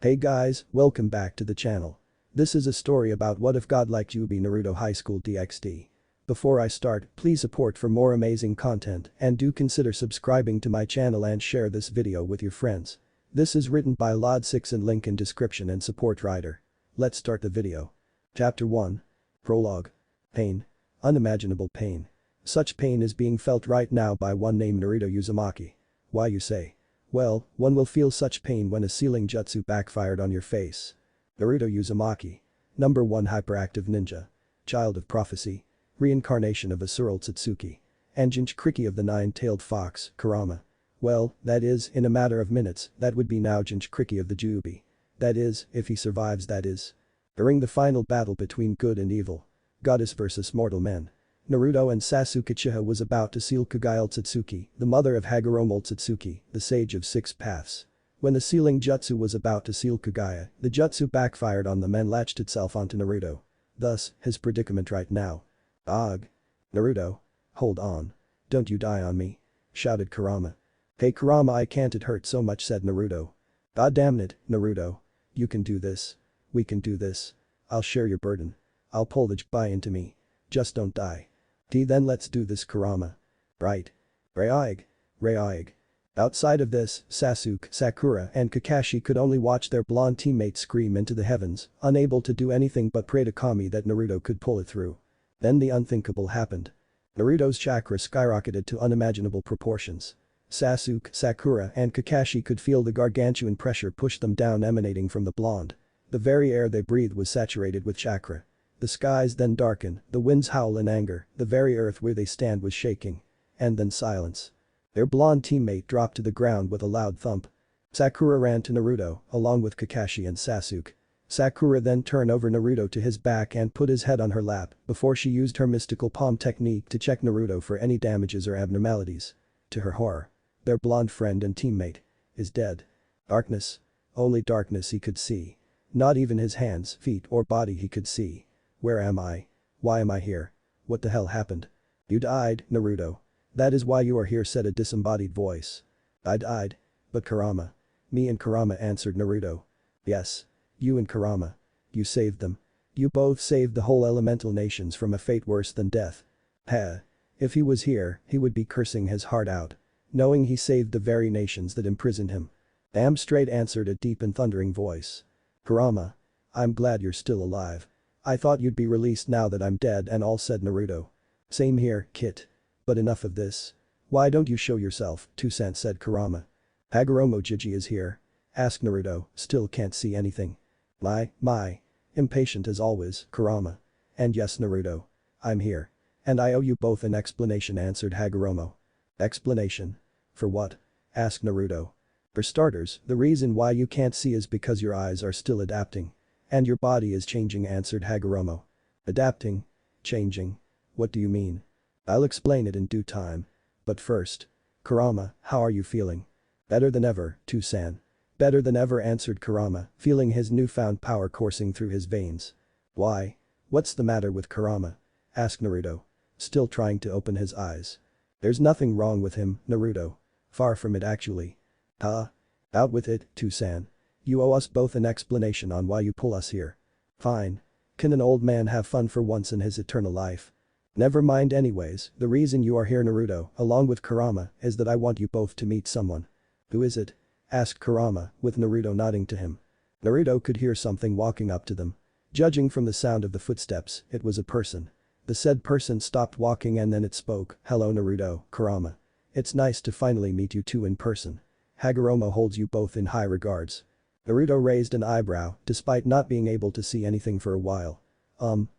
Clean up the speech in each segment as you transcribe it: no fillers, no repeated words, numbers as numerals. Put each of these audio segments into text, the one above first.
Hey guys, welcome back to the channel. This is a story about what if Godlike Juubi Naruto Highschool DxD. Before I start, please support for more amazing content and do consider subscribing to my channel and share this video with your friends. This is written by LoDsIx and link in description and support writer. Let's start the video. Chapter 1. Prologue. Pain. Unimaginable pain. Such pain is being felt right now by one named Naruto Uzumaki. Why you say? Well, one will feel such pain when a sealing jutsu backfired on your face. Naruto Uzumaki. Number 1 hyperactive ninja. Child of prophecy. Reincarnation of a Serziches and Jinchuriki of the nine-tailed fox, Kurama. Well, that is, in a matter of minutes, that would be now Jinchuriki of the Juubi. That is, if he survives, that is. During the final battle between good and evil. Goddess versus mortal men. Naruto and Sasuke Uchiha was about to seal Kagaya Otsutsuki, the mother of Hagoromo Otsutsuki, the sage of 6 paths. When the sealing jutsu was about to seal Kagaya, the jutsu backfired on them and latched itself onto Naruto. Thus, his predicament right now. Ugh. Naruto. Hold on. Don't you die on me. Shouted Kurama. Hey Kurama, I can't, it hurt so much, said Naruto. God damn it, Naruto. You can do this. We can do this. I'll share your burden. I'll pull the Juubi into me. Just don't die. Then let's do this, Kurama. Right. Rayig. Outside of this, Sasuke, Sakura and Kakashi could only watch their blonde teammates scream into the heavens, unable to do anything but pray to Kami that Naruto could pull it through. Then the unthinkable happened. Naruto's chakra skyrocketed to unimaginable proportions. Sasuke, Sakura and Kakashi could feel the gargantuan pressure push them down emanating from the blonde. The very air they breathed was saturated with chakra. The skies then darken, the winds howl in anger, the very earth where they stand was shaking. And then silence. Their blonde teammate dropped to the ground with a loud thump. Sakura ran to Naruto, along with Kakashi and Sasuke. Sakura then turned over Naruto to his back and put his head on her lap before she used her mystical palm technique to check Naruto for any damages or abnormalities. To her horror, their blonde friend and teammate is dead. Darkness. Only darkness he could see. Not even his hands, feet or body he could see. Where am I? Why am I here? What the hell happened? You died, Naruto. That is why you are here, said a disembodied voice. I died. But Kurama. Me and Kurama, answered Naruto. Yes. You and Kurama. You saved them. You both saved the whole elemental nations from a fate worse than death. Heh. If he was here, he would be cursing his heart out. Knowing he saved the very nations that imprisoned him. Damn straight, answered a deep and thundering voice. Kurama. I'm glad you're still alive. I thought you'd be released now that I'm dead and all, said Naruto. Same here, Kit. But enough of this. Why don't you show yourself, 2 cents, said Kurama. Hagoromo Jiji is here? Asked Naruto, still can't see anything. My. Impatient as always, Kurama. And yes, Naruto. I'm here. And I owe you both an explanation, answered Hagoromo. Explanation? For what? Asked Naruto. For starters, the reason why you can't see is because your eyes are still adapting. And your body is changing, answered Hagoromo. Adapting? Changing? What do you mean? I'll explain it in due time. But first. Kurama, how are you feeling? Better than ever, 2-san. Better than ever, answered Kurama, feeling his newfound power coursing through his veins. Why? What's the matter with Kurama? Asked Naruto. Still trying to open his eyes. There's nothing wrong with him, Naruto. Far from it, actually. Huh? Out with it, 2-san. You owe us both an explanation on why you pull us here. Fine. Can an old man have fun for once in his eternal life? Never mind anyways, the reason you are here, Naruto, along with Kurama, is that I want you both to meet someone. Who is it? Asked Kurama, with Naruto nodding to him. Naruto could hear something walking up to them. Judging from the sound of the footsteps, it was a person. The said person stopped walking and then it spoke. Hello Naruto, Kurama. It's nice to finally meet you two in person. Hagoromo holds you both in high regards. Naruto raised an eyebrow, despite not being able to see anything for a while.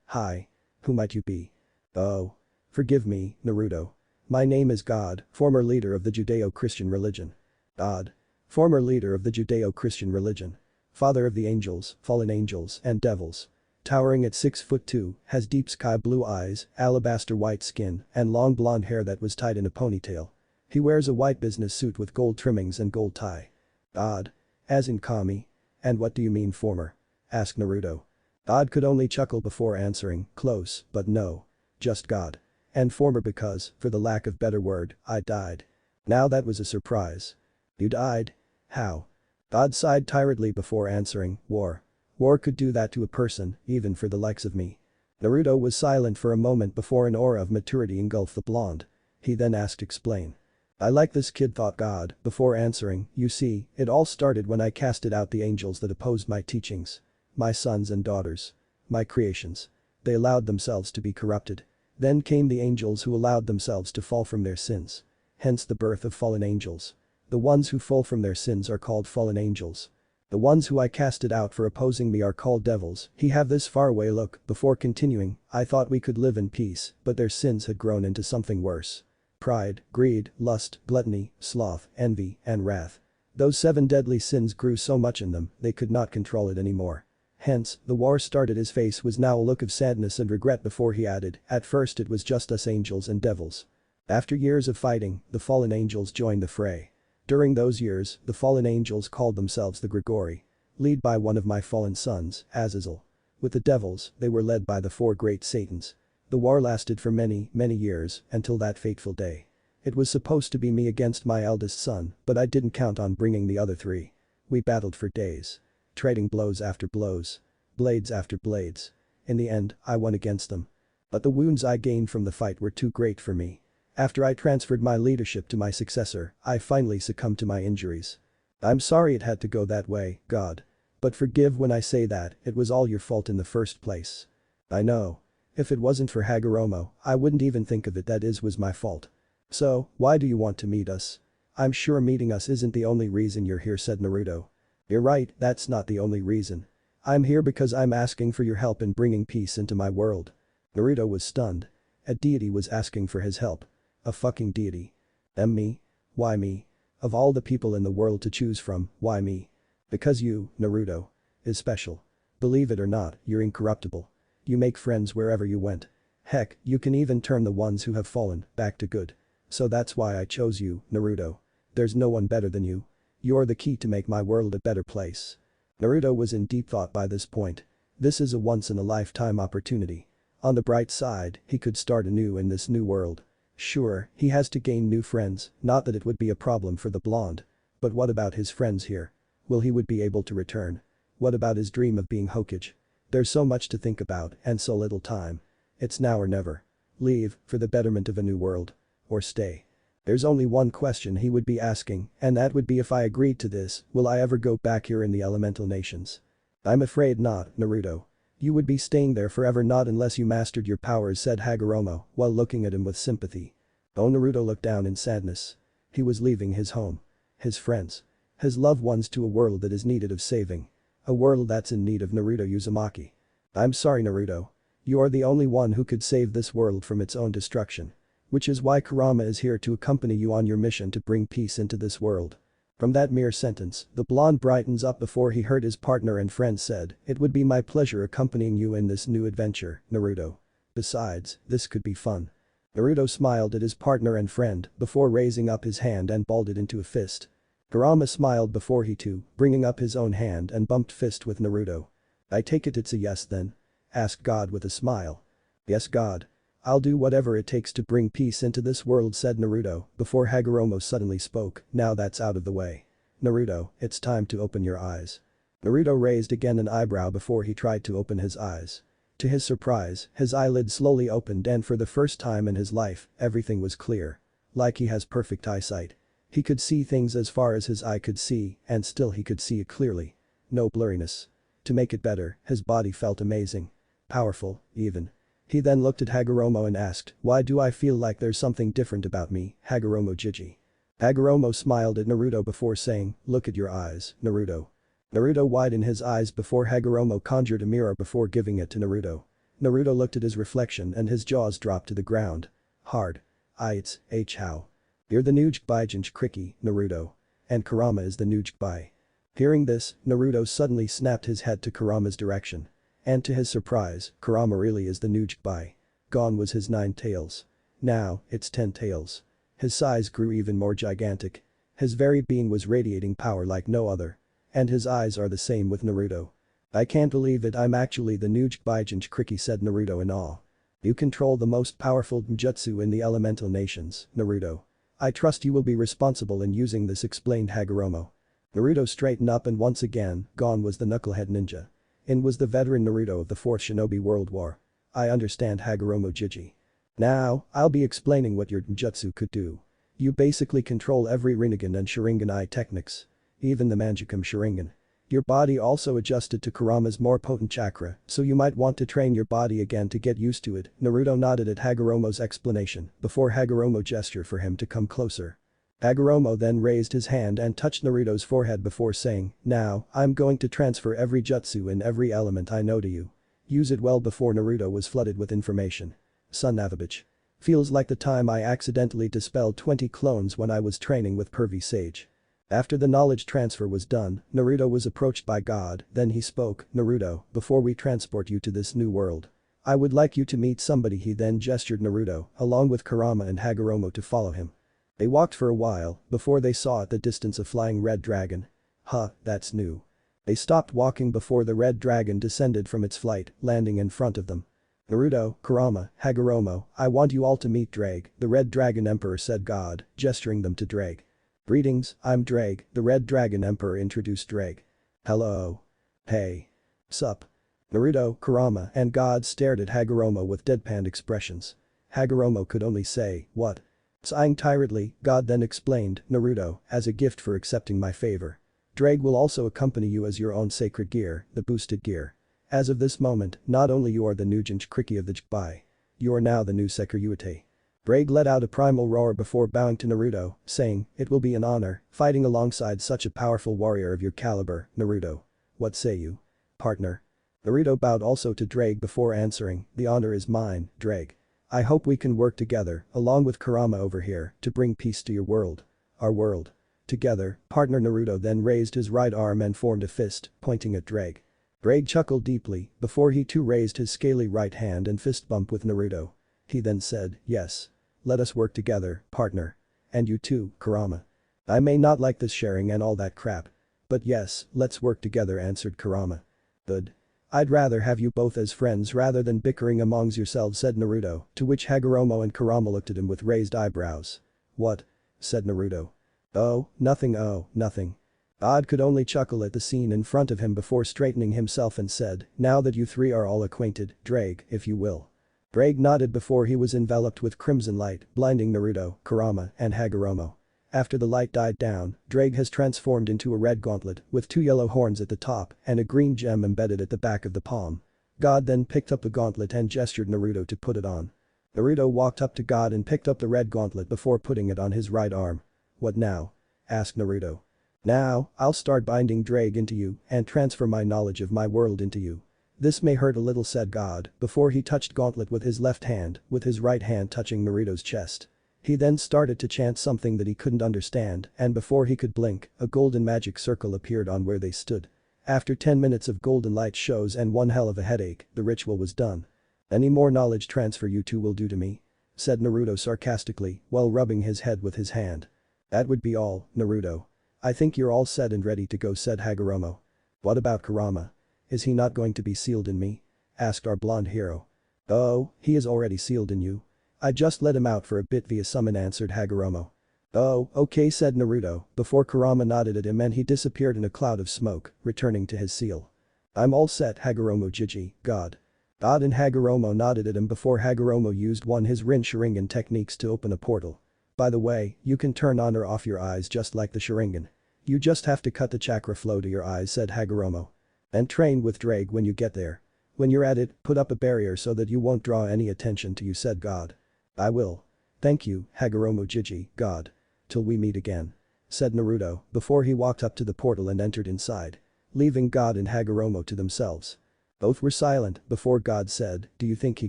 Hi. Who might you be? Oh. Forgive me, Naruto. My name is God, former leader of the Judeo-Christian religion. God. Former leader of the Judeo-Christian religion. Father of the angels, fallen angels, and devils. Towering at 6'2", has deep sky blue eyes, alabaster white skin, and long blonde hair that was tied in a ponytail. He wears a white business suit with gold trimmings and gold tie. God. As in Kami. And what do you mean former? Asked Naruto. God could only chuckle before answering, close, but no. Just God. And former because, for the lack of better word, I died. Now that was a surprise. You died? How? God sighed tiredly before answering, war. War could do that to a person, even for the likes of me. Naruto was silent for a moment before an aura of maturity engulfed the blonde. He then asked explain. I like this kid, thought God, before answering, you see, it all started when I casted out the angels that opposed my teachings. My sons and daughters. My creations. They allowed themselves to be corrupted. Then came the angels who allowed themselves to fall from their sins. Hence the birth of fallen angels. The ones who fall from their sins are called fallen angels. The ones who I casted out for opposing me are called devils. He have this faraway look, before continuing, I thought we could live in peace, but their sins had grown into something worse. Pride, greed, lust, gluttony, sloth, envy, and wrath. Those 7 deadly sins grew so much in them, they could not control it anymore. Hence, the war started. His face was now a look of sadness and regret before he added, at first it was just us angels and devils. After years of fighting, the fallen angels joined the fray. During those years, the fallen angels called themselves the Grigori. Led by one of my fallen sons, Azazel. With the devils, they were led by the 4 great Satans. The war lasted for many, many years, until that fateful day. It was supposed to be me against my eldest son, but I didn't count on bringing the other 3. We battled for days. Trading blows after blows. Blades after blades. In the end, I won against them. But the wounds I gained from the fight were too great for me. After I transferred my leadership to my successor, I finally succumbed to my injuries. I'm sorry it had to go that way, God. But forgive when I say that, it was all your fault in the first place. I know. If it wasn't for Hagoromo, I wouldn't even think of it. That was my fault. So, why do you want to meet us? I'm sure meeting us isn't the only reason you're here, said Naruto. You're right, that's not the only reason. I'm here because I'm asking for your help in bringing peace into my world. Naruto was stunned. A deity was asking for his help. A fucking deity. Me? Why me? Of all the people in the world to choose from, why me? Because you, Naruto, is special. Believe it or not, you're incorruptible. You make friends wherever you went. Heck, you can even turn the ones who have fallen back to good. So that's why I chose you, Naruto. There's no one better than you. You're the key to make my world a better place. Naruto was in deep thought by this point. This is a once-in-a-lifetime opportunity. On the bright side, he could start anew in this new world. Sure, he has to gain new friends, not that it would be a problem for the blonde. But what about his friends here? Will he would be able to return? What about his dream of being Hokage? There's so much to think about and so little time. It's now or never. Leave, for the betterment of a new world. Or stay. There's only one question he would be asking, and that would be if I agreed to this, will I ever go back here in the elemental nations? I'm afraid not, Naruto. You would be staying there forever, not unless you mastered your powers, said Hagoromo, while looking at him with sympathy. Oh, Naruto looked down in sadness. He was leaving his home. His friends. His loved ones to a world that is needed of saving. A world that's in need of Naruto Uzumaki. I'm sorry, Naruto. You are the only one who could save this world from its own destruction. Which is why Kurama is here to accompany you on your mission to bring peace into this world. From that mere sentence, the blonde brightens up before he heard his partner and friend said, it would be my pleasure accompanying you in this new adventure, Naruto. Besides, this could be fun. Naruto smiled at his partner and friend before raising up his hand and balled it into a fist. Kurama smiled before he too, bringing up his own hand and bumped fist with Naruto. I take it it's a yes then? Asked God with a smile. Yes, God. I'll do whatever it takes to bring peace into this world, said Naruto, before Hagoromo suddenly spoke. Now that's out of the way. Naruto, it's time to open your eyes. Naruto raised again an eyebrow before he tried to open his eyes. To his surprise, his eyelids slowly opened and for the first time in his life, everything was clear. Like he has perfect eyesight. He could see things as far as his eye could see, and still he could see it clearly. No blurriness. To make it better, his body felt amazing. Powerful, even. He then looked at Hagoromo and asked, why do I feel like there's something different about me, Hagoromo Jiji? Hagoromo smiled at Naruto before saying, look at your eyes, Naruto. Naruto widened his eyes before Hagoromo conjured a mirror before giving it to Naruto. Naruto looked at his reflection and his jaws dropped to the ground. Hard. It's how. You're the new Jubei Kriki, Naruto. And Kurama is the new Jubei. Hearing this, Naruto suddenly snapped his head to Kurama's direction. And to his surprise, Kurama really is the new Jubei. Gone was his 9 tails. Now, it's 10 tails. His size grew even more gigantic. His very being was radiating power like no other. And his eyes are the same with Naruto. I can't believe it, I'm actually the new Jubei Kriki, said Naruto in awe. You control the most powerful ninjutsu in the elemental nations, Naruto. I trust you will be responsible in using this, explained Hagoromo. Naruto straightened up and once again, gone was the knucklehead ninja. In was the veteran Naruto of the 4th Shinobi World War. I understand Hagoromo Jiji. Now, I'll be explaining what your jutsu could do. You basically control every Rinnegan and Sharingan eye techniques. Even the Manjukam Sharingan. Your body also adjusted to Kurama's more potent chakra, so you might want to train your body again to get used to it. Naruto nodded at Hagoromo's explanation before Hagoromo gestured for him to come closer. Hagoromo then raised his hand and touched Naruto's forehead before saying, "Now, I'm going to transfer every jutsu and every element I know to you. Use it well." Before Naruto was flooded with information. Son of a bitch. Feels like the time I accidentally dispelled 20 clones when I was training with Pervy Sage. After the knowledge transfer was done, Naruto was approached by God, then he spoke, "Naruto, before we transport you to this new world, I would like you to meet somebody." He then gestured Naruto, along with Kurama and Hagoromo to follow him. They walked for a while, before they saw at the distance a flying red dragon. Huh, that's new. They stopped walking before the red dragon descended from its flight, landing in front of them. "Naruto, Kurama, Hagoromo, I want you all to meet Drag," the Red Dragon Emperor said God, gesturing them to Drag. "Greetings, I'm Drag," the Red Dragon Emperor introduced Drag. "Hello. Hey. Sup?" Naruto, Kurama, and God stared at Hagoromo with deadpan expressions. Hagoromo could only say, "What?" Sighing tiredly, God then explained, "Naruto, as a gift for accepting my favor, Drag will also accompany you as your own sacred gear, the boosted gear. As of this moment, not only you are the new Jinchuriki of the Jbai, you are now the new Sekiryuite." Drag let out a primal roar before bowing to Naruto, saying, "It will be an honor, fighting alongside such a powerful warrior of your caliber, Naruto. What say you, partner?" Naruto bowed also to Drag before answering, "The honor is mine, Drag. I hope we can work together, along with Kurama over here, to bring peace to your world. Our world. Together, partner." Naruto then raised his right arm and formed a fist, pointing at Drag. Drag chuckled deeply, before he too raised his scaly right hand and fist bump with Naruto. He then said, "Yes. Let us work together, partner. And you too, Kurama. I may not like this sharing and all that crap. But yes, let's work together," answered Kurama. "Good. I'd rather have you both as friends rather than bickering amongst yourselves," said Naruto, to which Hagoromo and Kurama looked at him with raised eyebrows. "What?" said Naruto. "Oh, nothing, oh, nothing." God could only chuckle at the scene in front of him before straightening himself and said, "Now that you three are all acquainted, Drag, if you will." Drag nodded before he was enveloped with crimson light, blinding Naruto, Kurama, and Hagoromo. After the light died down, Drag has transformed into a red gauntlet with 2 yellow horns at the top and a green gem embedded at the back of the palm. God then picked up the gauntlet and gestured Naruto to put it on. Naruto walked up to God and picked up the red gauntlet before putting it on his right arm. "What now?" asked Naruto. "Now, I'll start binding Drag into you and transfer my knowledge of my world into you. This may hurt a little," said God, before he touched Gauntlet with his left hand, with his right hand touching Naruto's chest. He then started to chant something that he couldn't understand, and before he could blink, a golden magic circle appeared on where they stood. After 10 minutes of golden light shows and one hell of a headache, the ritual was done. "Any more knowledge transfer you two will do to me?" said Naruto sarcastically, while rubbing his head with his hand. "That would be all, Naruto. I think you're all set and ready to go," said Hagoromo. "What about Kurama? Is he not going to be sealed in me?" asked our blonde hero. "Oh, he is already sealed in you. I just let him out for a bit via summon," answered Hagoromo. "Oh, okay," said Naruto, before Kurama nodded at him and he disappeared in a cloud of smoke, returning to his seal. "I'm all set, Hagoromo Jiji, God." God and Hagoromo nodded at him before Hagoromo used his Rin Sharingan techniques to open a portal. "By the way, you can turn on or off your eyes just like the Sharingan. You just have to cut the chakra flow to your eyes," said Hagoromo. "And train with Drag when you get there. When you're at it, put up a barrier so that you won't draw any attention to you," said God. "I will. Thank you, Hagoromo Jiji, God. Till we meet again," said Naruto, before he walked up to the portal and entered inside, leaving God and Hagoromo to themselves. Both were silent before God said, "Do you think he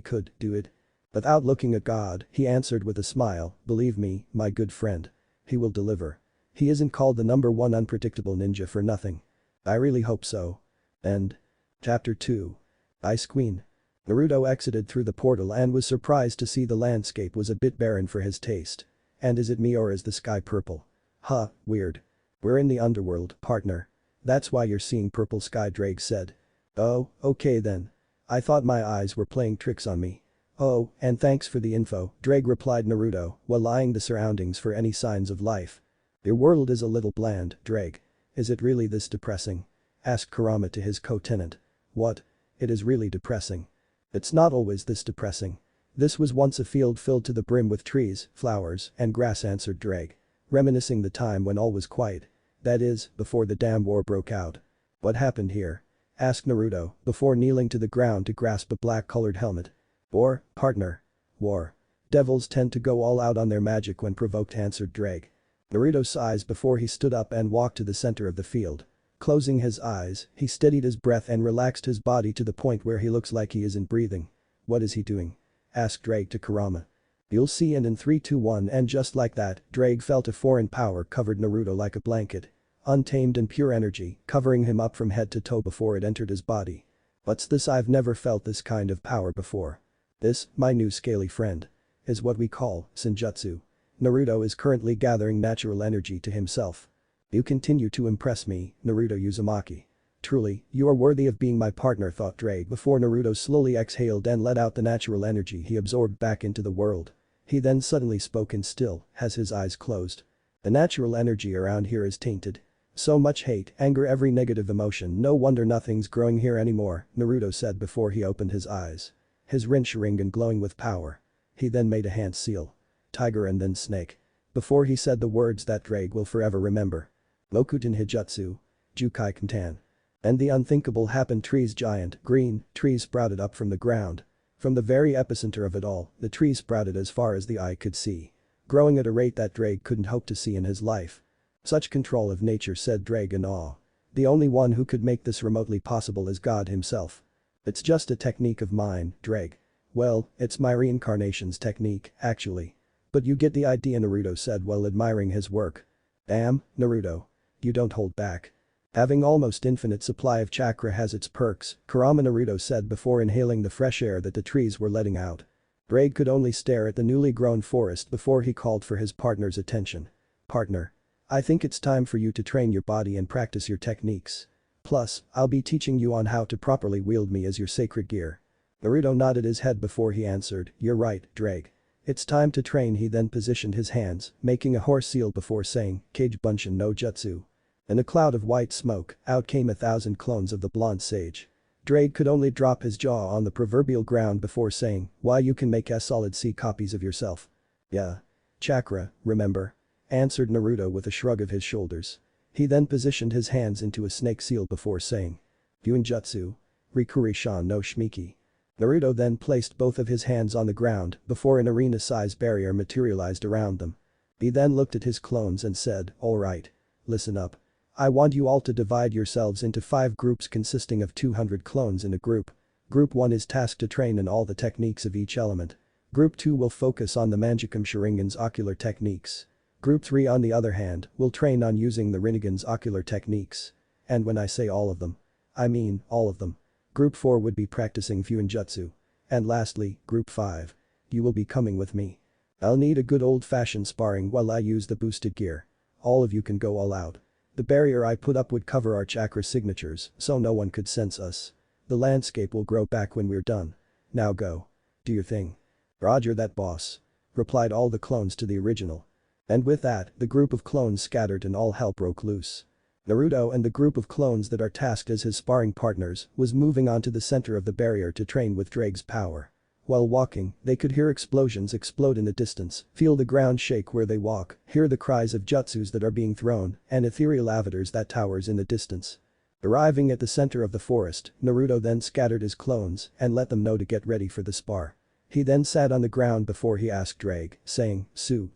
could do it?" Without looking at God, he answered with a smile, "Believe me, my good friend. He will deliver. He isn't called the #1 unpredictable ninja for nothing. I really hope so." End. Chapter 2. Ice Queen. Naruto exited through the portal and was surprised to see the landscape was a bit barren for his taste. "And is it me or is the sky purple? Huh, weird. We're in the underworld, partner. That's why you're seeing purple sky," Drake said. "Oh, okay then. I thought my eyes were playing tricks on me." "Oh, and thanks for the info," Drake replied Naruto, while eyeing the surroundings for any signs of life. "Your world is a little bland, Drake. Is it really this depressing? Asked Kurama to his co-tenant. What? It is really depressing. It's not always this depressing. This was once a field filled to the brim with trees, flowers, and grass, answered Drake. Reminiscing the time when all was quiet. That is, before the damn war broke out. What happened here? Asked Naruto, before kneeling to the ground to grasp a black-colored helmet. War, partner. War. Devils tend to go all out on their magic when provoked, answered Drake. Naruto sighs before he stood up and walked to the center of the field. Closing his eyes, he steadied his breath and relaxed his body to the point where he looks like he isn't breathing. What is he doing? Asked Drake to Kurama. You'll see, and in 3, 2, 1, and just like that, Drake felt a foreign power covered Naruto like a blanket. Untamed and pure energy, covering him up from head to toe before it entered his body. What's this? I've never felt this kind of power before. This, my new scaly friend, is what we call Senjutsu. Naruto is currently gathering natural energy to himself. You continue to impress me, Naruto Uzumaki. Truly, you are worthy of being my partner, thought Drake before Naruto slowly exhaled and let out the natural energy he absorbed back into the world. He then suddenly spoke and still has his eyes closed. The natural energy around here is tainted. So much hate, anger, every negative emotion, no wonder nothing's growing here anymore, Naruto said before he opened his eyes. His Rin Sharingan glowing with power. He then made a hand seal. Tiger and then snake. Before he said the words that Drake will forever remember. Mokuten Hijutsu. Jukai Kantan. And the unthinkable happened. Trees, giant, green, trees sprouted up from the ground. From the very epicenter of it all, the trees sprouted as far as the eye could see. Growing at a rate that Drake couldn't hope to see in his life. Such control of nature, said Drake in awe. The only one who could make this remotely possible is God himself. It's just a technique of mine, Drake. Well, it's my reincarnation's technique, actually. But you get the idea, Naruto said while admiring his work. Damn, Naruto. You don't hold back. Having almost infinite supply of chakra has its perks, Kurama, Naruto said before inhaling the fresh air that the trees were letting out. Drake could only stare at the newly grown forest before he called for his partner's attention. Partner. I think it's time for you to train your body and practice your techniques. Plus, I'll be teaching you on how to properly wield me as your sacred gear. Naruto nodded his head before he answered, you're right, Drake. It's time to train. He then positioned his hands, making a horse seal before saying, Kage Bunshin no Jutsu. In a cloud of white smoke, out came 1,000 clones of the blonde sage. Drake could only drop his jaw on the proverbial ground before saying, why, you can make solid C copies of yourself. Yeah. Chakra, remember? Answered Naruto with a shrug of his shoulders. He then positioned his hands into a snake seal before saying, Fuinjutsu. Rikuri-shan no Shimiki. Naruto then placed both of his hands on the ground before an arena-sized barrier materialized around them. He then looked at his clones and said, alright. Listen up. I want you all to divide yourselves into 5 groups consisting of 200 clones in a group. Group 1 is tasked to train in all the techniques of each element. Group 2 will focus on the Manjikam Sharingan's ocular techniques. Group 3 on the other hand will train on using the Rinnegan's ocular techniques. And when I say all of them, I mean all of them. Group 4 would be practicing Fuinjutsu. And lastly, Group 5. You will be coming with me. I'll need a good old-fashioned sparring while I use the boosted gear. All of you can go all out. The barrier I put up would cover our chakra signatures so no one could sense us. The landscape will grow back when we're done. Now go. Do your thing. Roger that, boss. Replied all the clones to the original. And with that, the group of clones scattered and all hell broke loose. Naruto and the group of clones that are tasked as his sparring partners was moving onto the center of the barrier to train with Drake's power. While walking, they could hear explosions explode in the distance, feel the ground shake where they walk, hear the cries of jutsus that are being thrown, and ethereal avatars that towers in the distance. Arriving at the center of the forest, Naruto then scattered his clones and let them know to get ready for the spar. He then sat on the ground before he asked Drake, saying,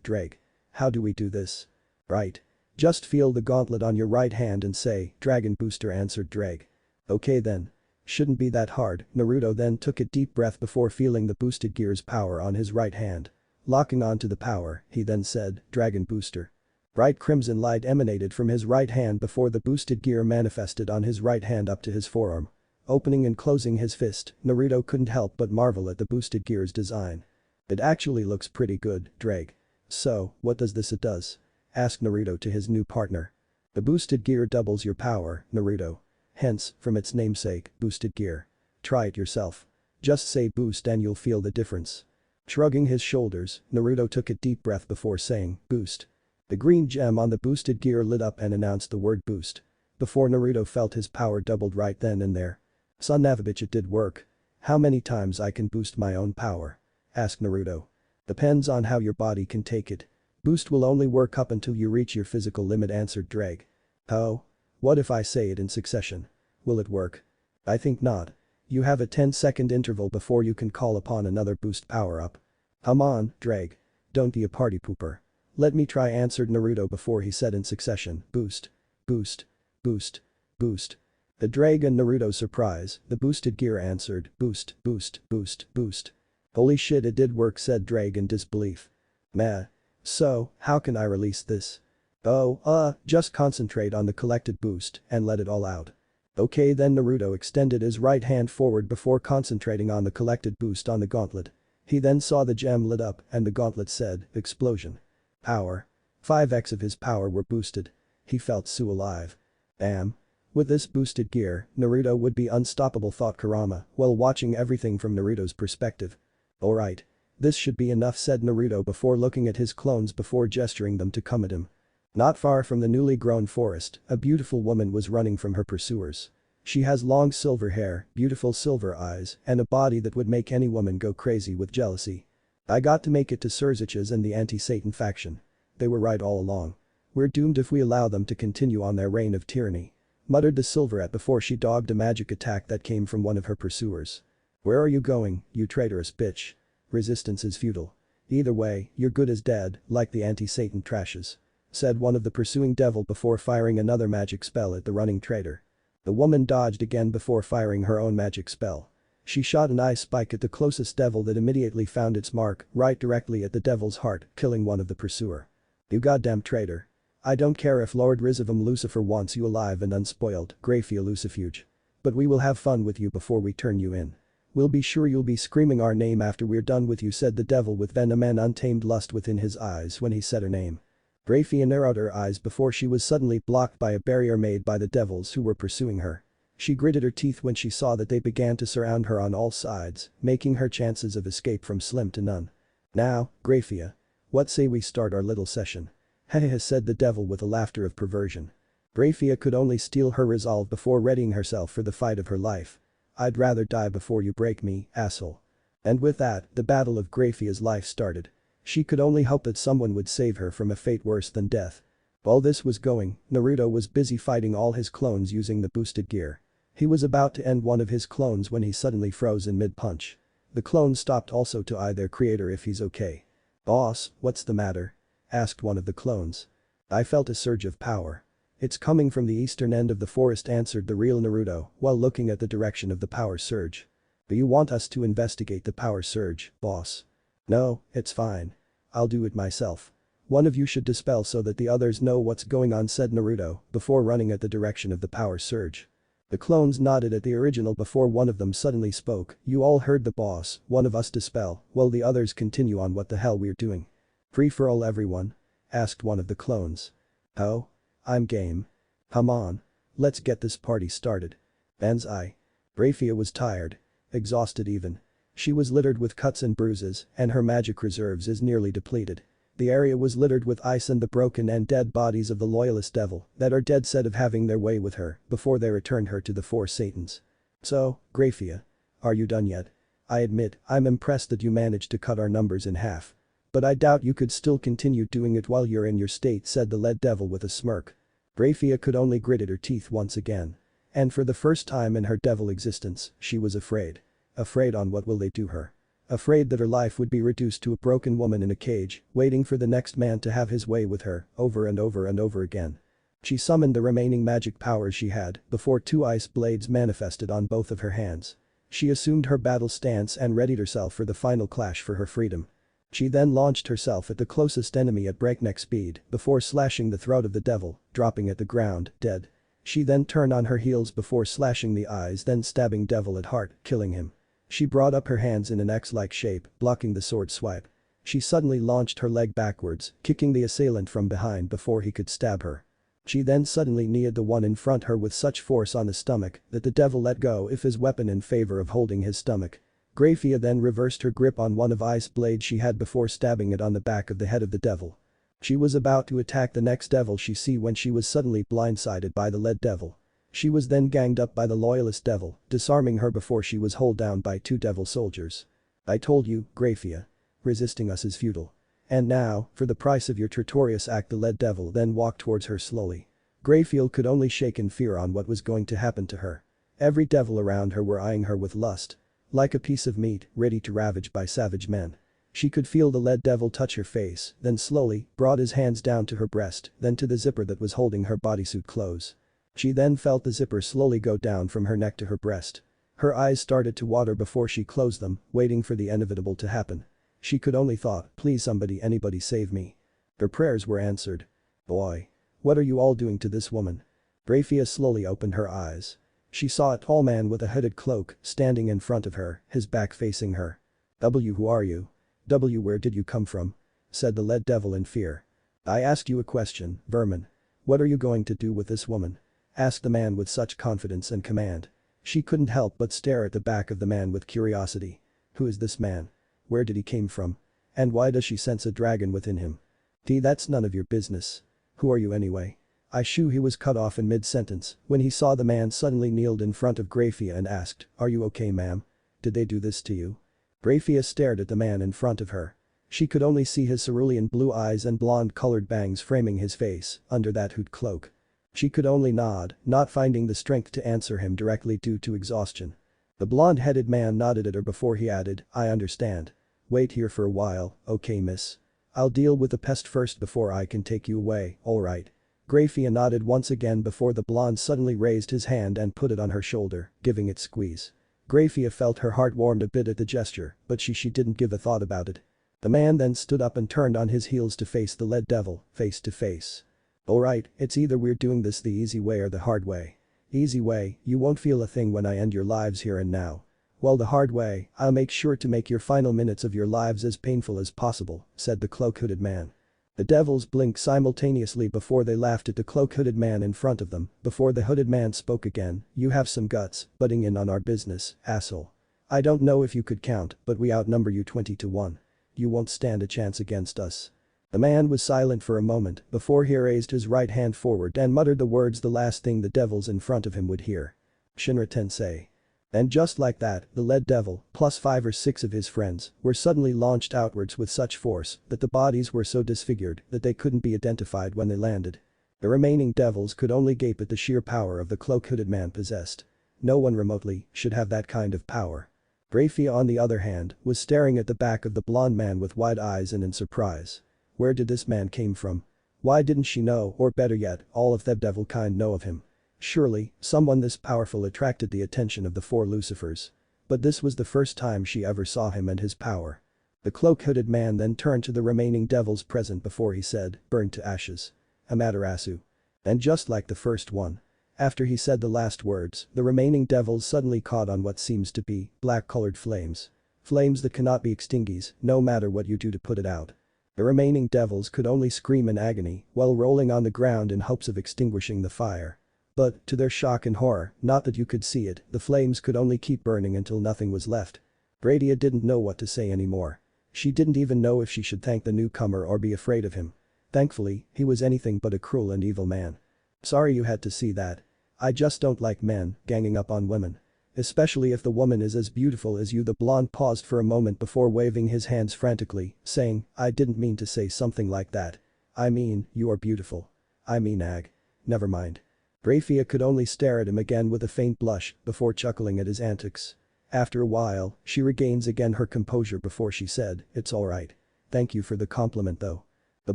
Drake. How do we do this? Right. Just feel the gauntlet on your right hand and say, Dragon Booster, answered Drake. Okay then. Shouldn't be that hard. Naruto then took a deep breath before feeling the boosted gear's power on his right hand. Locking onto the power, he then said, Dragon Booster. Bright crimson light emanated from his right hand before the boosted gear manifested on his right hand up to his forearm. Opening and closing his fist, Naruto couldn't help but marvel at the boosted gear's design. It actually looks pretty good, Drake. So, what does this? It does? Asked Naruto to his new partner. The boosted gear doubles your power, Naruto. Hence, from its namesake, boosted gear. Try it yourself. Just say boost and you'll feel the difference. Shrugging his shoulders, Naruto took a deep breath before saying, boost. The green gem on the boosted gear lit up and announced the word boost. before Naruto felt his power doubled right then and there. Son of a bitch, it did work. How many times I can boost my own power? Asked Naruto. Depends on how your body can take it. Boost will only work up until you reach your physical limit, answered Drake. Oh? What if I say it in succession? Will it work? I think not. You have a 10-second interval before you can call upon another boost power-up. Come on, Drake. Don't be a party pooper. Let me try, answered Naruto before he said in succession, boost, boost, boost, boost. The Drake and Naruto's surprise, the boosted gear answered, boost, boost, boost, boost. Holy shit, it did work, said Drake in disbelief. Meh. So, how can I release this? Oh, just concentrate on the collected boost and let it all out. Okay, then Naruto extended his right hand forward before concentrating on the collected boost on the gauntlet. He then saw the gem lit up and the gauntlet said, explosion. Power. 5x of his power were boosted. He felt so alive. Damn. With this boosted gear, Naruto would be unstoppable, thought Kurama, while watching everything from Naruto's perspective. Alright. This should be enough, said Naruto before looking at his clones before gesturing them to come at him. Not far from the newly grown forest, a beautiful woman was running from her pursuers. She has long silver hair, beautiful silver eyes, and a body that would make any woman go crazy with jealousy. I got to make it to Serziches and the anti-Satan faction. They were right all along. We're doomed if we allow them to continue on their reign of tyranny. Muttered the Silverette before she dogged a magic attack that came from one of her pursuers. Where are you going, you traitorous bitch? Resistance is futile. Either way, you're good as dead, like the anti-Satan trashes. Said one of the pursuing devil before firing another magic spell at the running traitor. The woman dodged again before firing her own magic spell. She shot an ice spike at the closest devil that immediately found its mark right directly at the devil's heart, killing one of the pursuer. You goddamn traitor. I don't care if Lord Rizavam Lucifer wants you alive and unspoiled, Graphia Lucifuge. But we will have fun with you before we turn you in. We'll be sure you'll be screaming our name after we're done with you, said the devil with venom and untamed lust within his eyes when he said her name. Graphia narrowed her eyes before she was suddenly blocked by a barrier made by the devils who were pursuing her. She gritted her teeth when she saw that they began to surround her on all sides, making her chances of escape from slim to none. Now, Graphia. What say we start our little session? Hehehe, said the devil with a laughter of perversion. Graphia could only steel her resolve before readying herself for the fight of her life. I'd rather die before you break me, asshole. And with that, the battle of Graphia's life started. She could only hope that someone would save her from a fate worse than death. While this was going, Naruto was busy fighting all his clones using the boosted gear. He was about to end one of his clones when he suddenly froze in mid-punch. The clone stopped also to eye their creator if he's okay. Boss, what's the matter? Asked one of the clones. I felt a surge of power. It's coming from the eastern end of the forest, answered the real Naruto while looking at the direction of the power surge. Do you want us to investigate the power surge, boss? No, it's fine. I'll do it myself. One of you should dispel so that the others know what's going on, said Naruto before running at the direction of the power surge. The clones nodded at the original before one of them suddenly spoke. You all heard the boss, one of us dispel, while the others continue on what the hell we're doing. Free for all everyone? Asked one of the clones. Oh? I'm game. Come on. Let's get this party started. Banzai. Graphia was tired. Exhausted even. She was littered with cuts and bruises, and her magic reserves is nearly depleted. The area was littered with ice and the broken and dead bodies of the loyalist devil that are dead set of having their way with her before they returned her to the four Satans. So, Graphia. Are you done yet? I admit, I'm impressed that you managed to cut our numbers in half. But I doubt you could still continue doing it while you're in your state, said the lead devil with a smirk. Graphia could only grit her teeth once again. And for the first time in her devil existence, she was afraid. Afraid on what will they do her. Afraid that her life would be reduced to a broken woman in a cage, waiting for the next man to have his way with her, over and over and over again. She summoned the remaining magic powers she had before two ice blades manifested on both of her hands. She assumed her battle stance and readied herself for the final clash for her freedom. She then launched herself at the closest enemy at breakneck speed before slashing the throat of the devil, dropping at the ground, dead. She then turned on her heels before slashing the eyes, then stabbing devil at heart, killing him. She brought up her hands in an X-like shape, blocking the sword swipe. She suddenly launched her leg backwards, kicking the assailant from behind before he could stab her. She then suddenly kneed the one in front her with such force on the stomach that the devil let go of his weapon in favor of holding his stomach. Graphia then reversed her grip on one of ice blades she had before stabbing it on the back of the head of the devil. She was about to attack the next devil she see when she was suddenly blindsided by the lead devil. She was then ganged up by the loyalist devil, disarming her before she was held down by 2 devil soldiers. I told you, Graphia. Resisting us is futile. And now, for the price of your traitorous act, the lead devil then walked towards her slowly. Graphia could only shake in fear on what was going to happen to her. Every devil around her were eyeing her with lust. Like a piece of meat, ready to ravage by savage men. She could feel the lead devil touch her face, then slowly, brought his hands down to her breast, then to the zipper that was holding her bodysuit close. She then felt the zipper slowly go down from her neck to her breast. Her eyes started to water before she closed them, waiting for the inevitable to happen. She could only thought, please somebody, anybody save me. Her prayers were answered. Boy. What are you all doing to this woman? Graphia slowly opened her eyes. She saw a tall man with a hooded cloak standing in front of her, his back facing her. W, who are you? W, where did you come from? Said the lead devil in fear. I asked you a question, vermin. What are you going to do with this woman? Asked the man with such confidence and command. She couldn't help but stare at the back of the man with curiosity. Who is this man? Where did he came from? And why does she sense a dragon within him? That's none of your business. Who are you anyway? He was cut off in mid-sentence when he saw the man suddenly kneeled in front of Graphia and asked, are you okay, ma'am? Did they do this to you? Graphia stared at the man in front of her. She could only see his cerulean blue eyes and blonde-colored bangs framing his face under that hood cloak. She could only nod, not finding the strength to answer him directly due to exhaustion. The blonde-headed man nodded at her before he added, I understand. Wait here for a while, okay miss? I'll deal with the pest first before I can take you away, alright? Graphia nodded once again before the blonde suddenly raised his hand and put it on her shoulder, giving it squeeze. Graphia felt her heart warmed a bit at the gesture, but she didn't give a thought about it. The man then stood up and turned on his heels to face the lead devil, face to face. Alright, it's either we're doing this the easy way or the hard way. Easy way, you won't feel a thing when I end your lives here and now. Well, the hard way, I'll make sure to make your final minutes of your lives as painful as possible, said the cloak-hooded man. The devils blinked simultaneously before they laughed at the cloak-hooded man in front of them, before the hooded man spoke again, you have some guts, butting in on our business, asshole. I don't know if you could count, but we outnumber you 20-1. You won't stand a chance against us. The man was silent for a moment before he raised his right hand forward and muttered the words the last thing the devils in front of him would hear. Shinra Tensei. And just like that, the lead devil, plus 5 or 6 of his friends, were suddenly launched outwards with such force that the bodies were so disfigured that they couldn't be identified when they landed. The remaining devils could only gape at the sheer power of the cloak-hooded man possessed. No one remotely should have that kind of power. Graphia, on the other hand, was staring at the back of the blonde man with wide eyes and in surprise. Where did this man came from? Why didn't she know, or better yet, all of the devil kind know of him? Surely, someone this powerful attracted the attention of the 4 Lucifers. But this was the first time she ever saw him and his power. The cloak-hooded man then turned to the remaining devils present before he said, burned to ashes. Amaterasu. And just like the first one. After he said the last words, the remaining devils suddenly caught on what seems to be black-colored flames. Flames that cannot be extinguished, no matter what you do to put it out. The remaining devils could only scream in agony while rolling on the ground in hopes of extinguishing the fire. But, to their shock and horror, not that you could see it, the flames could only keep burning until nothing was left. Graphia didn't know what to say anymore. She didn't even know if she should thank the newcomer or be afraid of him. Thankfully, he was anything but a cruel and evil man. Sorry you had to see that. I just don't like men ganging up on women. Especially if the woman is as beautiful as you. The blonde paused for a moment before waving his hands frantically, saying, I didn't mean to say something like that. I mean, you are beautiful. I mean ag. Never mind. Graphia could only stare at him again with a faint blush before chuckling at his antics. After a while, she regains again her composure before she said, it's alright. Thank you for the compliment though. The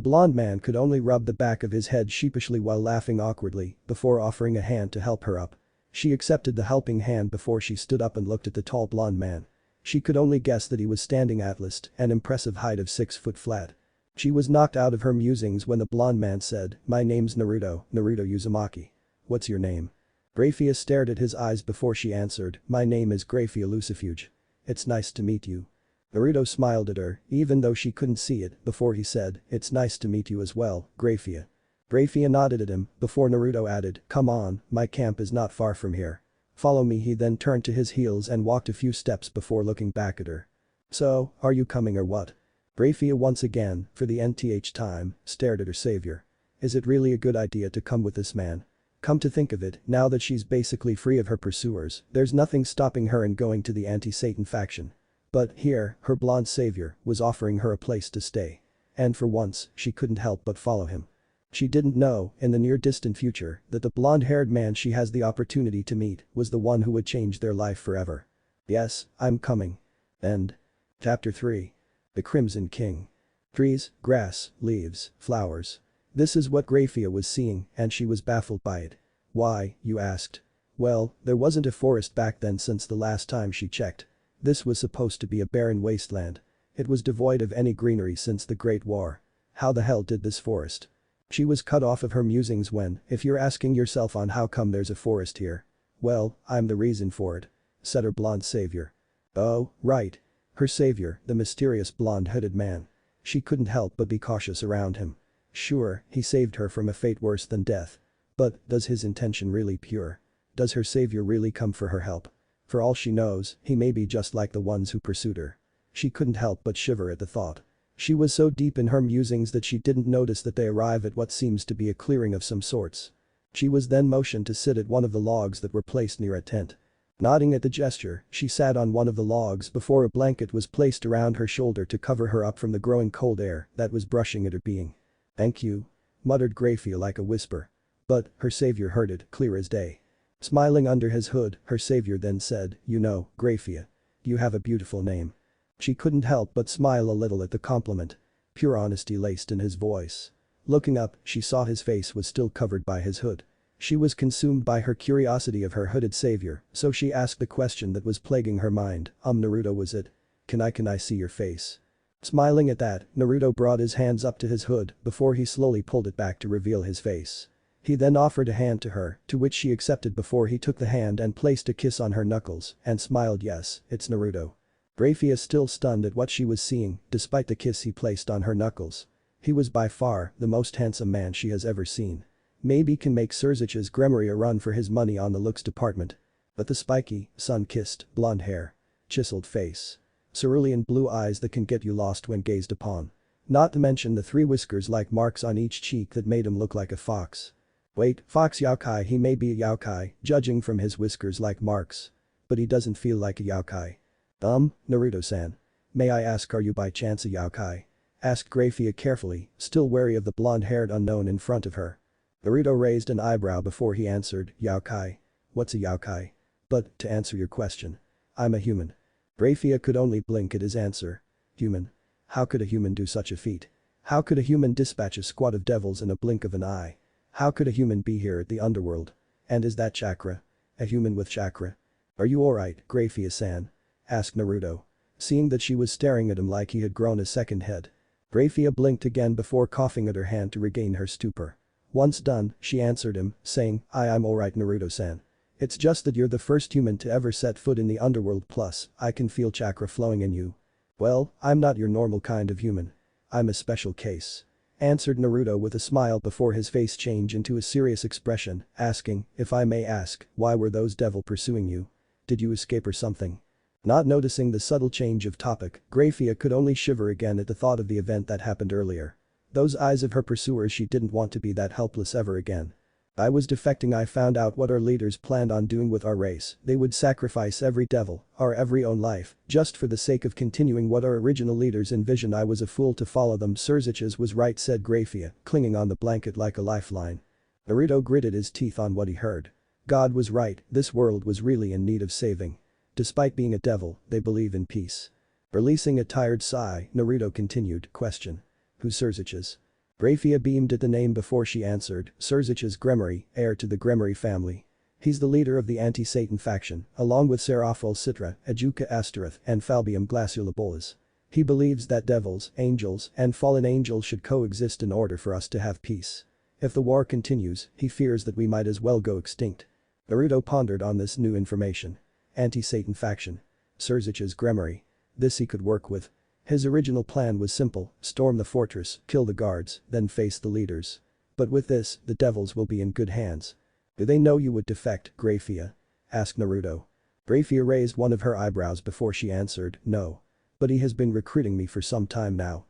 blonde man could only rub the back of his head sheepishly while laughing awkwardly before offering a hand to help her up. She accepted the helping hand before she stood up and looked at the tall blonde man. She could only guess that he was standing at least an impressive height of 6 foot flat. She was knocked out of her musings when the blonde man said, my name's Naruto Uzumaki. What's your name? Graphia stared at his eyes before she answered, my name is Graphia Lucifuge. It's nice to meet you. Naruto smiled at her, even though she couldn't see it, before he said, it's nice to meet you as well, Graphia. Graphia nodded at him before Naruto added, come on, my camp is not far from here. Follow me. He then turned to his heels and walked a few steps before looking back at her. So, are you coming or what? Graphia once again, for the nth time, stared at her savior. Is it really a good idea to come with this man? Come to think of it, now that she's basically free of her pursuers, there's nothing stopping her in going to the anti-Satan faction. But here, her blonde savior was offering her a place to stay. And for once, she couldn't help but follow him. She didn't know, in the near-distant future, that the blonde-haired man she has the opportunity to meet was the one who would change their life forever. Yes, I'm coming. End. Chapter 3. The Crimson King. Trees, grass, leaves, flowers. This is what Graphia was seeing, and she was baffled by it. Why, you asked? Well, there wasn't a forest back then since the last time she checked. This was supposed to be a barren wasteland. It was devoid of any greenery since the Great War. How the hell did this forest? She was cut off of her musings when, if you're asking yourself on how come there's a forest here. Well, I'm the reason for it. Said her blonde savior. Oh, right. Her savior, the mysterious blonde-hooded man. She couldn't help but be cautious around him. Sure, he saved her from a fate worse than death. But, does his intention really pure? Does her savior really come for her help? For all she knows, he may be just like the ones who pursued her. She couldn't help but shiver at the thought. She was so deep in her musings that she didn't notice that they arrive at what seems to be a clearing of some sorts. She was then motioned to sit at one of the logs that were placed near a tent. Nodding at the gesture, she sat on one of the logs before a blanket was placed around her shoulder to cover her up from the growing cold air that was brushing at her being. "Thank you," muttered Graphia like a whisper. But, her savior heard it, clear as day. Smiling under his hood, her savior then said, "You know, Graphia. You have a beautiful name." She couldn't help but smile a little at the compliment. Pure honesty laced in his voice. Looking up, she saw his face was still covered by his hood. She was consumed by her curiosity of her hooded savior, so she asked the question that was plaguing her mind, Naruto, was it? Can I see your face?" Smiling at that, Naruto brought his hands up to his hood before he slowly pulled it back to reveal his face. He then offered a hand to her, to which she accepted before he took the hand and placed a kiss on her knuckles and smiled. "Yes, it's Naruto." Graphia still stunned at what she was seeing, despite the kiss he placed on her knuckles. He was by far the most handsome man she has ever seen. Maybe can make Serziches Pity a run for his money on the looks department. But the spiky, sun-kissed, blonde hair. Chiseled face. Cerulean blue eyes that can get you lost when gazed upon. Not to mention the 3 whiskers like marks on each cheek that made him look like a fox. Wait, fox yokai, he may be a yokai, judging from his whiskers like marks. But he doesn't feel like a yokai. Naruto-san. May I ask, are you by chance a yokai? Asked Graphia carefully, still wary of the blonde-haired unknown in front of her. Naruto raised an eyebrow before he answered, "Yokai? What's a yokai? But, to answer your question. I'm a human." Graphia could only blink at his answer. Human? How could a human do such a feat? How could a human dispatch a squad of devils in a blink of an eye? How could a human be here at the Underworld? And is that chakra? A human with chakra? Are you alright, Graphia-san? Asked Naruto. Seeing that she was staring at him like he had grown a second head. Graphia blinked again before coughing at her hand to regain her stupor. Once done, she answered him, saying, I'm alright, Naruto-san. It's just that you're the first human to ever set foot in the Underworld, plus, I can feel chakra flowing in you. Well, I'm not your normal kind of human. I'm a special case. Answered Naruto with a smile before his face changed into a serious expression, asking, if I may ask, why were those devil pursuing you? Did you escape or something? Not noticing the subtle change of topic, Graphia could only shiver again at the thought of the event that happened earlier. Those eyes of her pursuers, she didn't want to be that helpless ever again. I was defecting. I found out what our leaders planned on doing with our race. They would sacrifice every devil, our every own life, just for the sake of continuing what our original leaders envisioned. I was a fool to follow them. Serziches was right, said Graphia, clinging on the blanket like a lifeline. Naruto gritted his teeth on what he heard. God was right, this world was really in need of saving. Despite being a devil, they believe in peace. Releasing a tired sigh, Naruto continued, question. Who's Serziches? Graphia beamed at the name before she answered, Serziches Pity, heir to the Pity family. He's the leader of the anti-Satan faction, along with Serafol Citra, Ajuka Astaroth, and Falbium Glaciolabolas. He believes that devils, angels, and fallen angels should coexist in order for us to have peace. If the war continues, he fears that we might as well go extinct. Naruto pondered on this new information. Anti-Satan faction. Serziches Pity. This he could work with. His original plan was simple, storm the fortress, kill the guards, then face the leaders. But with this, the devils will be in good hands. Do they know you would defect, Graphia? Asked Naruto. Graphia raised one of her eyebrows before she answered, no. But he has been recruiting me for some time now.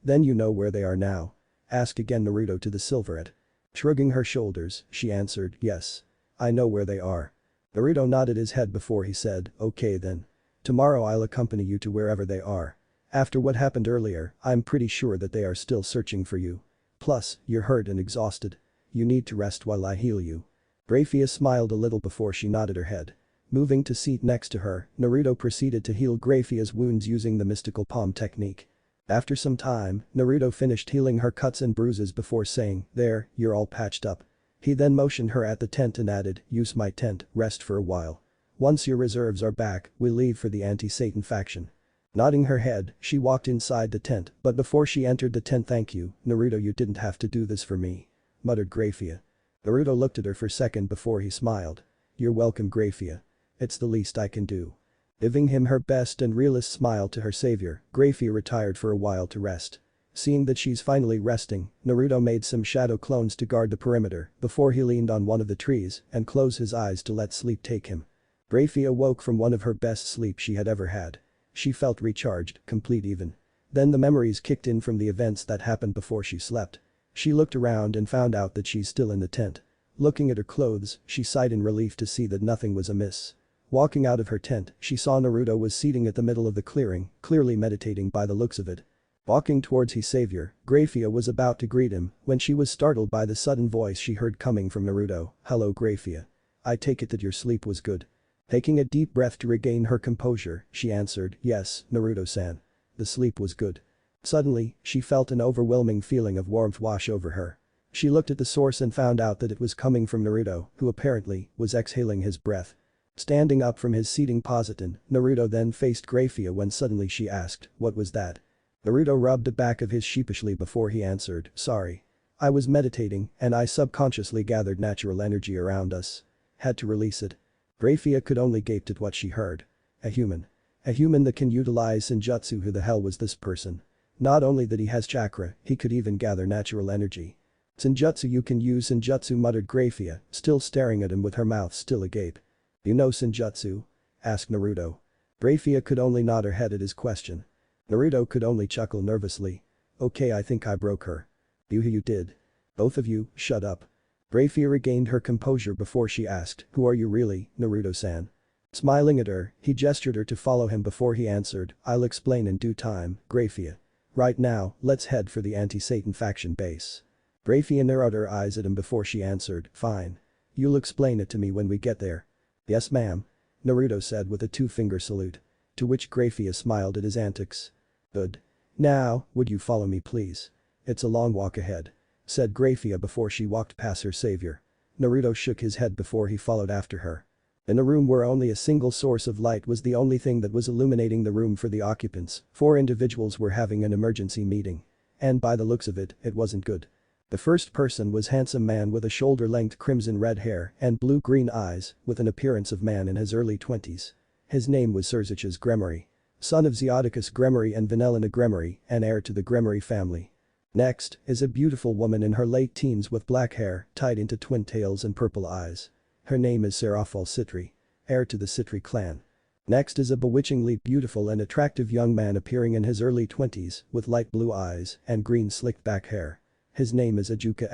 Then you know where they are now? Asked again Naruto to the silverette. Shrugging her shoulders, she answered, yes. I know where they are. Naruto nodded his head before he said, okay then. Tomorrow I'll accompany you to wherever they are. After what happened earlier, I'm pretty sure that they are still searching for you. Plus, you're hurt and exhausted. You need to rest while I heal you. Graphia smiled a little before she nodded her head. Moving to seat next to her, Naruto proceeded to heal Graphia's wounds using the mystical palm technique. After some time, Naruto finished healing her cuts and bruises before saying, there, you're all patched up. He then motioned her at the tent and added, use my tent, rest for a while. Once your reserves are back, we'll leave for the anti-Satan faction. Nodding her head, she walked inside the tent, but before she entered the tent, thank you, Naruto, you didn't have to do this for me. Muttered Graphia. Naruto looked at her for a second before he smiled. You're welcome, Graphia. It's the least I can do. Giving him her best and realest smile to her savior, Graphia retired for a while to rest. Seeing that she's finally resting, Naruto made some shadow clones to guard the perimeter before he leaned on one of the trees and closed his eyes to let sleep take him. Graphia woke from one of her best sleeps she had ever had. She felt recharged, complete even. Then the memories kicked in from the events that happened before she slept. She looked around and found out that she's still in the tent. Looking at her clothes, she sighed in relief to see that nothing was amiss. Walking out of her tent, she saw Naruto was seating at the middle of the clearing, clearly meditating by the looks of it. Walking towards his savior, Graphia was about to greet him when she was startled by the sudden voice she heard coming from Naruto. Hello Graphia. I take it that your sleep was good. Taking a deep breath to regain her composure, she answered, yes, Naruto-san. The sleep was good. Suddenly, she felt an overwhelming feeling of warmth wash over her. She looked at the source and found out that it was coming from Naruto, who apparently was exhaling his breath. Standing up from his seating position, Naruto then faced Graphia when suddenly she asked, what was that? Naruto rubbed the back of his sheepishly before he answered, sorry. I was meditating and I subconsciously gathered natural energy around us. Had to release it. Graphia could only gape at what she heard. A human. A human that can utilize Senjutsu. Who the hell was this person? Not only that he has chakra, he could even gather natural energy. Senjutsu, you can use Senjutsu, muttered Graphia, still staring at him with her mouth still agape. You know Senjutsu? Asked Naruto. Graphia could only nod her head at his question. Naruto could only chuckle nervously. Okay, I think I broke her. You did. Both of you, shut up. Graphia regained her composure before she asked, who are you really, Naruto-san? Smiling at her, he gestured her to follow him before he answered, I'll explain in due time, Graphia. Right now, let's head for the anti-Satan faction base. Graphia narrowed her eyes at him before she answered, fine. You'll explain it to me when we get there. Yes ma'am. Naruto said with a two-finger salute. To which Graphia smiled at his antics. Good. Now, would you follow me please? It's a long walk ahead. Said Graphia before she walked past her savior. Naruto shook his head before he followed after her. In a room where only a single source of light was the only thing that was illuminating the room for the occupants, 4 individuals were having an emergency meeting. And by the looks of it, it wasn't good. The first person was handsome man with a shoulder-length crimson-red hair and blue-green eyes, with an appearance of man in his early 20s. His name was Serziches Pity, son of Serziches Pity and Vanellina Pity, and heir to the Pity family. Next is a beautiful woman in her late teens with black hair tied into twin tails and purple eyes. Her name is Serziches, heir to the Pity clan. Next is a bewitchingly beautiful and attractive young man appearing in his early 20s with light blue eyes and green slicked back hair. His name is Ajuka,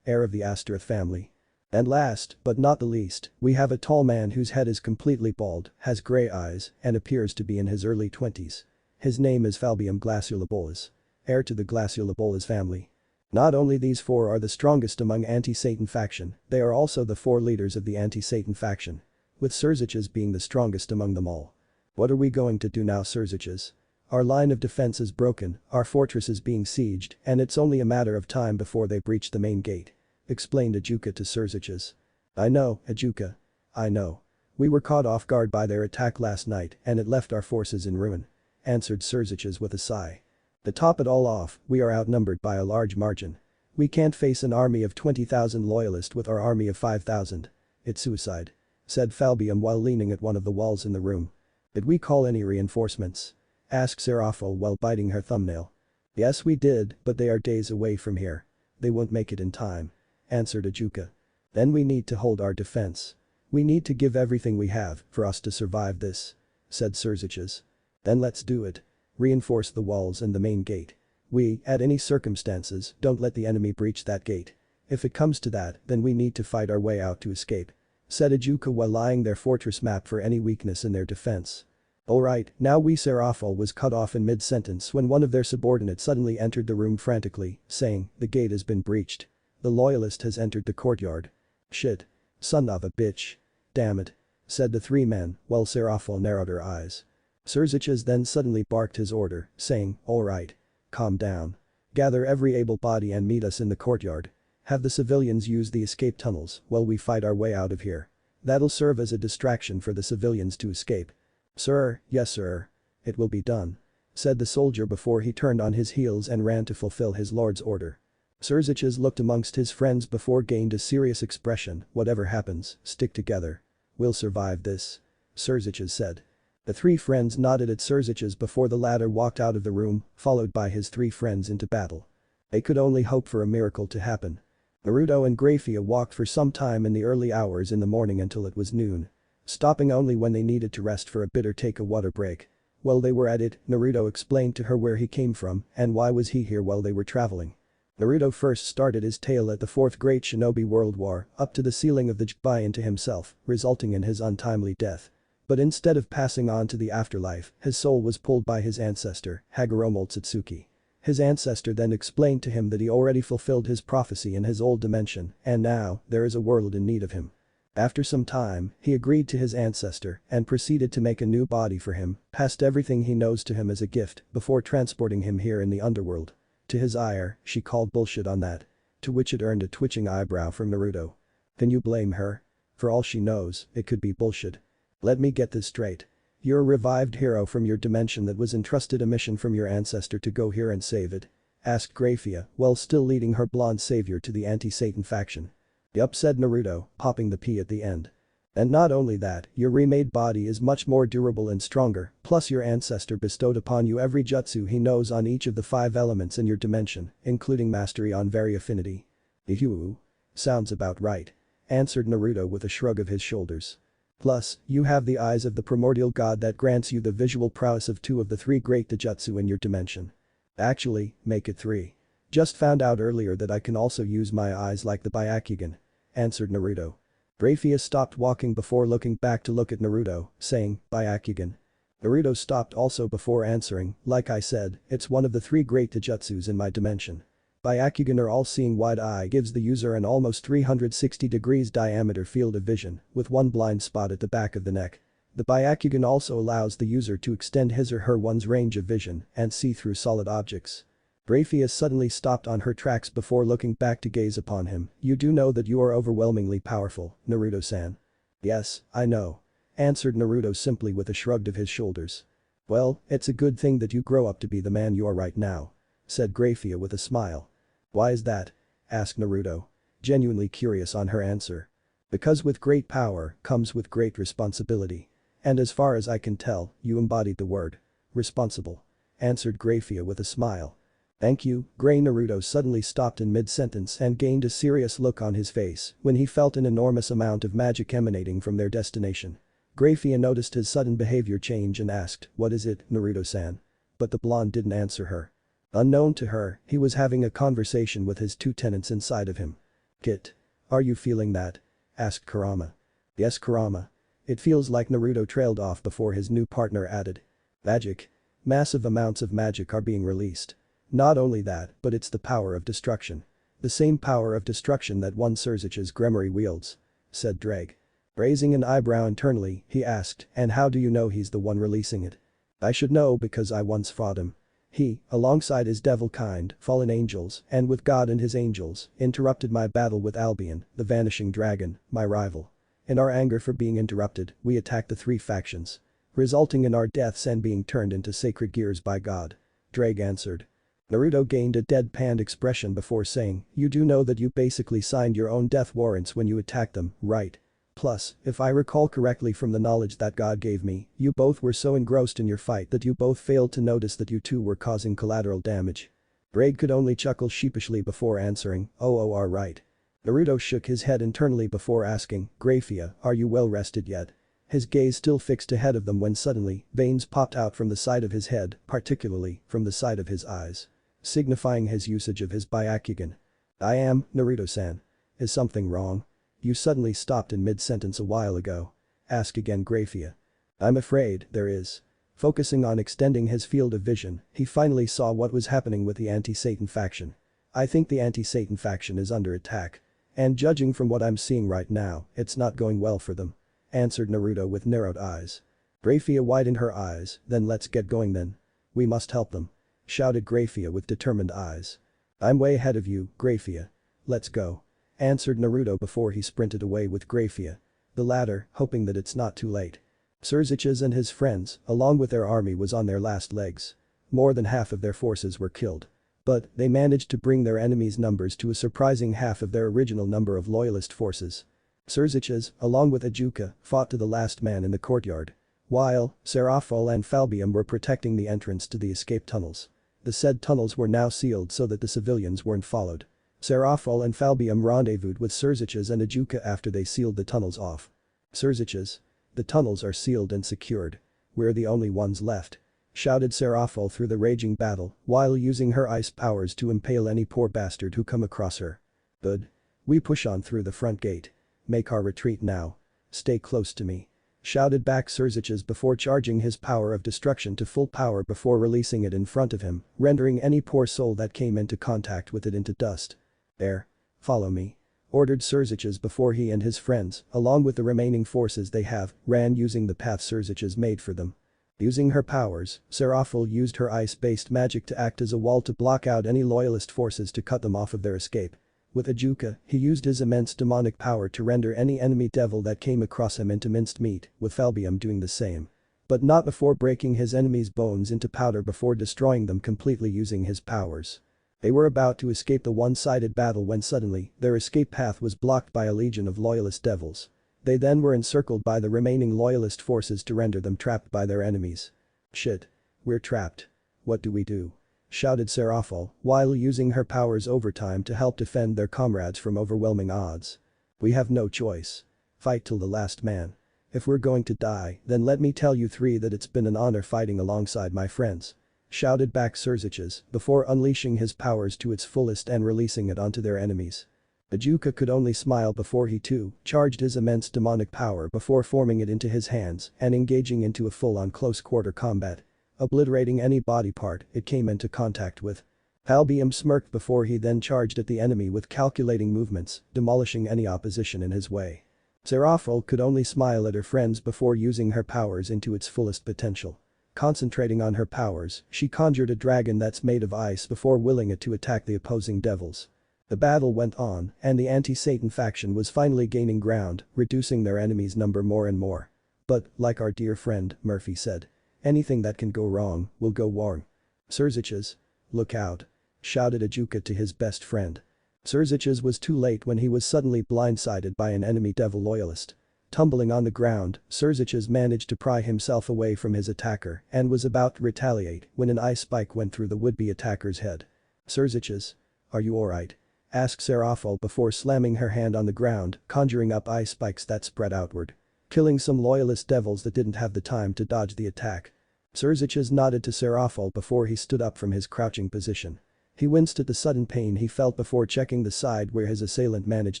heir of the Asterisk family. And last, but not the least, we have a tall man whose head is completely bald, has grey eyes, and appears to be in his early 20s. His name is Falbium Glaciolabolas, heir to the Glaciolabolas family. Not only these 4 are the strongest among anti-Satan faction, they are also the 4 leaders of the anti-Satan faction. With Serziches being the strongest among them all. What are we going to do now, Serziches? Our line of defense is broken, our fortress is being sieged, and it's only a matter of time before they breach the main gate. Explained Ajuka to Serziches. I know, Ajuka. I know. We were caught off guard by their attack last night and it left our forces in ruin. Answered Serziches with a sigh. To top it all off, we are outnumbered by a large margin. We can't face an army of 20,000 loyalists with our army of 5,000. It's suicide. Said Falbium while leaning at one of the walls in the room. Did we call any reinforcements? Asked Serafel while biting her thumbnail. Yes we did, but they are days away from here. They won't make it in time. Answered Ajuka. Then we need to hold our defense. We need to give everything we have for us to survive this. Said Serziches. Then let's do it. Reinforce the walls and the main gate. We, at any circumstances, don't let the enemy breach that gate. If it comes to that, then we need to fight our way out to escape," said Ijuka while eyeing their fortress map for any weakness in their defense. "Alright, now we." Serafal was cut off in mid-sentence when one of their subordinates suddenly entered the room frantically, saying, "The gate has been breached. The loyalist has entered the courtyard." "Shit. Son of a bitch. Damn it," said the three men, while Serafal narrowed her eyes. Serziches then suddenly barked his order, saying, "Alright. Calm down. Gather every able body and meet us in the courtyard. Have the civilians use the escape tunnels while we fight our way out of here. That'll serve as a distraction for the civilians to escape." "Sir, yes sir. It will be done," said the soldier before he turned on his heels and ran to fulfill his lord's order. Serziches looked amongst his friends before gained a serious expression. "Whatever happens, stick together. We'll survive this," Serziches said. The three friends nodded at Serziches before the latter walked out of the room, followed by his three friends into battle. They could only hope for a miracle to happen. Naruto and Graphia walked for some time in the early hours in the morning until it was noon. Stopping only when they needed to rest for a bit or take a water break. While they were at it, Naruto explained to her where he came from and why was he here while they were traveling. Naruto first started his tale at the Fourth Great Shinobi World War up to the sealing of the Juubi into himself, resulting in his untimely death. But instead of passing on to the afterlife, his soul was pulled by his ancestor, Hagoromo Otsutsuki. His ancestor then explained to him that he already fulfilled his prophecy in his old dimension and now, there is a world in need of him. After some time, he agreed to his ancestor and proceeded to make a new body for him, passed everything he knows to him as a gift before transporting him here in the underworld. To his ire, she called bullshit on that. To which it earned a twitching eyebrow from Naruto. Can you blame her? For all she knows, it could be bullshit. Let me get this straight. You're a revived hero from your dimension that was entrusted a mission from your ancestor to go here and save it? Asked Graphia while still leading her blonde savior to the anti-Satan faction. Yup, said Naruto, popping the P at the end. And not only that, your remade body is much more durable and stronger, plus your ancestor bestowed upon you every jutsu he knows on each of the 5 elements in your dimension, including mastery on very affinity. Ehu. Sounds about right. Answered Naruto with a shrug of his shoulders. Plus, you have the eyes of the primordial god that grants you the visual prowess of 2 of the 3 great Dojutsu in your dimension. Actually, make it 3. Just found out earlier that I can also use my eyes like the Byakugan. Answered Naruto. Graphia stopped walking before looking back to look at Naruto, saying, Byakugan. Naruto stopped also before answering, like I said, it's one of the 3 great Dojutsus in my dimension. Byakugan or all-seeing wide eye gives the user an almost 360 degrees diameter field of vision, with 1 blind spot at the back of the neck. The Byakugan also allows the user to extend his or her one's range of vision and see through solid objects. Graphia suddenly stopped on her tracks before looking back to gaze upon him. You do know that you are overwhelmingly powerful, Naruto-san. Yes, I know. Answered Naruto simply with a shrug of his shoulders. Well, it's a good thing that you grow up to be the man you are right now. Said Graphia with a smile. Why is that? Asked Naruto. Genuinely curious on her answer. Because with great power comes with great responsibility. And as far as I can tell, you embodied the word. Responsible. Answered Graphia with a smile. Thank you, Grey. Naruto suddenly stopped in mid-sentence and gained a serious look on his face when he felt an enormous amount of magic emanating from their destination. Graphia noticed his sudden behavior change and asked, what is it, Naruto-san? But the blonde didn't answer her. Unknown to her, he was having a conversation with his 2 tenants inside of him. Kit. Are you feeling that? Asked Kurama. Yes, Kurama. It feels like. Naruto trailed off before his new partner added. Magic. Massive amounts of magic are being released. Not only that, but it's the power of destruction. The same power of destruction that one Serziches Gremory wields. Said Drake. Raising an eyebrow internally, he asked, and how do you know he's the one releasing it? I should know because I once fought him. He, alongside his devil kind, fallen angels, and with God and his angels, interrupted my battle with Albion, the vanishing dragon, my rival. In our anger for being interrupted, we attacked the 3 factions. Resulting in our deaths and being turned into sacred gears by God. Drake answered. Naruto gained a deadpanned expression before saying, you do know that you basically signed your own death warrants when you attacked them, right? Plus, if I recall correctly from the knowledge that God gave me, you both were so engrossed in your fight that you both failed to notice that you 2 were causing collateral damage. Braid could only chuckle sheepishly before answering, oh, right. Naruto shook his head internally before asking, Graphia, are you well rested yet? his gaze still fixed ahead of them when suddenly, veins popped out from the side of his head, particularly from the side of his eyes. Signifying his usage of his Byakugan. I am, Naruto-san. Is something wrong? You suddenly stopped in mid-sentence a while ago. Asked again Graphia. I'm afraid there is. Focusing on extending his field of vision, he finally saw what was happening with the anti-Satan faction. I think the anti-Satan faction is under attack. And judging from what I'm seeing right now, it's not going well for them. Answered Naruto with narrowed eyes. Graphia widened her eyes, then let's get going then. We must help them. Shouted Graphia with determined eyes. I'm way ahead of you, Graphia. Let's go. Answered Naruto before he sprinted away with Graphia. The latter, hoping that it's not too late. Serziches and his friends, along with their army was on their last legs. More than half of their forces were killed. But, they managed to bring their enemies' numbers to a surprising half of their original number of loyalist forces. Serziches, along with Ajuka, fought to the last man in the courtyard. While, Serafal and Falbium were protecting the entrance to the escape tunnels. The said tunnels were now sealed so that the civilians weren't followed. Serafal and Falbium rendezvoused with Serziches and Ajuka after they sealed the tunnels off. Serziches. The tunnels are sealed and secured. We're the only ones left. Shouted Serafal through the raging battle while using her ice powers to impale any poor bastard who come across her. Good. We push on through the front gate. Make our retreat now. Stay close to me. Shouted back Serziches before charging his power of destruction to full power before releasing it in front of him, rendering any poor soul that came into contact with it into dust. There. Follow me. Ordered Serziches before he and his friends, along with the remaining forces they have, ran using the path Serziches made for them. Using her powers, Serafal used her ice-based magic to act as a wall to block out any loyalist forces to cut them off of their escape. With Ajuka, he used his immense demonic power to render any enemy devil that came across him into minced meat, with Falbium doing the same. But not before breaking his enemies' bones into powder before destroying them completely using his powers. They were about to escape the one-sided battle when suddenly, their escape path was blocked by a legion of loyalist devils. They then were encircled by the remaining loyalist forces to render them trapped by their enemies. Shit. We're trapped. What do we do? Shouted Serafal while using her powers overtime to help defend their comrades from overwhelming odds. We have no choice. Fight till the last man. If we're going to die, then let me tell you three that it's been an honor fighting alongside my friends. Shouted back Serziches before unleashing his powers to its fullest and releasing it onto their enemies. Ajuka could only smile before he too charged his immense demonic power before forming it into his hands and engaging into a full-on close-quarter combat. Obliterating any body part it came into contact with. Falbium smirked before he then charged at the enemy with calculating movements, demolishing any opposition in his way. Serafal could only smile at her friends before using her powers into its fullest potential. Concentrating on her powers, she conjured a dragon that's made of ice before willing it to attack the opposing devils. The battle went on, and the anti-Satan faction was finally gaining ground, reducing their enemies' number more and more. But, like our dear friend, Murphy said, anything that can go wrong, will go wrong. Serziches. Look out. Shouted Ajuka to his best friend. Serziches was too late when he was suddenly blindsided by an enemy devil loyalist. Tumbling on the ground, Serziches managed to pry himself away from his attacker and was about to retaliate when an ice spike went through the would-be attacker's head. Serziches. Are you alright? Asked Serafal before slamming her hand on the ground, conjuring up ice spikes that spread outward. Killing some loyalist devils that didn't have the time to dodge the attack. Serziches nodded to Serafal before he stood up from his crouching position. He winced at the sudden pain he felt before checking the side where his assailant managed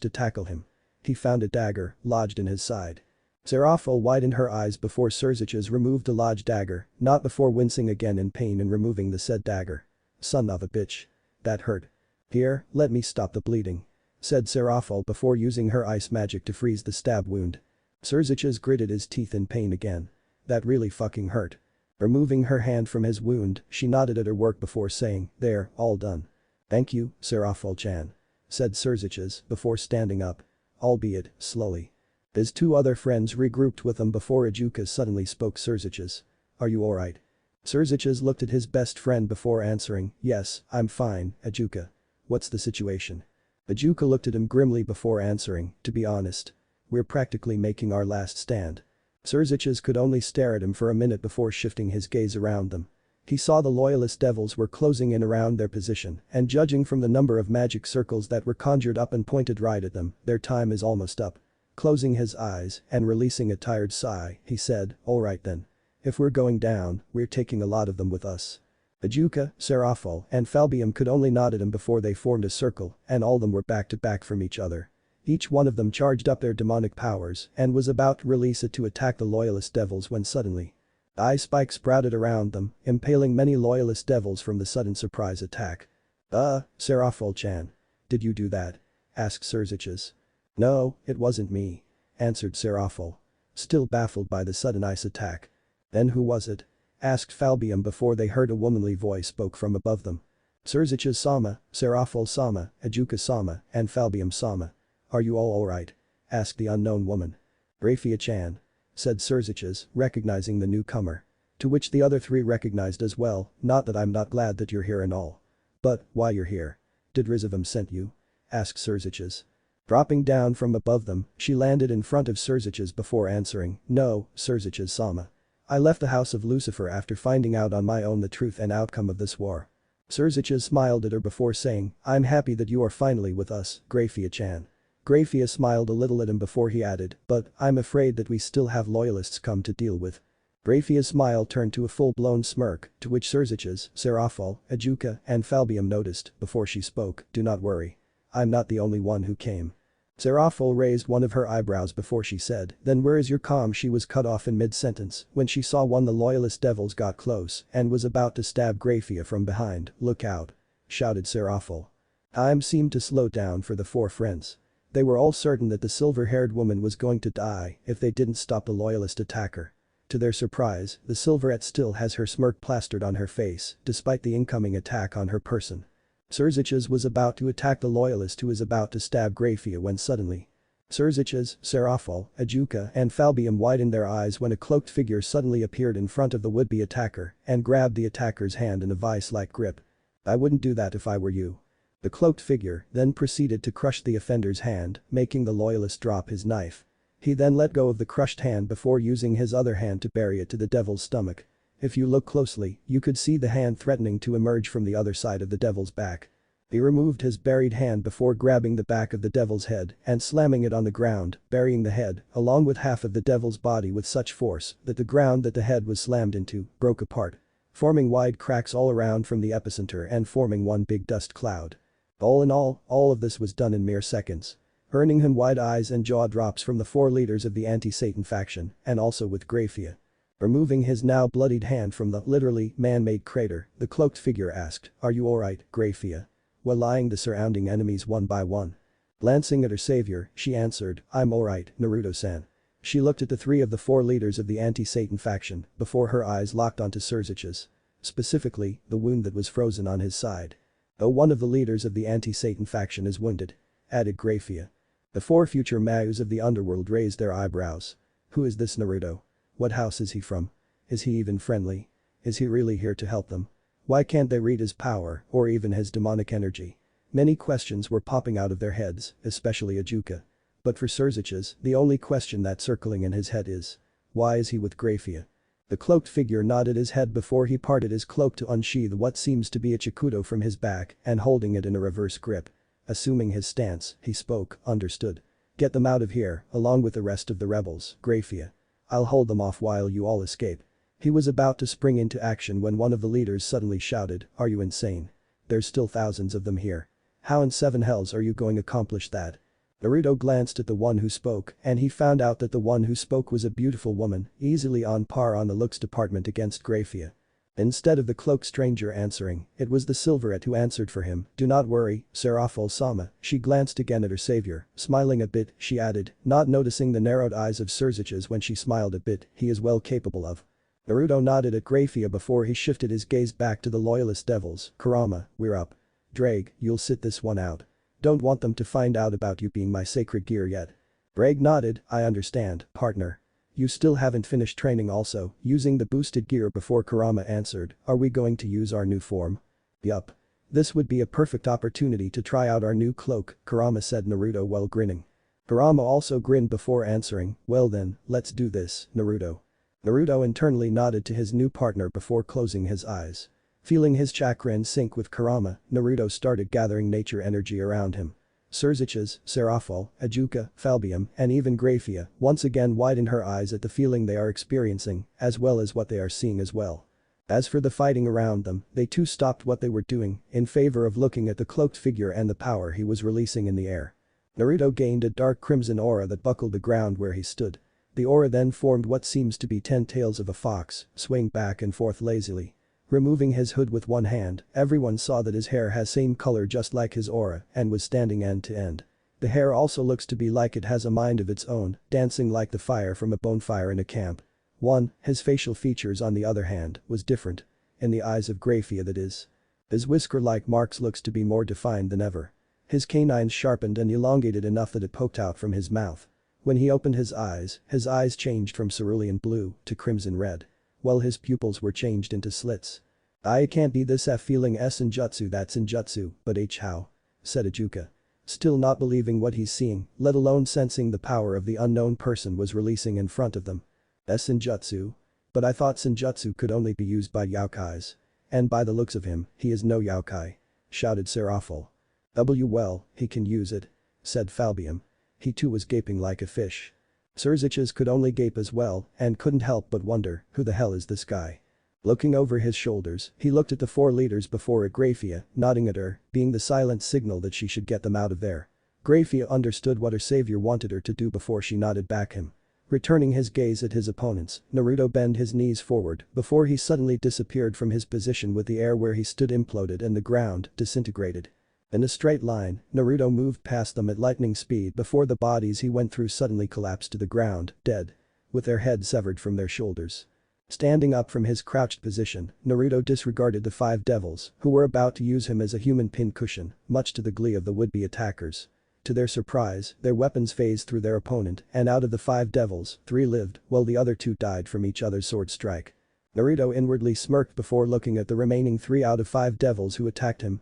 to tackle him. He found a dagger, lodged in his side. Serafal widened her eyes before Serziches removed the lodged dagger, not before wincing again in pain and removing the said dagger. Son of a bitch. That hurt. Here, let me stop the bleeding. Said Serafal before using her ice magic to freeze the stab wound. Serziches gritted his teeth in pain again. That really fucking hurt. Removing her hand from his wound, she nodded at her work before saying, there, all done. Thank you, Serafal-chan. Said Serziches before standing up. Albeit, slowly. His two other friends regrouped with him before Ajuka suddenly spoke. Serziches. Are you alright? Serziches looked at his best friend before answering, yes, I'm fine, Ajuka. What's the situation? Ajuka looked at him grimly before answering, to be honest. We're practically making our last stand. Serziches could only stare at him for a minute before shifting his gaze around them. He saw the loyalist devils were closing in around their position, and judging from the number of magic circles that were conjured up and pointed right at them, their time is almost up. Closing his eyes and releasing a tired sigh, he said, alright then. If we're going down, we're taking a lot of them with us. Ajuka, Serafal, and Falbium could only nod at him before they formed a circle, and all of them were back to back from each other. Each one of them charged up their demonic powers and was about to release it to attack the loyalist devils when suddenly eye spikes sprouted around them, impaling many loyalist devils from the sudden surprise attack. Serafal-chan. Did you do that? Asked Serziches. No, it wasn't me. Answered Serafal. Still baffled by the sudden ice attack. Then who was it? Asked Falbium before they heard a womanly voice spoke from above them. Serziches-sama, Serafal-sama, Ajuka-sama, and Falbium-sama. Are you all alright? Asked the unknown woman. Graphia-chan. Said Serziches, recognizing the newcomer. To which the other three recognized as well, not that I'm not glad that you're here and all. But, why you're here? Did Rizavam sent you? Asked Serziches. Dropping down from above them, she landed in front of Serziches before answering, no, Serziches-sama. I left the house of Lucifer after finding out on my own the truth and outcome of this war. Serziches smiled at her before saying, I'm happy that you are finally with us, Graphia-chan. Graphia smiled a little at him before he added, but I'm afraid that we still have loyalists come to deal with. Graphia's smile turned to a full-blown smirk, to which Serziches, Serafal, Ajuka, and Falbium noticed before she spoke, do not worry. I'm not the only one who came. Serafal raised one of her eyebrows before she said, then where is your calm? She was cut off in mid-sentence when she saw one of the loyalist devils got close and was about to stab Graphia from behind. Look out. Shouted Serafal. Time seemed to slow down for the four friends. They were all certain that the silver-haired woman was going to die if they didn't stop the loyalist attacker. To their surprise, the silverette still has her smirk plastered on her face despite the incoming attack on her person. Serziches was about to attack the loyalist who was about to stab Graphia when suddenly Serziches, Serafal, Ajuka and Falbium widened their eyes when a cloaked figure suddenly appeared in front of the would-be attacker and grabbed the attacker's hand in a vice-like grip. I wouldn't do that if I were you. The cloaked figure then proceeded to crush the offender's hand, making the loyalist drop his knife. He then let go of the crushed hand before using his other hand to bury it to the devil's stomach. If you look closely, you could see the hand threatening to emerge from the other side of the devil's back. He removed his buried hand before grabbing the back of the devil's head and slamming it on the ground, burying the head, along with half of the devil's body with such force that the ground that the head was slammed into broke apart, forming wide cracks all around from the epicenter and forming one big dust cloud. All in all of this was done in mere seconds. Earning him wide eyes and jaw drops from the four leaders of the anti-Satan faction and also with Graphia. Removing his now bloodied hand from the literally man-made crater, the cloaked figure asked, are you alright, Graphia? While eyeing the surrounding enemies one by one. Glancing at her savior, she answered, I'm alright, Naruto-san. She looked at the three of the four leaders of the anti-Satan faction before her eyes locked onto Serziches. Specifically, the wound that was frozen on his side. Though one of the leaders of the anti-Satan faction is wounded. Added Graphia. The four future Maous of the Underworld raised their eyebrows. Who is this Naruto? What house is he from? Is he even friendly? Is he really here to help them? Why can't they read his power or even his demonic energy? Many questions were popping out of their heads, especially Ajuka. But for Serziches, the only question that's circling in his head is, why is he with Graphia? The cloaked figure nodded his head before he parted his cloak to unsheath what seems to be a chikudo from his back and holding it in a reverse grip. Assuming his stance, he spoke, understood. Get them out of here, along with the rest of the rebels, Graphia. I'll hold them off while you all escape. He was about to spring into action when one of the leaders suddenly shouted, are you insane? There's still thousands of them here. How in seven hells are you going to accomplish that? Naruto glanced at the one who spoke and he found out that the one who spoke was a beautiful woman, easily on par on the looks department against Graphia. Instead of the cloaked stranger answering, it was the silverette who answered for him, do not worry, Serafal-sama. She glanced again at her savior, smiling a bit, she added, not noticing the narrowed eyes of Serziches when she smiled a bit, he is well capable of. Naruto nodded at Graphia before he shifted his gaze back to the loyalist devils, Kurama, we're up. Drake, you'll sit this one out. Don't want them to find out about you being my sacred gear yet. Drake nodded, I understand, partner. You still haven't finished training also, using the boosted gear before Kurama answered, are we going to use our new form? Yup. This would be a perfect opportunity to try out our new cloak, Kurama said Naruto while grinning. Kurama also grinned before answering, well then, let's do this, Naruto. Naruto internally nodded to his new partner before closing his eyes. Feeling his chakra in sync with Kurama, Naruto started gathering nature energy around him. Serziches, Serafall, Ajuka, Falbium, and even Graphia once again widen her eyes at the feeling they are experiencing, as well as what they are seeing as well. As for the fighting around them, they too stopped what they were doing in favor of looking at the cloaked figure and the power he was releasing in the air. Naruto gained a dark crimson aura that buckled the ground where he stood. The aura then formed what seems to be 10 tails of a fox, swaying back and forth lazily. Removing his hood with one hand, everyone saw that his hair has same color just like his aura and was standing end to end. The hair also looks to be like it has a mind of its own, dancing like the fire from a bonfire in a camp. His facial features on the other hand was different. In the eyes of Graphia that is. His whisker-like marks looks to be more defined than ever. His canines sharpened and elongated enough that it poked out from his mouth. When he opened his eyes changed from cerulean blue to crimson red. While his pupils were changed into slits. "I can't be this feeling senjutsu that's injutsu, but how?" said Ajuka. Still not believing what he's seeing, let alone sensing the power of the unknown person was releasing in front of them. Senjutsu? But I thought senjutsu could only be used by yaokais. And by the looks of him, he is no yaokai. Shouted Serafall. Well, he can use it. Said Falbium. He too was gaping like a fish. Serziches could only gape as well and couldn't help but wonder, who the hell is this guy? Looking over his shoulders, he looked at the 4 leaders before at Graphia, nodding at her, being the silent signal that she should get them out of there. Graphia understood what her savior wanted her to do before she nodded back him. Returning his gaze at his opponents, Naruto bent his knees forward before he suddenly disappeared from his position with the air where he stood imploded and the ground disintegrated. In a straight line, Naruto moved past them at lightning speed before the bodies he went through suddenly collapsed to the ground, dead. With their heads severed from their shoulders. Standing up from his crouched position, Naruto disregarded the 5 devils who were about to use him as a human pincushion, much to the glee of the would-be attackers. To their surprise, their weapons phased through their opponent and out of the 5 devils, 3 lived while the other 2 died from each other's sword strike. Naruto inwardly smirked before looking at the remaining 3 out of 5 devils who attacked him.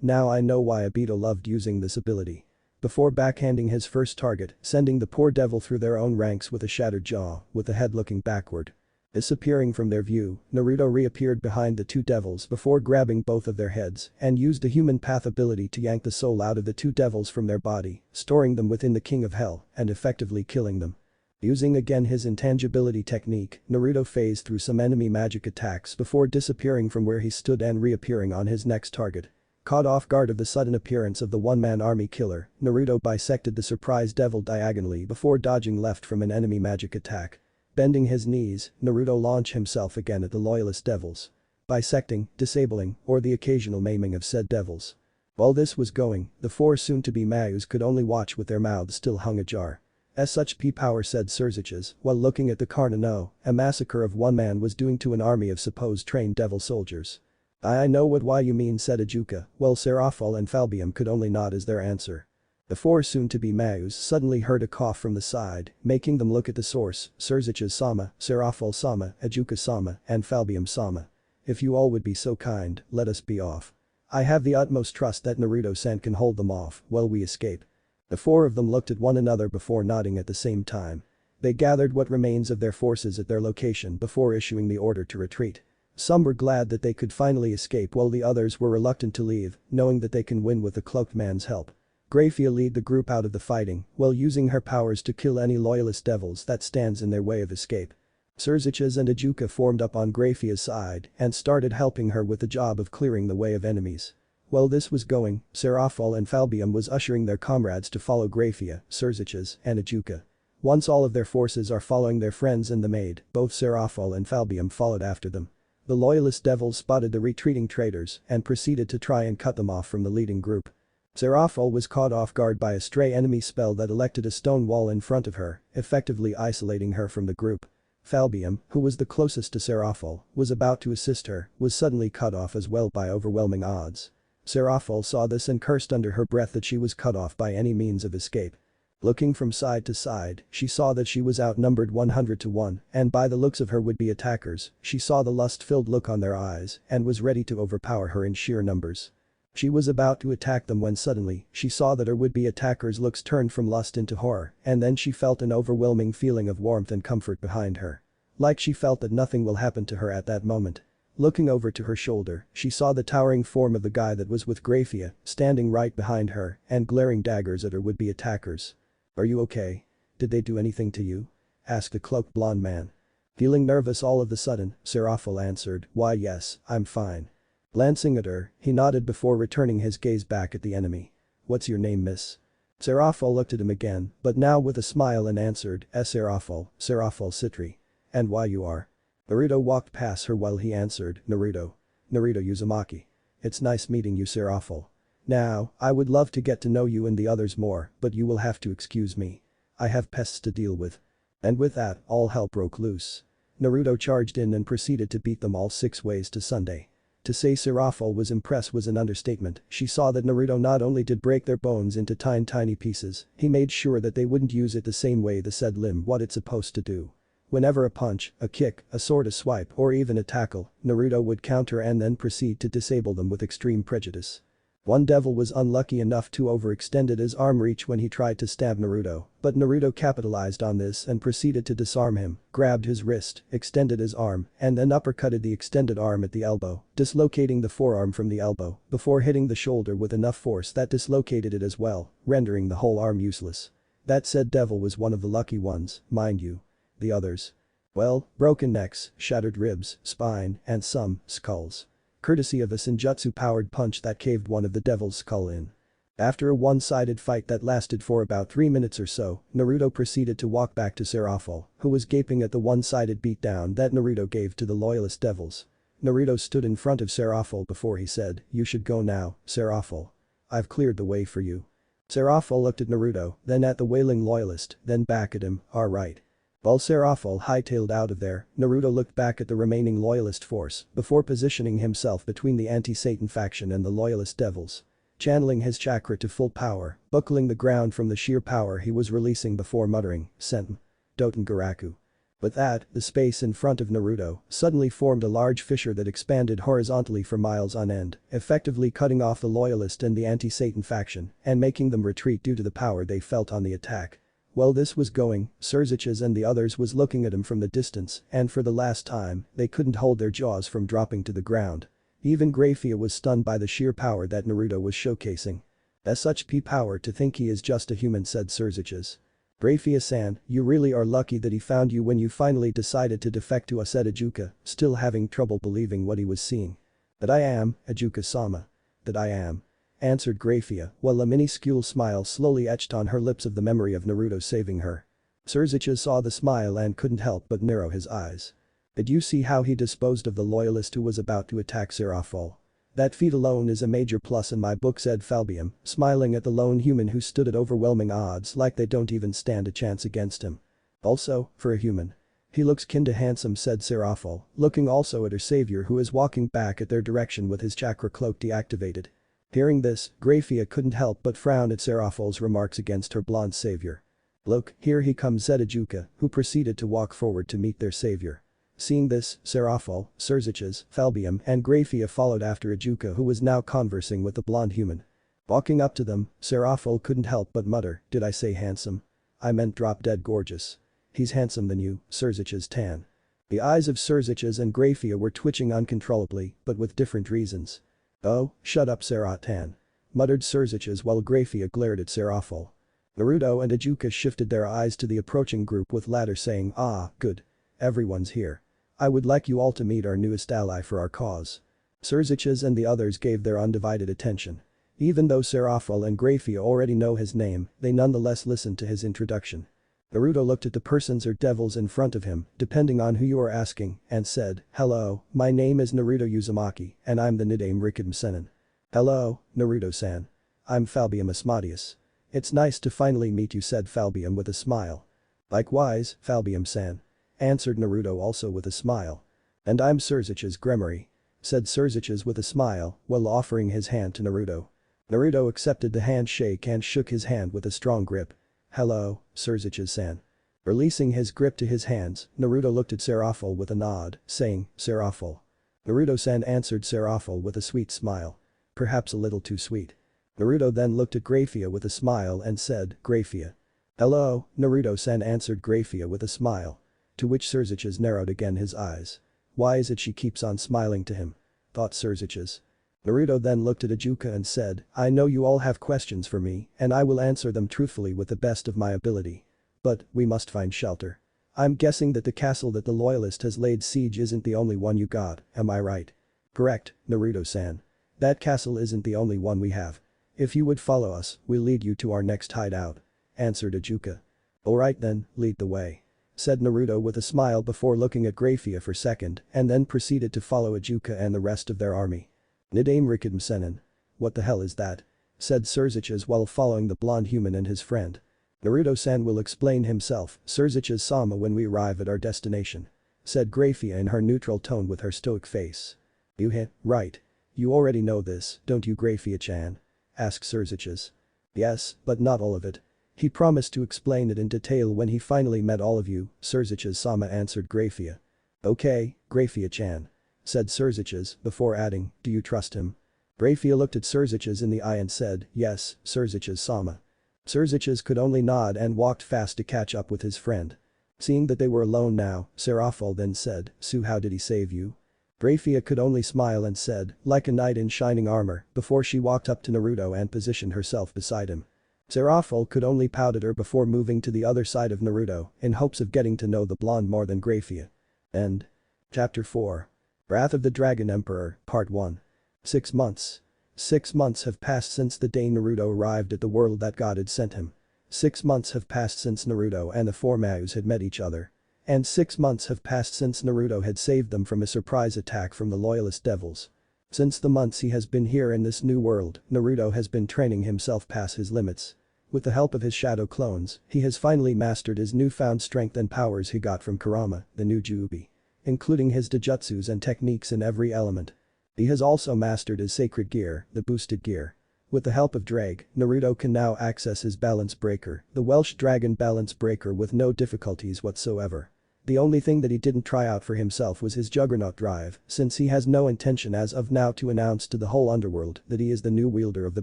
Now I know why Obito loved using this ability. Before backhanding his first target, sending the poor devil through their own ranks with a shattered jaw, with the head looking backward. Disappearing from their view, Naruto reappeared behind the 2 devils before grabbing both of their heads and used the human path ability to yank the soul out of the 2 devils from their body, storing them within the King of Hell and effectively killing them. Using again his intangibility technique, Naruto phased through some enemy magic attacks before disappearing from where he stood and reappearing on his next target. Caught off guard of the sudden appearance of the one-man army killer, Naruto bisected the surprise devil diagonally before dodging left from an enemy magic attack. Bending his knees, Naruto launched himself again at the loyalist devils. Bisecting, disabling, or the occasional maiming of said devils. While this was going, the 4 soon-to-be Maous could only watch with their mouths still hung ajar. As such power said Serziches while looking at the Carnano, a massacre of one man was doing to an army of supposed trained devil soldiers. I know why you mean said Ajuka, while Serafall and Falbium could only nod as their answer. The 4 soon-to-be Maous suddenly heard a cough from the side, making them look at the source, Serziches-sama, Serafall-sama, Ajuka-sama, and Falbium-sama. If you all would be so kind, let us be off. I have the utmost trust that Naruto-san can hold them off while we escape. The 4 of them looked at one another before nodding at the same time. They gathered what remains of their forces at their location before issuing the order to retreat. Some were glad that they could finally escape while the others were reluctant to leave, knowing that they can win with the cloaked man's help. Graphia lead the group out of the fighting while using her powers to kill any loyalist devils that stands in their way of escape. Serziches and Ajuka formed up on Graphia's side and started helping her with the job of clearing the way of enemies. While this was going, Serafall and Falbium was ushering their comrades to follow Graphia, Serziches, and Ajuka. Once all of their forces are following their friends and the maid, both Serafall and Falbium followed after them. The loyalist devils spotted the retreating traitors and proceeded to try and cut them off from the leading group. Serafall was caught off guard by a stray enemy spell that elected a stone wall in front of her, effectively isolating her from the group. Falbium, who was the closest to Serafall, was about to assist her, was suddenly cut off as well by overwhelming odds. Serafall saw this and cursed under her breath that she was cut off by any means of escape. Looking from side to side, she saw that she was outnumbered 100 to 1, and by the looks of her would-be attackers, she saw the lust-filled look on their eyes and was ready to overpower her in sheer numbers. She was about to attack them when suddenly, she saw that her would-be attackers' looks turned from lust into horror, and then she felt an overwhelming feeling of warmth and comfort behind her. Like she felt that nothing will happen to her at that moment. Looking over to her shoulder, she saw the towering form of the guy that was with Graphia, standing right behind her and glaring daggers at her would-be attackers. "Are you okay? Did they do anything to you?" asked a cloaked blonde man. Feeling nervous all of a sudden, Serafal answered, "Why yes, I'm fine." Glancing at her, he nodded before returning his gaze back at the enemy. "What's your name, miss?" Serafal looked at him again, but now with a smile and answered, Serafal Citri. "And why you are?" Naruto walked past her while he answered, Naruto Uzumaki. "It's nice meeting you, Serafal. Now, I would love to get to know you and the others more, but you will have to excuse me. I have pests to deal with." And with that, all hell broke loose. Naruto charged in and proceeded to beat them all 6 ways to Sunday. To say Serafal was impressed was an understatement. She saw that Naruto not only did break their bones into tiny pieces, he made sure that they wouldn't use it the same way the said limb what it's supposed to do. Whenever a punch, a kick, a sword, a swipe or even a tackle, Naruto would counter and then proceed to disable them with extreme prejudice. One devil was unlucky enough to overextended his arm reach when he tried to stab Naruto, but Naruto capitalized on this and proceeded to disarm him, grabbed his wrist, extended his arm, and then uppercutted the extended arm at the elbow, dislocating the forearm from the elbow, before hitting the shoulder with enough force that dislocated it as well, rendering the whole arm useless. That said devil was one of the lucky ones, mind you. The others? Well, broken necks, shattered ribs, spine, and some skulls. Courtesy of a senjutsu-powered punch that caved one of the devil's skull in. After a one-sided fight that lasted for about 3 minutes or so, Naruto proceeded to walk back to Serafal, who was gaping at the one-sided beatdown that Naruto gave to the loyalist devils. Naruto stood in front of Serafal before he said, "You should go now, Serafal. I've cleared the way for you." Serafal looked at Naruto, then at the wailing loyalist, then back at him, "Alright." While Serafal hightailed out of there, Naruto looked back at the remaining loyalist force before positioning himself between the anti-Satan faction and the loyalist devils. Channeling his chakra to full power, buckling the ground from the sheer power he was releasing before muttering, "Senm. Doten Garaku." With that, the space in front of Naruto suddenly formed a large fissure that expanded horizontally for miles on end, effectively cutting off the loyalist and the anti-Satan faction and making them retreat due to the power they felt on the attack. While this was going, Serziches and the others was looking at him from the distance, and for the last time, they couldn't hold their jaws from dropping to the ground. Even Graphia was stunned by the sheer power that Naruto was showcasing. "That's such power to think he is just a human," said Serziches. "Graphia-san, you really are lucky that he found you when you finally decided to defect to us at Ajuka," still having trouble believing what he was seeing. "That I am, Ajuka-sama. That I am," answered Graphia, while a minuscule smile slowly etched on her lips of the memory of Naruto saving her. Serziches saw the smile and couldn't help but narrow his eyes. "Did you see how he disposed of the loyalist who was about to attack Serafal? That feat alone is a major plus in my book," said Falbium, smiling at the lone human who stood at overwhelming odds like they don't even stand a chance against him. "Also, for a human. He looks kinda handsome," said Serafal, looking also at her savior who is walking back at their direction with his chakra cloak deactivated. Hearing this, Graphia couldn't help but frown at Serafal's remarks against her blonde savior. "Look, here he comes," said Ajuka, who proceeded to walk forward to meet their savior. Seeing this, Serafal, Serziches, Falbium and Graphia followed after Ajuka who was now conversing with the blonde human. Walking up to them, Serafal couldn't help but mutter, "Did I say handsome? I meant drop-dead gorgeous. He's handsome than you, Serziches Tan." The eyes of Serziches and Graphia were twitching uncontrollably, but with different reasons. "Oh, shut up, Serrat Tan," muttered Serziches while Graphia glared at Serafal. Naruto and Ajuka shifted their eyes to the approaching group with latter saying, "Ah, good. Everyone's here. I would like you all to meet our newest ally for our cause." Serziches and the others gave their undivided attention. Even though Serafal and Graphia already know his name, they nonetheless listened to his introduction. Naruto looked at the persons or devils in front of him, depending on who you are asking, and said, "Hello, my name is Naruto Uzumaki, and I'm the Nidaime Rikidem Senin." "Hello, Naruto-san. I'm Falbium Asmodeus. It's nice to finally meet you," said Falbium with a smile. "Likewise, Falbium-san," answered Naruto also with a smile. "And I'm Serziches Gremory," said Serziches with a smile while offering his hand to Naruto. Naruto accepted the handshake and shook his hand with a strong grip. "Hello, Serziches-san." Releasing his grip to his hands, Naruto looked at Serafal with a nod, saying, "Serafal." Naruto-san answered Serafal with a sweet smile. Perhaps a little too sweet. Naruto then looked at Graphia with a smile and said, "Graphia." "Hello, Naruto-san," answered Graphia with a smile. To which Serziches narrowed again his eyes. Why is it she keeps on smiling to him? Thought Serziches. Naruto then looked at Ajuka and said, I know you all have questions for me, and I will answer them truthfully with the best of my ability. But, we must find shelter. I'm guessing that the castle that the loyalist has laid siege isn't the only one you got, am I right? Correct, Naruto-san. That castle isn't the only one we have. If you would follow us, we'll lead you to our next hideout. Answered Ajuka. Alright then, lead the way. Said Naruto with a smile before looking at Graphia for a second and then proceeded to follow Ajuka and the rest of their army. Nidame Rikidm Senin. What the hell is that? Said Serziches while following the blonde human and his friend. Naruto-san will explain himself, Serziches-sama, when we arrive at our destination. Said Graphia in her neutral tone with her stoic face. You hit, right. You already know this, don't you, Graphia-chan? Asked Serziches. Yes, but not all of it. He promised to explain it in detail when he finally met all of you, Serziches-sama answered Graphia. Okay, Graphia-chan. Said Serziches before adding, do you trust him? Graphia looked at Serziches in the eye and said, yes, Serziches-sama. Serziches could only nod and walked fast to catch up with his friend. Seeing that they were alone now, Serafal then said, so how did he save you? Graphia could only smile and said, like a knight in shining armor, before she walked up to Naruto and positioned herself beside him. Serafal could only pout at her before moving to the other side of Naruto in hopes of getting to know the blonde more than Graphia. End. Chapter 4. Wrath of the Dragon Emperor, Part 1. 6 months. 6 months have passed since the day Naruto arrived at the world that God had sent him. 6 months have passed since Naruto and the 4 Maous had met each other. And 6 months have passed since Naruto had saved them from a surprise attack from the loyalist devils. Since the months he has been here in this new world, Naruto has been training himself past his limits. With the help of his shadow clones, he has finally mastered his newfound strength and powers he got from Kurama, the new Juubi. Including his dojutsus and techniques in every element. He has also mastered his sacred gear, the boosted gear. With the help of Drag, Naruto can now access his balance breaker, the Welsh Dragon balance breaker, with no difficulties whatsoever. The only thing that he didn't try out for himself was his Juggernaut drive, since he has no intention as of now to announce to the whole underworld that he is the new wielder of the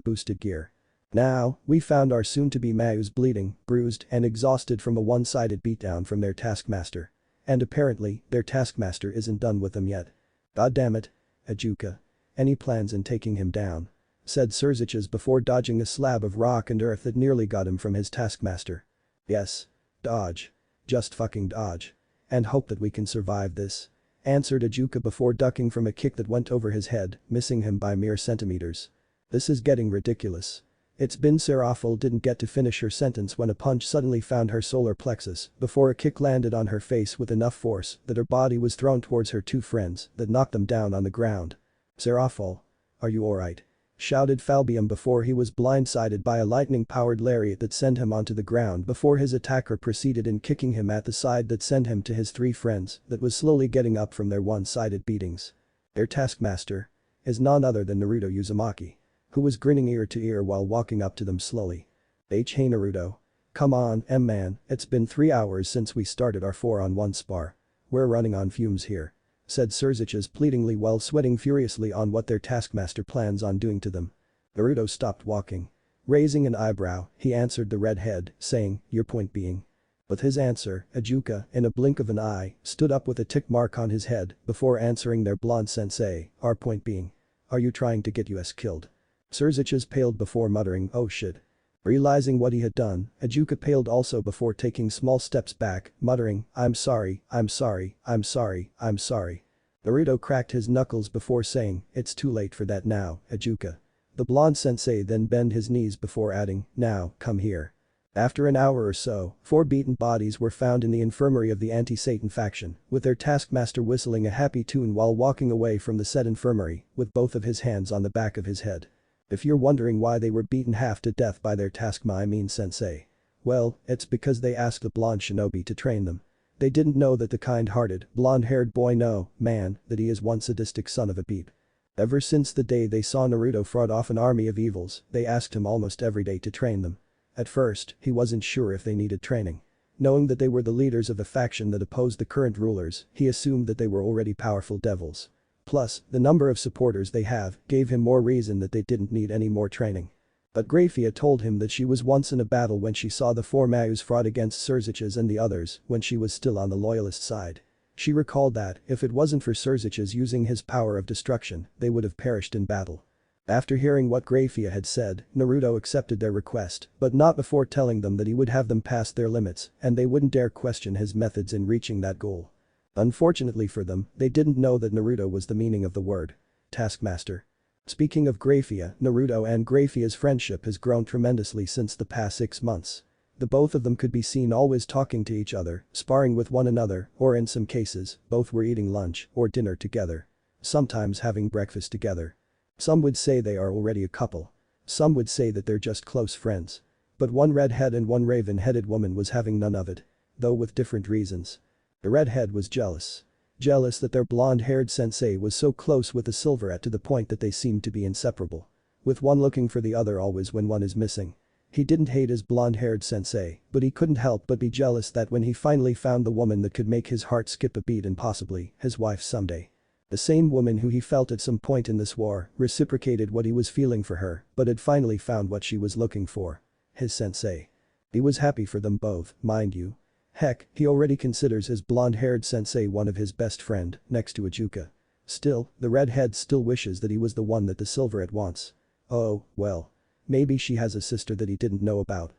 boosted gear. Now, we found our soon-to-be Maous bleeding, bruised and exhausted from a one-sided beatdown from their taskmaster. And apparently, their taskmaster isn't done with them yet. God damn it. Ajuka. Any plans in taking him down? Said Serziches before dodging a slab of rock and earth that nearly got him from his taskmaster. Yes. Dodge. Just fucking dodge. And hope that we can survive this. Answered Ajuka before ducking from a kick that went over his head, missing him by mere centimeters. This is getting ridiculous. It's been Serafal didn't get to finish her sentence when a punch suddenly found her solar plexus before a kick landed on her face with enough force that her body was thrown towards her 2 friends that knocked them down on the ground. Serafal. Are you alright? Shouted Falbium before he was blindsided by a lightning-powered lariat that sent him onto the ground before his attacker proceeded in kicking him at the side that sent him to his 3 friends that was slowly getting up from their one-sided beatings. Their taskmaster is none other than Naruto Uzumaki, who was grinning ear to ear while walking up to them slowly. Hey Naruto. Come on, man, it's been 3 hours since we started our 4-on-1 spar. We're running on fumes here. Said Serziches pleadingly while sweating furiously on what their taskmaster plans on doing to them. Naruto stopped walking. Raising an eyebrow, he answered the redhead, saying, your point being. With his answer, Ajuka, in a blink of an eye, stood up with a tick mark on his head before answering their blonde sensei, our point being. Are you trying to get us killed? Serziches paled before muttering, oh shit. Realizing what he had done, Ajuka paled also before taking small steps back, muttering, I'm sorry, I'm sorry, I'm sorry, I'm sorry. Naruto cracked his knuckles before saying, it's too late for that now, Ajuka. The blonde sensei then bent his knees before adding, now, come here. After an hour or so, 4 beaten bodies were found in the infirmary of the anti-Satan faction, with their taskmaster whistling a happy tune while walking away from the said infirmary, with both of his hands on the back of his head. If you're wondering why they were beaten half to death by their sensei. Well, it's because they asked the blonde shinobi to train them. They didn't know that the kind-hearted, blonde-haired boy that he is one sadistic son of a beep. Ever since the day they saw Naruto fought off an army of evils, they asked him almost every day to train them. At first, he wasn't sure if they needed training. Knowing that they were the leaders of a faction that opposed the current rulers, he assumed that they were already powerful devils. Plus, the number of supporters they have gave him more reason that they didn't need any more training. But Graphia told him that she was once in a battle when she saw the 4 Maous fought against Serziches and the others when she was still on the loyalist side. She recalled that, if it wasn't for Serziches using his power of destruction, they would have perished in battle. After hearing what Graphia had said, Naruto accepted their request, but not before telling them that he would have them past their limits and they wouldn't dare question his methods in reaching that goal. Unfortunately for them, they didn't know that Naruto was the meaning of the word taskmaster. Speaking of Graphia, Naruto and Graphia's friendship has grown tremendously since the past 6 months. The both of them could be seen always talking to each other, sparring with one another, or in some cases, both were eating lunch or dinner together. Sometimes having breakfast together. Some would say they are already a couple. Some would say that they're just close friends. But one redhead and one raven-headed woman was having none of it. Though with different reasons. The redhead was jealous. Jealous that their blonde-haired sensei was so close with the silverette to the point that they seemed to be inseparable. With one looking for the other always when one is missing. He didn't hate his blonde-haired sensei, but he couldn't help but be jealous that when he finally found the woman that could make his heart skip a beat and possibly his wife someday. The same woman who he felt at some point in this war reciprocated what he was feeling for her but had finally found what she was looking for. His sensei. He was happy for them both, mind you. Heck, he already considers his blonde-haired sensei one of his best friend, next to Ajuka. Still, the redhead still wishes that he was the one that the silverette wants. Oh, well. Maybe she has a sister that he didn't know about.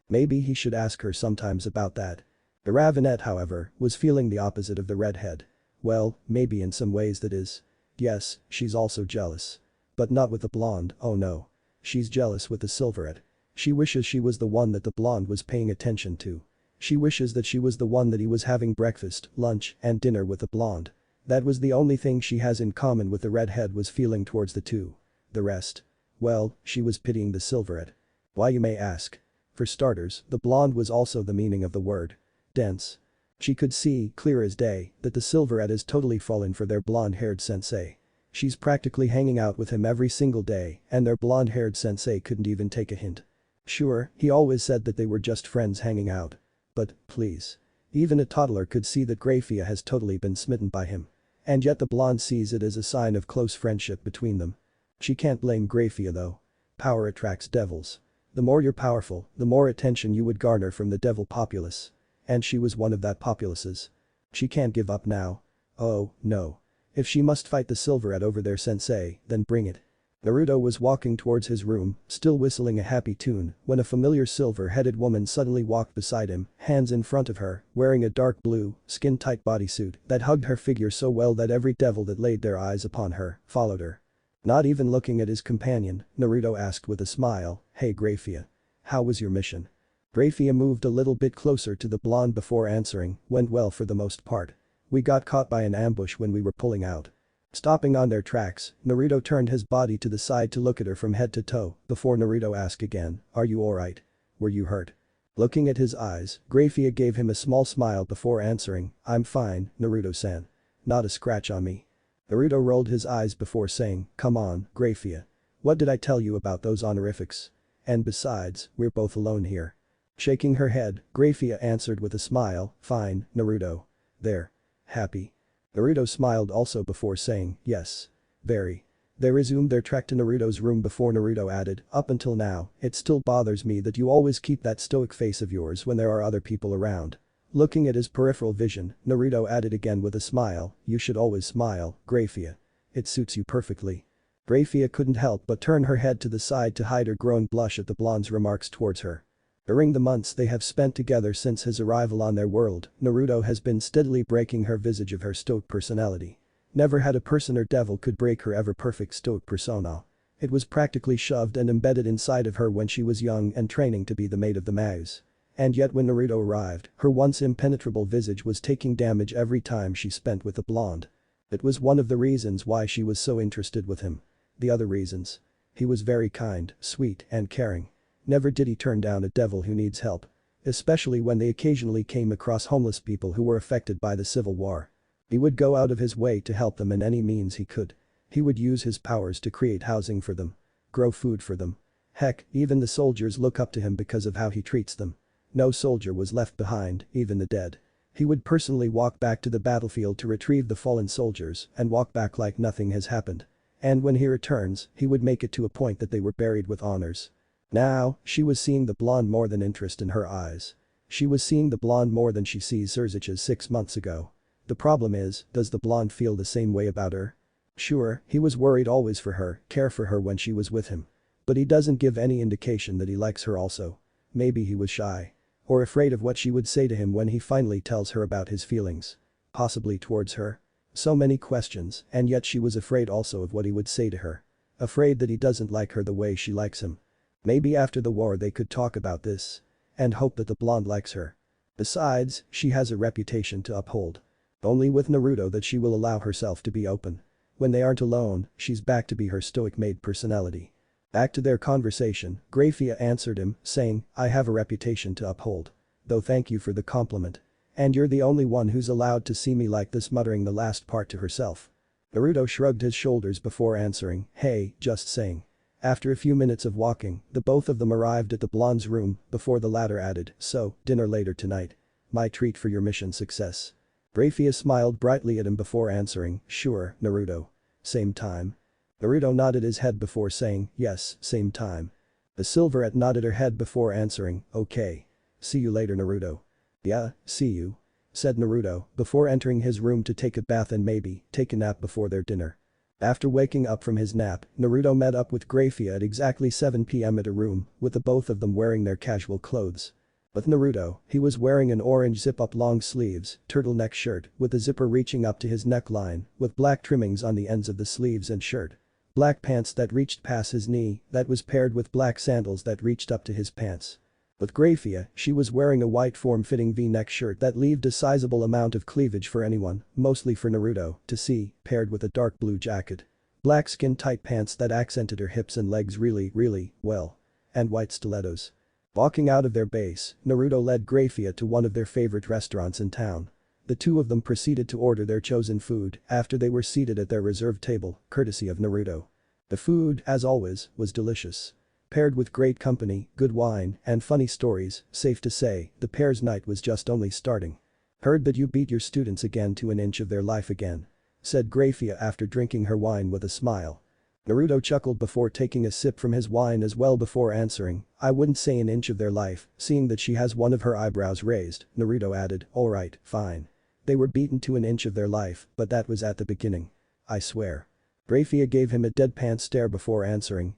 Maybe he should ask her sometimes about that. The ravenette, however, was feeling the opposite of the redhead. Well, maybe in some ways that is. Yes, she's also jealous. But not with the blonde, oh no. She's jealous with the silverette. She wishes she was the one that the blonde was paying attention to. She wishes that she was the one that he was having breakfast, lunch, and dinner with the blonde. That was the only thing she has in common with the redhead was feeling towards the two. The rest. Well, she was pitying the silverette. Why, you may ask. For starters, the blonde was also the meaning of the word. Dense. She could see, clear as day, that the silverette is totally fallen for their blonde-haired sensei. She's practically hanging out with him every single day and their blonde-haired sensei couldn't even take a hint. Sure, he always said that they were just friends hanging out. But, please. Even a toddler could see that Graphia has totally been smitten by him. And yet the blonde sees it as a sign of close friendship between them. She can't blame Graphia though. Power attracts devils. The more you're powerful, the more attention you would garner from the devil populace. And she was one of that populaces. She can't give up now. Oh, no. If she must fight the silverette over their sensei, then bring it. Naruto was walking towards his room, still whistling a happy tune, when a familiar silver-headed woman suddenly walked beside him, hands in front of her, wearing a dark blue, skin-tight bodysuit that hugged her figure so well that every devil that laid their eyes upon her followed her. Not even looking at his companion, Naruto asked with a smile, "Hey Graphia. How was your mission?" Graphia moved a little bit closer to the blonde before answering, "Went well for the most part. We got caught by an ambush when we were pulling out." Stopping on their tracks, Naruto turned his body to the side to look at her from head to toe before Naruto asked again, "Are you alright? Were you hurt?" Looking at his eyes, Graphia gave him a small smile before answering, "I'm fine, Naruto-san. Not a scratch on me." Naruto rolled his eyes before saying, "Come on, Graphia. What did I tell you about those honorifics? And besides, we're both alone here." Shaking her head, Graphia answered with a smile, "Fine, Naruto. There. Happy?" Naruto smiled also before saying, "Yes. Very." They resumed their trek to Naruto's room before Naruto added, "Up until now, it still bothers me that you always keep that stoic face of yours when there are other people around." Looking at his peripheral vision, Naruto added again with a smile, "You should always smile, Graphia. It suits you perfectly." Graphia couldn't help but turn her head to the side to hide her growing blush at the blonde's remarks towards her. During the months they have spent together since his arrival on their world, Naruto has been steadily breaking her visage of her stoic personality. Never had a person or devil could break her ever-perfect stoic persona. It was practically shoved and embedded inside of her when she was young and training to be the maid of the Maous. And yet when Naruto arrived, her once impenetrable visage was taking damage every time she spent with the blonde. It was one of the reasons why she was so interested with him. The other reasons. He was very kind, sweet, and caring. Never did he turn down a devil who needs help. Especially when they occasionally came across homeless people who were affected by the civil war. He would go out of his way to help them in any means he could. He would use his powers to create housing for them. Grow food for them. Heck, even the soldiers look up to him because of how he treats them. No soldier was left behind, even the dead. He would personally walk back to the battlefield to retrieve the fallen soldiers and walk back like nothing has happened. And when he returns, he would make it to a point that they were buried with honors. Now, she was seeing the blonde more than interest in her eyes. She was seeing the blonde more than she sees Serziches 6 months ago. The problem is, does the blonde feel the same way about her? Sure, he was worried always for her, care for her when she was with him. But he doesn't give any indication that he likes her also. Maybe he was shy. Or afraid of what she would say to him when he finally tells her about his feelings. Possibly towards her. So many questions, and yet she was afraid also of what he would say to her. Afraid that he doesn't like her the way she likes him. Maybe after the war they could talk about this. And hope that the blonde likes her. Besides, she has a reputation to uphold. Only with Naruto that she will allow herself to be open. When they aren't alone, she's back to be her stoic maid personality. Back to their conversation, Graphia answered him, saying, I have a reputation to uphold. Though thank you for the compliment. And you're the only one who's allowed to see me like this, muttering the last part to herself. Naruto shrugged his shoulders before answering, hey, just saying. After a few minutes of walking, the both of them arrived at the blonde's room before the latter added, so, dinner later tonight. My treat for your mission success. Graphia smiled brightly at him before answering, sure, Naruto. Same time. Naruto nodded his head before saying, yes, same time. The Silverette nodded her head before answering, okay. See you later, Naruto. Yeah, see you. Said Naruto before entering his room to take a bath and maybe take a nap before their dinner. After waking up from his nap, Naruto met up with Graphia at exactly 7 p.m. at a room, with the both of them wearing their casual clothes. With Naruto, he was wearing an orange zip-up long sleeves, turtleneck shirt with the zipper reaching up to his neckline, with black trimmings on the ends of the sleeves and shirt. Black pants that reached past his knee, that was paired with black sandals that reached up to his pants. With Graphia, she was wearing a white form-fitting V-neck shirt that left a sizable amount of cleavage for anyone, mostly for Naruto, to see, paired with a dark blue jacket. Black skin-tight pants that accented her hips and legs really well. And white stilettos. Walking out of their base, Naruto led Graphia to one of their favorite restaurants in town. The two of them proceeded to order their chosen food after they were seated at their reserved table, courtesy of Naruto. The food, as always, was delicious. Paired with great company, good wine, and funny stories, safe to say, the pair's night was just only starting. Heard that you beat your students again to an inch of their life again. Said Graphia after drinking her wine with a smile. Naruto chuckled before taking a sip from his wine as well before answering, I wouldn't say an inch of their life, seeing that she has one of her eyebrows raised, Naruto added, alright, fine. They were beaten to an inch of their life, but that was at the beginning. I swear. Graphia gave him a deadpan stare before answering,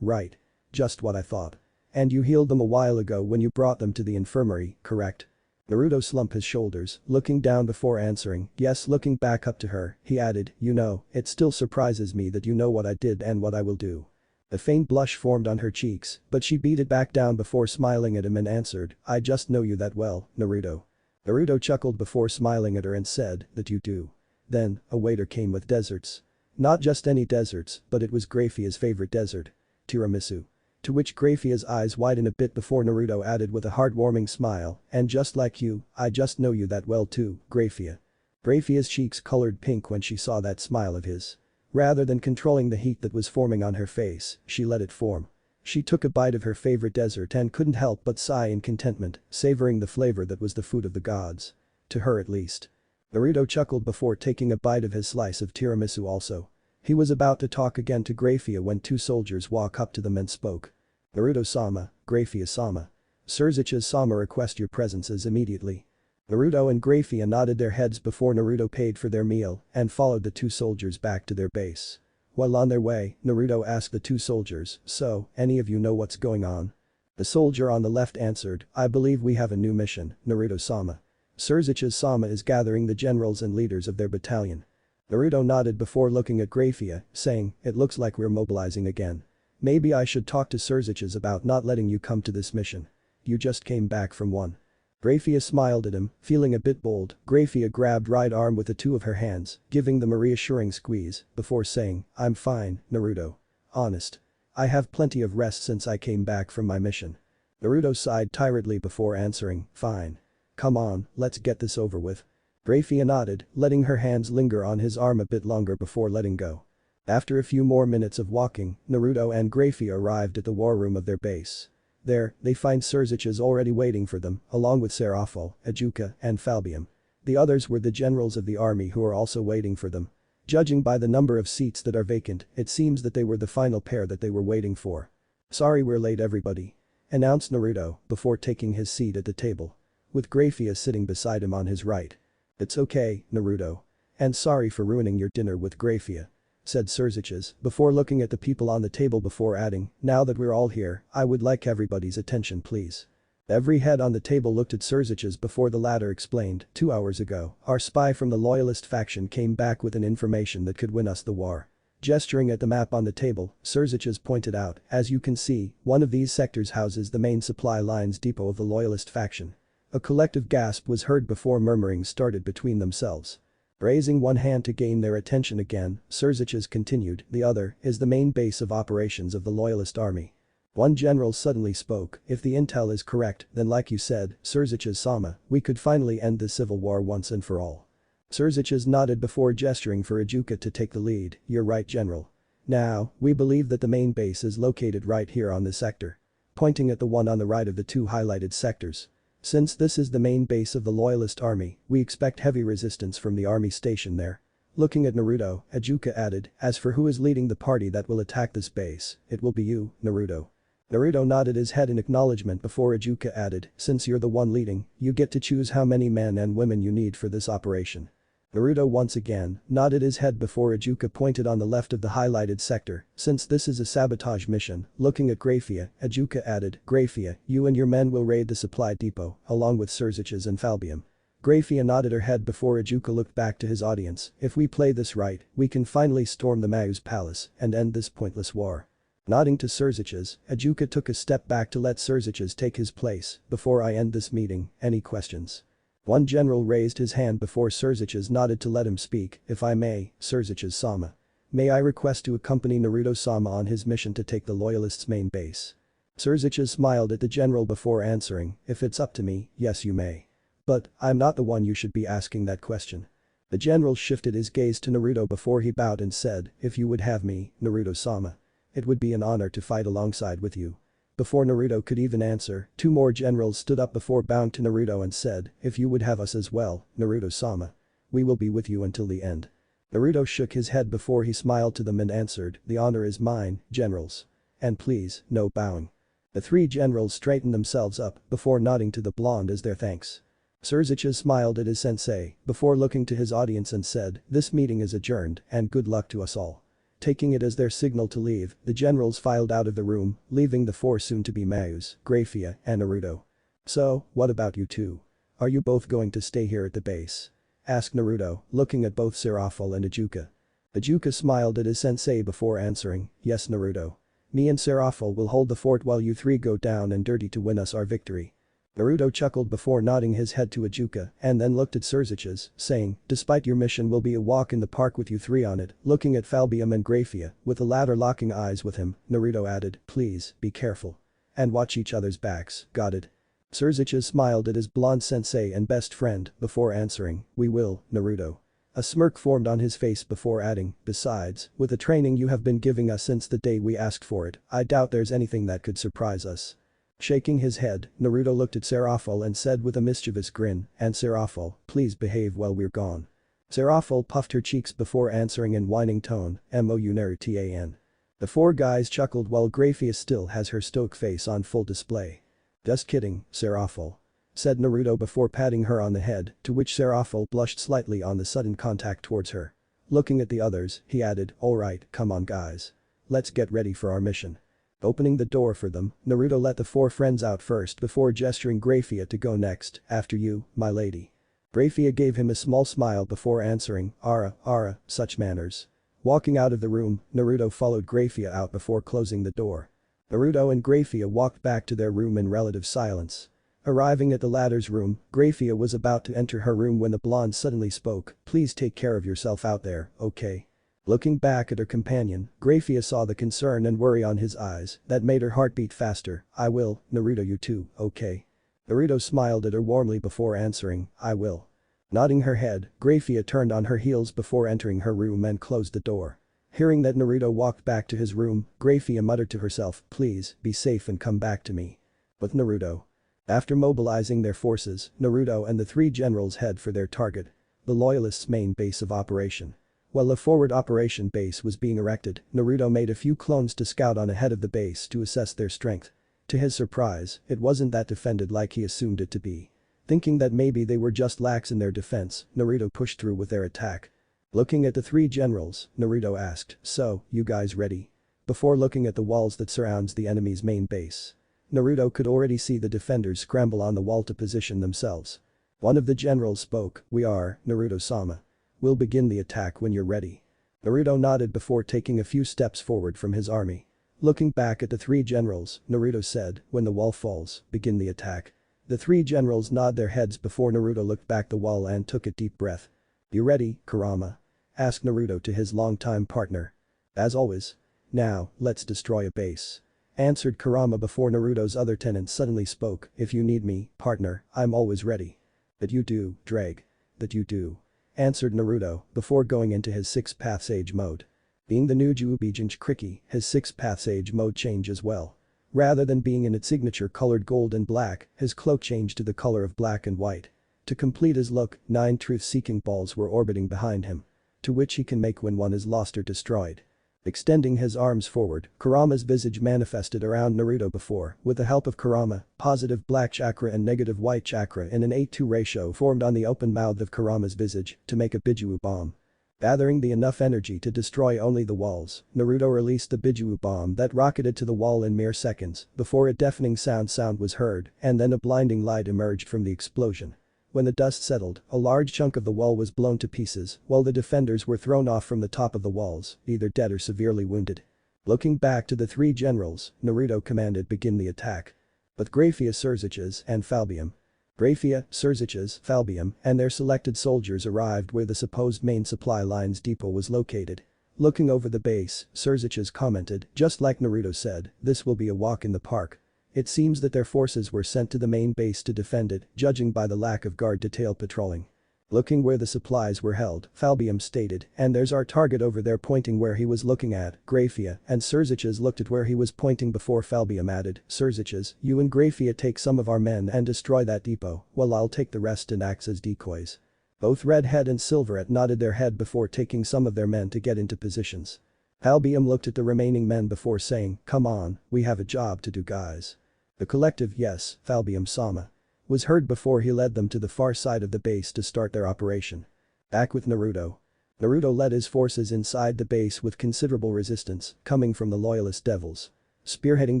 right. Just what I thought. And you healed them a while ago when you brought them to the infirmary, correct? Naruto slumped his shoulders, looking down before answering, yes, looking back up to her, he added, you know, it still surprises me that you know what I did and what I will do. A faint blush formed on her cheeks, but she beat it back down before smiling at him and answered, I just know you that well, Naruto. Naruto chuckled before smiling at her and said, that you do. Then, a waiter came with desserts. Not just any desserts, but it was Graphia's favorite dessert. Tiramisu. To which Graphia's eyes widened a bit before Naruto added with a heartwarming smile, and just like you, I just know you that well too, Graphia. Graphia's cheeks colored pink when she saw that smile of his. Rather than controlling the heat that was forming on her face, she let it form. She took a bite of her favorite dessert and couldn't help but sigh in contentment, savoring the flavor that was the food of the gods. To her at least. Naruto chuckled before taking a bite of his slice of tiramisu also. He was about to talk again to Graphia when two soldiers walked up to them and spoke. Naruto-sama, Graphia-sama. Serziches-sama request your presences immediately. Naruto and Graphia nodded their heads before Naruto paid for their meal and followed the two soldiers back to their base. While on their way, Naruto asked the two soldiers, so, any of you know what's going on? The soldier on the left answered, I believe we have a new mission, Naruto-sama. Serziches-sama is gathering the generals and leaders of their battalion. Naruto nodded before looking at Graphia, saying, it looks like we're mobilizing again. Maybe I should talk to Serziches about not letting you come to this mission. You just came back from one. Graphia smiled at him, feeling a bit bold. Graphia grabbed right arm with the two of her hands, giving them a reassuring squeeze, before saying, I'm fine, Naruto. Honest. I have plenty of rest since I came back from my mission. Naruto sighed tiredly before answering, fine. Come on, let's get this over with. Graphia nodded, letting her hands linger on his arm a bit longer before letting go. After a few more minutes of walking, Naruto and Graphia arrived at the war room of their base. There, they find Serziches already waiting for them, along with Serafo, Ajuka, and Falbium. The others were the generals of the army who are also waiting for them. Judging by the number of seats that are vacant, it seems that they were the final pair that they were waiting for. Sorry we're late everybody. Announced Naruto, before taking his seat at the table. With Graphia sitting beside him on his right. "It's okay, Naruto. And sorry for ruining your dinner with Graphia," said Serziches before looking at the people on the table before adding, "Now that we're all here, I would like everybody's attention please." Every head on the table looked at Serziches before the latter explained, 2 hours ago, our spy from the loyalist faction came back with an information that could win us the war. Gesturing at the map on the table, Serziches pointed out, as you can see, one of these sectors houses the main supply lines depot of the loyalist faction. A collective gasp was heard before murmurings started between themselves. Raising one hand to gain their attention again, Serziches continued, the other is the main base of operations of the loyalist army. One general suddenly spoke, if the intel is correct, then like you said, Serziches-sama, we could finally end this civil war once and for all. Serziches nodded before gesturing for Ijuka to take the lead, you're right general. Now, we believe that the main base is located right here on this sector. Pointing at the one on the right of the two highlighted sectors. Since this is the main base of the loyalist army, we expect heavy resistance from the army stationed there. Looking at Naruto, Ijuka added, as for who is leading the party that will attack this base, it will be you, Naruto. Naruto nodded his head in acknowledgement before Ijuka added, since you're the one leading, you get to choose how many men and women you need for this operation. Naruto once again nodded his head before Ijuka pointed on the left of the highlighted sector, since this is a sabotage mission. Looking at Graphia, Ijuka added, Graphia, you and your men will raid the supply depot, along with Serziches and Falbium. Graphia nodded her head before Ijuka looked back to his audience, if we play this right, we can finally storm the Maous palace and end this pointless war. Nodding to Serziches, Ijuka took a step back to let Serziches take his place, before I end this meeting, any questions? One general raised his hand before Serziches nodded to let him speak, if I may, Serziches-sama. May I request to accompany Naruto-sama on his mission to take the loyalists' main base? Serziches smiled at the general before answering, if it's up to me, yes you may. But, I'm not the one you should be asking that question. The general shifted his gaze to Naruto before he bowed and said, if you would have me, Naruto-sama. It would be an honor to fight alongside with you. Before Naruto could even answer, two more generals stood up before bowing to Naruto and said, if you would have us as well, Naruto-sama. We will be with you until the end. Naruto shook his head before he smiled to them and answered, the honor is mine, generals. And please, no bowing. The three generals straightened themselves up before nodding to the blonde as their thanks. Serziches smiled at his sensei before looking to his audience and said, this meeting is adjourned and good luck to us all. Taking it as their signal to leave, the generals filed out of the room, leaving the four soon-to-be Maous, Graphia, and Naruto. So, what about you two? Are you both going to stay here at the base? Asked Naruto, looking at both Serafal and Ijuka. Ijuka smiled at his sensei before answering, yes Naruto. Me and Serafal will hold the fort while you three go down and dirty to win us our victory. Naruto chuckled before nodding his head to Ijuka and then looked at Serziches, saying, despite your mission will be a walk in the park with you three on it. Looking at Falbium and Graphia, with the latter locking eyes with him, Naruto added, please, be careful. And watch each other's backs, got it? Serziches smiled at his blonde sensei and best friend before answering, we will, Naruto. A smirk formed on his face before adding, besides, with the training you have been giving us since the day we asked for it, I doubt there's anything that could surprise us. Shaking his head, Naruto looked at Serafal and said with a mischievous grin, and Serafal, please behave while we're gone. Serafal puffed her cheeks before answering in whining tone, Mounarutan. The four guys chuckled while Graphia still has her stoic face on full display. Just kidding, Serafal. Said Naruto before patting her on the head, to which Serafal blushed slightly on the sudden contact towards her. Looking at the others, he added, alright, come on guys. Let's get ready for our mission. Opening the door for them, Naruto let the four friends out first before gesturing Graphia to go next, after you, my lady. Graphia gave him a small smile before answering, Ara, such manners. Walking out of the room, Naruto followed Graphia out before closing the door. Naruto and Graphia walked back to their room in relative silence. Arriving at the latter's room, Graphia was about to enter her room when the blonde suddenly spoke, please take care of yourself out there, okay? Looking back at her companion, Graphia saw the concern and worry on his eyes that made her heart beat faster. I will, Naruto you too, okay? Naruto smiled at her warmly before answering, I will. Nodding her head, Graphia turned on her heels before entering her room and closed the door. Hearing that Naruto walked back to his room, Graphia muttered to herself, please, be safe and come back to me. With Naruto. After mobilizing their forces, Naruto and the three generals head for their target. The loyalists' main base of operation. While a forward operation base was being erected, Naruto made a few clones to scout on ahead of the base to assess their strength. To his surprise, it wasn't that defended like he assumed it to be. Thinking that maybe they were just lax in their defense, Naruto pushed through with their attack. Looking at the three generals, Naruto asked, "So, you guys ready?" Before looking at the walls that surrounds the enemy's main base. Naruto could already see the defenders scramble on the wall to position themselves. One of the generals spoke, "We are, Naruto-sama. We'll begin the attack when you're ready." Naruto nodded before taking a few steps forward from his army. Looking back at the three generals, Naruto said, "When the wall falls, begin the attack." The three generals nod their heads before Naruto looked back the wall and took a deep breath. "You ready, Kurama?" asked Naruto to his longtime partner. "As always. Now, let's destroy a base," answered Kurama before Naruto's other tenant suddenly spoke, "If you need me, partner, I'm always ready." "That you do, Drag. That you do," answered Naruto before going into his 6 paths age mode. Being the new Juubi Jinchuriki, his 6 paths age mode changed as well. Rather than being in its signature colored gold and black, his cloak changed to the color of black and white. To complete his look, 9 truth-seeking balls were orbiting behind him. To which he can make when one is lost or destroyed. Extending his arms forward, Kurama's visage manifested around Naruto before, with the help of Kurama, positive black chakra and negative white chakra in an 8:2 ratio formed on the open mouth of Kurama's visage to make a Bijuu bomb. Gathering the enough energy to destroy only the walls, Naruto released the Bijuu bomb that rocketed to the wall in mere seconds before a deafening sound was heard and then a blinding light emerged from the explosion. When the dust settled, a large chunk of the wall was blown to pieces while the defenders were thrown off from the top of the walls, either dead or severely wounded. Looking back to the three generals, Naruto commanded begin the attack. But Graphia, Serziches, and Falbium. Graphia, Serziches, Falbium, and their selected soldiers arrived where the supposed main supply line's depot was located. Looking over the base, Serziches commented, "Just like Naruto said, this will be a walk in the park." It seems that their forces were sent to the main base to defend it, judging by the lack of guard detail patrolling. Looking where the supplies were held, Falbium stated, "And there's our target over there," pointing where he was looking at. Graphia and Serziches looked at where he was pointing before Falbium added, "Serziches, you and Graphia take some of our men and destroy that depot, while I'll take the rest and act as decoys." Both Redhead and Silverette nodded their head before taking some of their men to get into positions. Falbium looked at the remaining men before saying, "Come on, we have a job to do, guys." The collective "Yes, Falbium-sama" was heard before he led them to the far side of the base to start their operation. Back with Naruto. Naruto led his forces inside the base with considerable resistance coming from the loyalist devils. Spearheading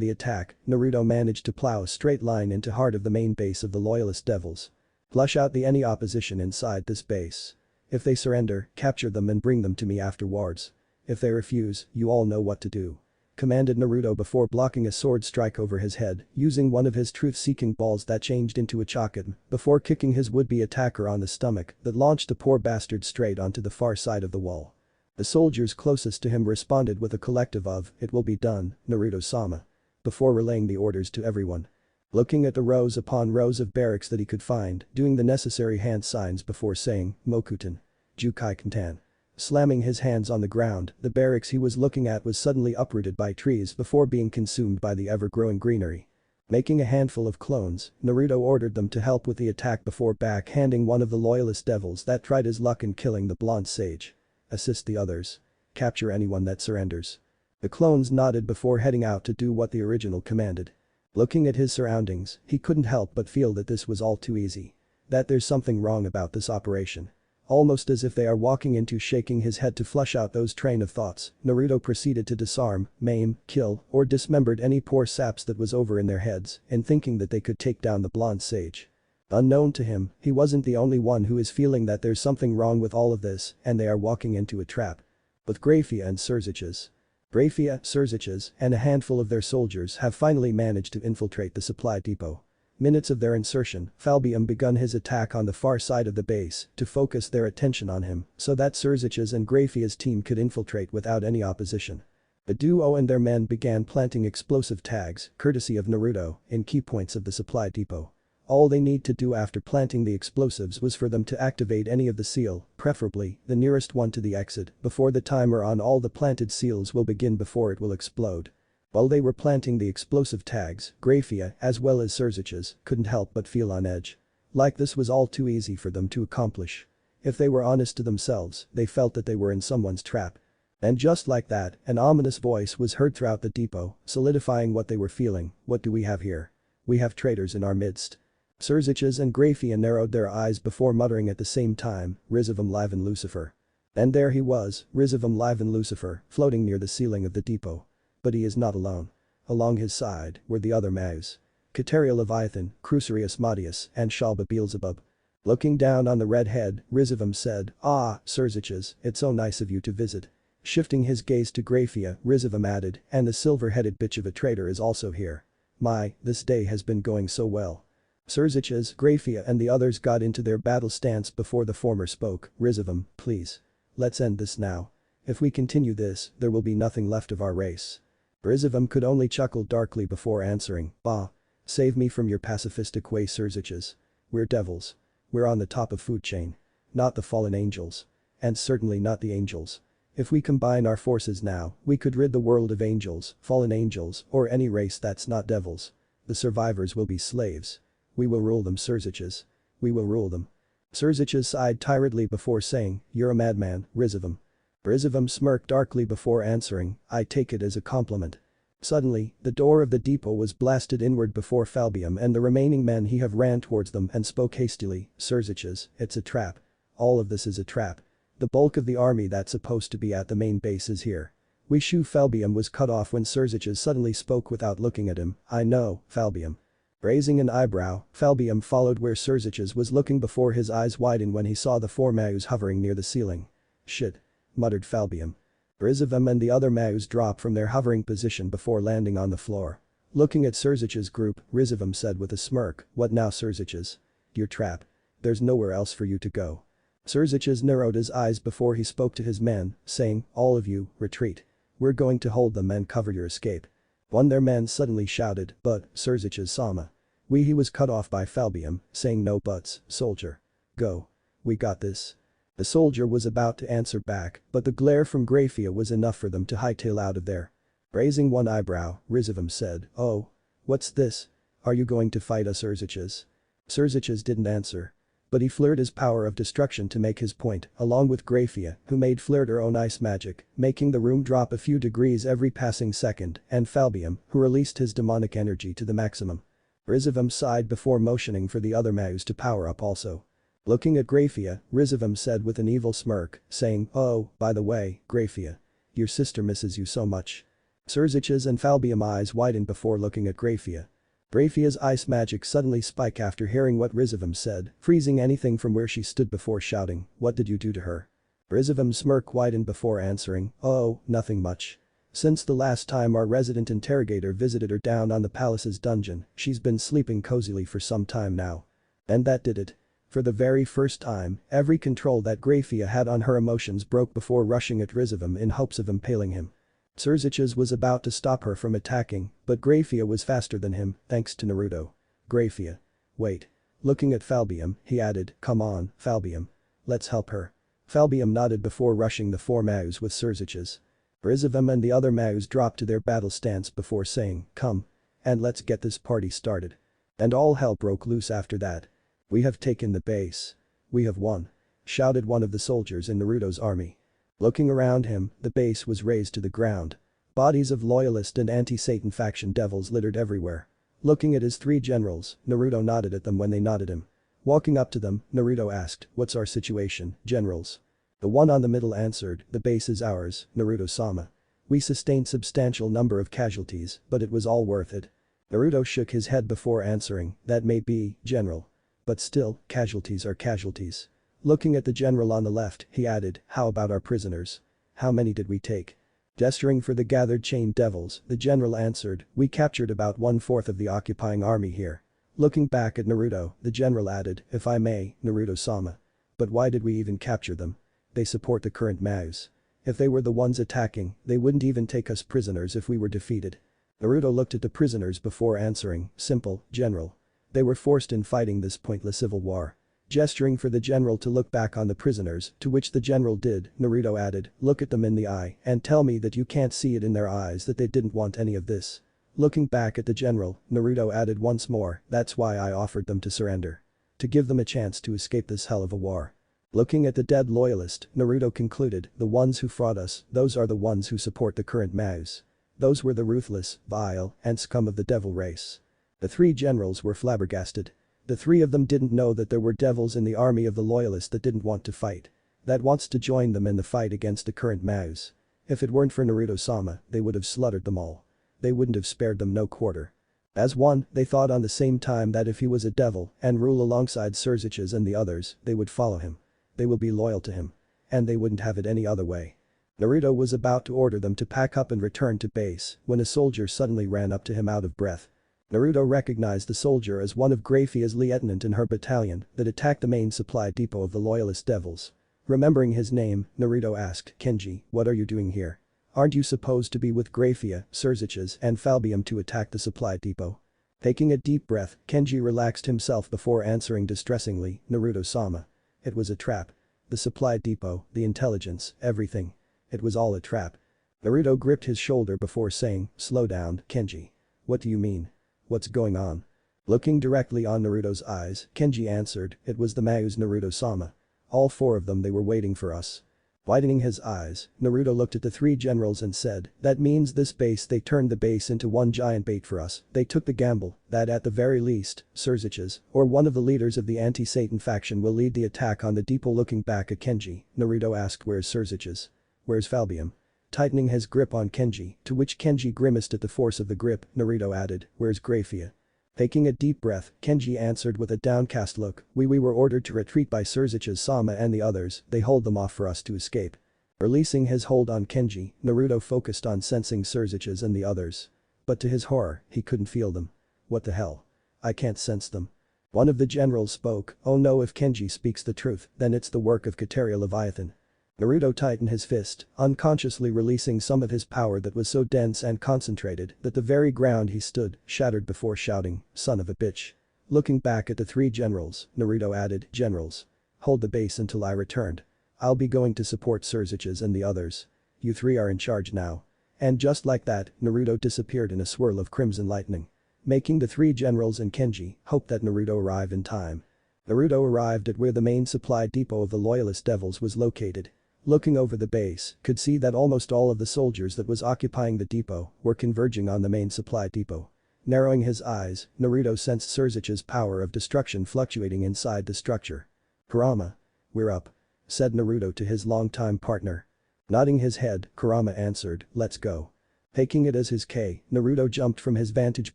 the attack, Naruto managed to plow a straight line into heart of the main base of the loyalist devils. Flush out any opposition inside this base. If they surrender, capture them and bring them to me afterwards. If they refuse, you all know what to do," commanded Naruto before blocking a sword strike over his head, using one of his truth-seeking balls that changed into a Chokin, before kicking his would-be attacker on the stomach that launched the poor bastard straight onto the far side of the wall. The soldiers closest to him responded with a collective of, "It will be done, Naruto-sama," before relaying the orders to everyone. Looking at the rows upon rows of barracks that he could find, doing the necessary hand signs before saying, "Mokutan. Jukai Kantan." Slamming his hands on the ground, the barracks he was looking at was suddenly uprooted by trees before being consumed by the ever-growing greenery. Making a handful of clones, Naruto ordered them to help with the attack before backhanding one of the loyalist devils that tried his luck in killing the blonde sage. Assist the others. Capture anyone that surrenders. The clones nodded before heading out to do what the original commanded. Looking at his surroundings, he couldn't help but feel that this was all too easy. That there's something wrong about this operation. Almost as if they are walking into shaking his head to flush out those train of thoughts, Naruto proceeded to disarm, maim, kill, or dismembered any poor saps that was over in their heads in thinking that they could take down the blonde sage. Unknown to him, he wasn't the only one who is feeling that there's something wrong with all of this and they are walking into a trap. With Graphia and Serziches. Graphia, Serziches, and a handful of their soldiers have finally managed to infiltrate the supply depot. Minutes of their insertion, Falbium begun his attack on the far side of the base to focus their attention on him so that Serziches and Graphia's team could infiltrate without any opposition. The duo and their men began planting explosive tags, courtesy of Naruto, in key points of the supply depot. All they need to do after planting the explosives was for them to activate any of the seal, preferably the nearest one to the exit, before the timer on all the planted seals will begin before it will explode. While they were planting the explosive tags, Graphia, as well as Serziches, couldn't help but feel on edge. Like this was all too easy for them to accomplish. If they were honest to themselves, they felt that they were in someone's trap. And just like that, an ominous voice was heard throughout the depot, solidifying what they were feeling. "What do we have here? We have traitors in our midst." Serziches and Graphia narrowed their eyes before muttering at the same time, Rizivum Liven Lucifer. And there he was, Rizivum Liven Lucifer, floating near the ceiling of the depot. But he is not alone. Along his side were the other Maous. Kateria Leviathan, Crucerius Modius, and Shalba Beelzebub. Looking down on the redhead, Rizivum said, "Ah, Serziches, it's so nice of you to visit." Shifting his gaze to Graphia, Rizivum added, "And the silver-headed bitch of a traitor is also here. My, this day has been going so well." Serziches, Graphia and the others got into their battle stance before the former spoke, "Rizivum, please. Let's end this now. If we continue this, there will be nothing left of our race." Rizivum could only chuckle darkly before answering, "Bah. Save me from your pacifistic way, Serziches. We're devils. We're on the top of food chain. Not the fallen angels. And certainly not the angels. If we combine our forces now, we could rid the world of angels, fallen angels, or any race that's not devils. The survivors will be slaves. We will rule them, Serziches. We will rule them." Serziches sighed tiredly before saying, "You're a madman, Rizivum." Rizivum smirked darkly before answering, "I take it as a compliment." Suddenly, the door of the depot was blasted inward before Falbium and the remaining men he have ran towards them and spoke hastily, "Serziches, it's a trap. All of this is a trap. The bulk of the army that's supposed to be at the main base is here." Falbium was cut off when Serziches suddenly spoke without looking at him, "I know, Falbium." Raising an eyebrow, Falbium followed where Serziches was looking before his eyes widened when he saw the four Maous hovering near the ceiling. "Shit," muttered Falbium. Rizivum and the other Maous dropped from their hovering position before landing on the floor. Looking at Serziches' group, Rizivum said with a smirk, "What now, Serziches? Your trap. There's nowhere else for you to go." Serziches narrowed his eyes before he spoke to his men, saying, "All of you, retreat. We're going to hold them and cover your escape." One of their men suddenly shouted, "But, Serziches Sama." He was cut off by Falbium, saying, "No buts, soldier. Go. We got this." The soldier was about to answer back, but the glare from Graphia was enough for them to hightail out of there. Raising one eyebrow, Rizivum said, "Oh. What's this? Are you going to fight us, Serziches?" Serziches didn't answer. But he flared his power of destruction to make his point, along with Graphia, who made flared her own ice magic, making the room drop a few degrees every passing second, and Falbium, who released his demonic energy to the maximum. Rizivum sighed before motioning for the other Maous to power up also. Looking at Graphia, Rizivum said with an evil smirk, saying, "Oh, by the way, Graphia. Your sister misses you so much." Serziches and Falbium eyes widened before looking at Graphia. Graphia's ice magic suddenly spiked after hearing what Rizivum said, freezing anything from where she stood before shouting, "What did you do to her?" Rizivum's smirk widened before answering, "Oh, nothing much. Since the last time our resident interrogator visited her down on the palace's dungeon, she's been sleeping cozily for some time now. And that did it." For the very first time, every control that Graphia had on her emotions broke before rushing at Rizivum in hopes of impaling him. Serziches was about to stop her from attacking, but Graphia was faster than him, thanks to Naruto. "Graphia. Wait." Looking at Falbium, he added, "Come on, Falbium. Let's help her." Falbium nodded before rushing the four Maous with Serziches. Rizivum and the other Maous dropped to their battle stance before saying, "Come. And let's get this party started." And all hell broke loose after that. "We have taken the base. We have won," shouted one of the soldiers in Naruto's army. Looking around him, the base was razed to the ground. Bodies of loyalist and anti-Satan faction devils littered everywhere. Looking at his three generals, Naruto nodded at them when they nodded him. Walking up to them, Naruto asked, "What's our situation, generals?" The one on the middle answered, "The base is ours, Naruto-sama. We sustained substantial number of casualties, but it was all worth it." Naruto shook his head before answering, "That may be, general. But still, casualties are casualties." Looking at the general on the left, he added, "How about our prisoners? How many did we take?" Gesturing for the gathered chained devils, the general answered, "We captured about 1/4 of the occupying army here." Looking back at Naruto, the general added, "If I may, Naruto-sama. But why did we even capture them? They support the current Maous. If they were the ones attacking, they wouldn't even take us prisoners if we were defeated." Naruto looked at the prisoners before answering, "Simple, general. They were forced in fighting this pointless civil war." Gesturing for the general to look back on the prisoners, to which the general did, Naruto added, "Look at them in the eye and tell me that you can't see it in their eyes that they didn't want any of this." Looking back at the general, Naruto added once more, "That's why I offered them to surrender. To give them a chance to escape this hell of a war." Looking at the dead loyalist, Naruto concluded, "The ones who fought us, those are the ones who support the current Maous. Those were the ruthless, vile, and scum of the devil race." The three generals were flabbergasted. The three of them didn't know that there were devils in the army of the loyalists that didn't want to fight. That wants to join them in the fight against the current Maous. If it weren't for Naruto-sama, they would have slaughtered them all. They wouldn't have spared them no quarter. As one, they thought on the same time that if he was a devil and rule alongside Serziches and the others, they would follow him. They will be loyal to him. And they wouldn't have it any other way. Naruto was about to order them to pack up and return to base when a soldier suddenly ran up to him out of breath. Naruto recognized the soldier as one of Graphia's lieutenant in her battalion that attacked the main supply depot of the loyalist devils. Remembering his name, Naruto asked, "Kenji, what are you doing here? Aren't you supposed to be with Graphia, Serziches and Falbium to attack the supply depot?" Taking a deep breath, Kenji relaxed himself before answering distressingly, "Naruto-sama. It was a trap. The supply depot, the intelligence, everything. It was all a trap." Naruto gripped his shoulder before saying, "Slow down, Kenji. What do you mean? What's going on?" Looking directly on Naruto's eyes, Kenji answered, "It was the Maous, Naruto-sama. All four of them, they were waiting for us." Widening his eyes, Naruto looked at the three generals and said, "That means this base, they turned the base into one giant bait for us. They took the gamble that at the very least, Serziches, or one of the leaders of the anti-Satan faction will lead the attack on the depot." Looking back at Kenji, Naruto asked, "Where's Serziches? Where's Falbium?" Tightening his grip on Kenji, to which Kenji grimaced at the force of the grip, Naruto added, "Where's Graphia?" Taking a deep breath, Kenji answered with a downcast look, We were ordered to retreat by Serziches-sama and the others, they hold them off for us to escape." Releasing his hold on Kenji, Naruto focused on sensing Serziches and the others. But to his horror, he couldn't feel them. "What the hell? I can't sense them." One of the generals spoke, "Oh no, if Kenji speaks the truth, then it's the work of Kateria Leviathan." Naruto tightened his fist, unconsciously releasing some of his power that was so dense and concentrated that the very ground he stood shattered before shouting, "Son of a bitch." Looking back at the three generals, Naruto added, "Generals. Hold the base until I returned. I'll be going to support Serziches and the others. You three are in charge now." And just like that, Naruto disappeared in a swirl of crimson lightning. Making the three generals and Kenji hope that Naruto arrive in time. Naruto arrived at where the main supply depot of the loyalist devils was located. Looking over the base, could see that almost all of the soldiers that was occupying the depot were converging on the main supply depot. Narrowing his eyes, Naruto sensed Serziches' power of destruction fluctuating inside the structure. "Kurama. We're up," said Naruto to his longtime partner. Nodding his head, Kurama answered, "Let's go." Taking it as his K, Naruto jumped from his vantage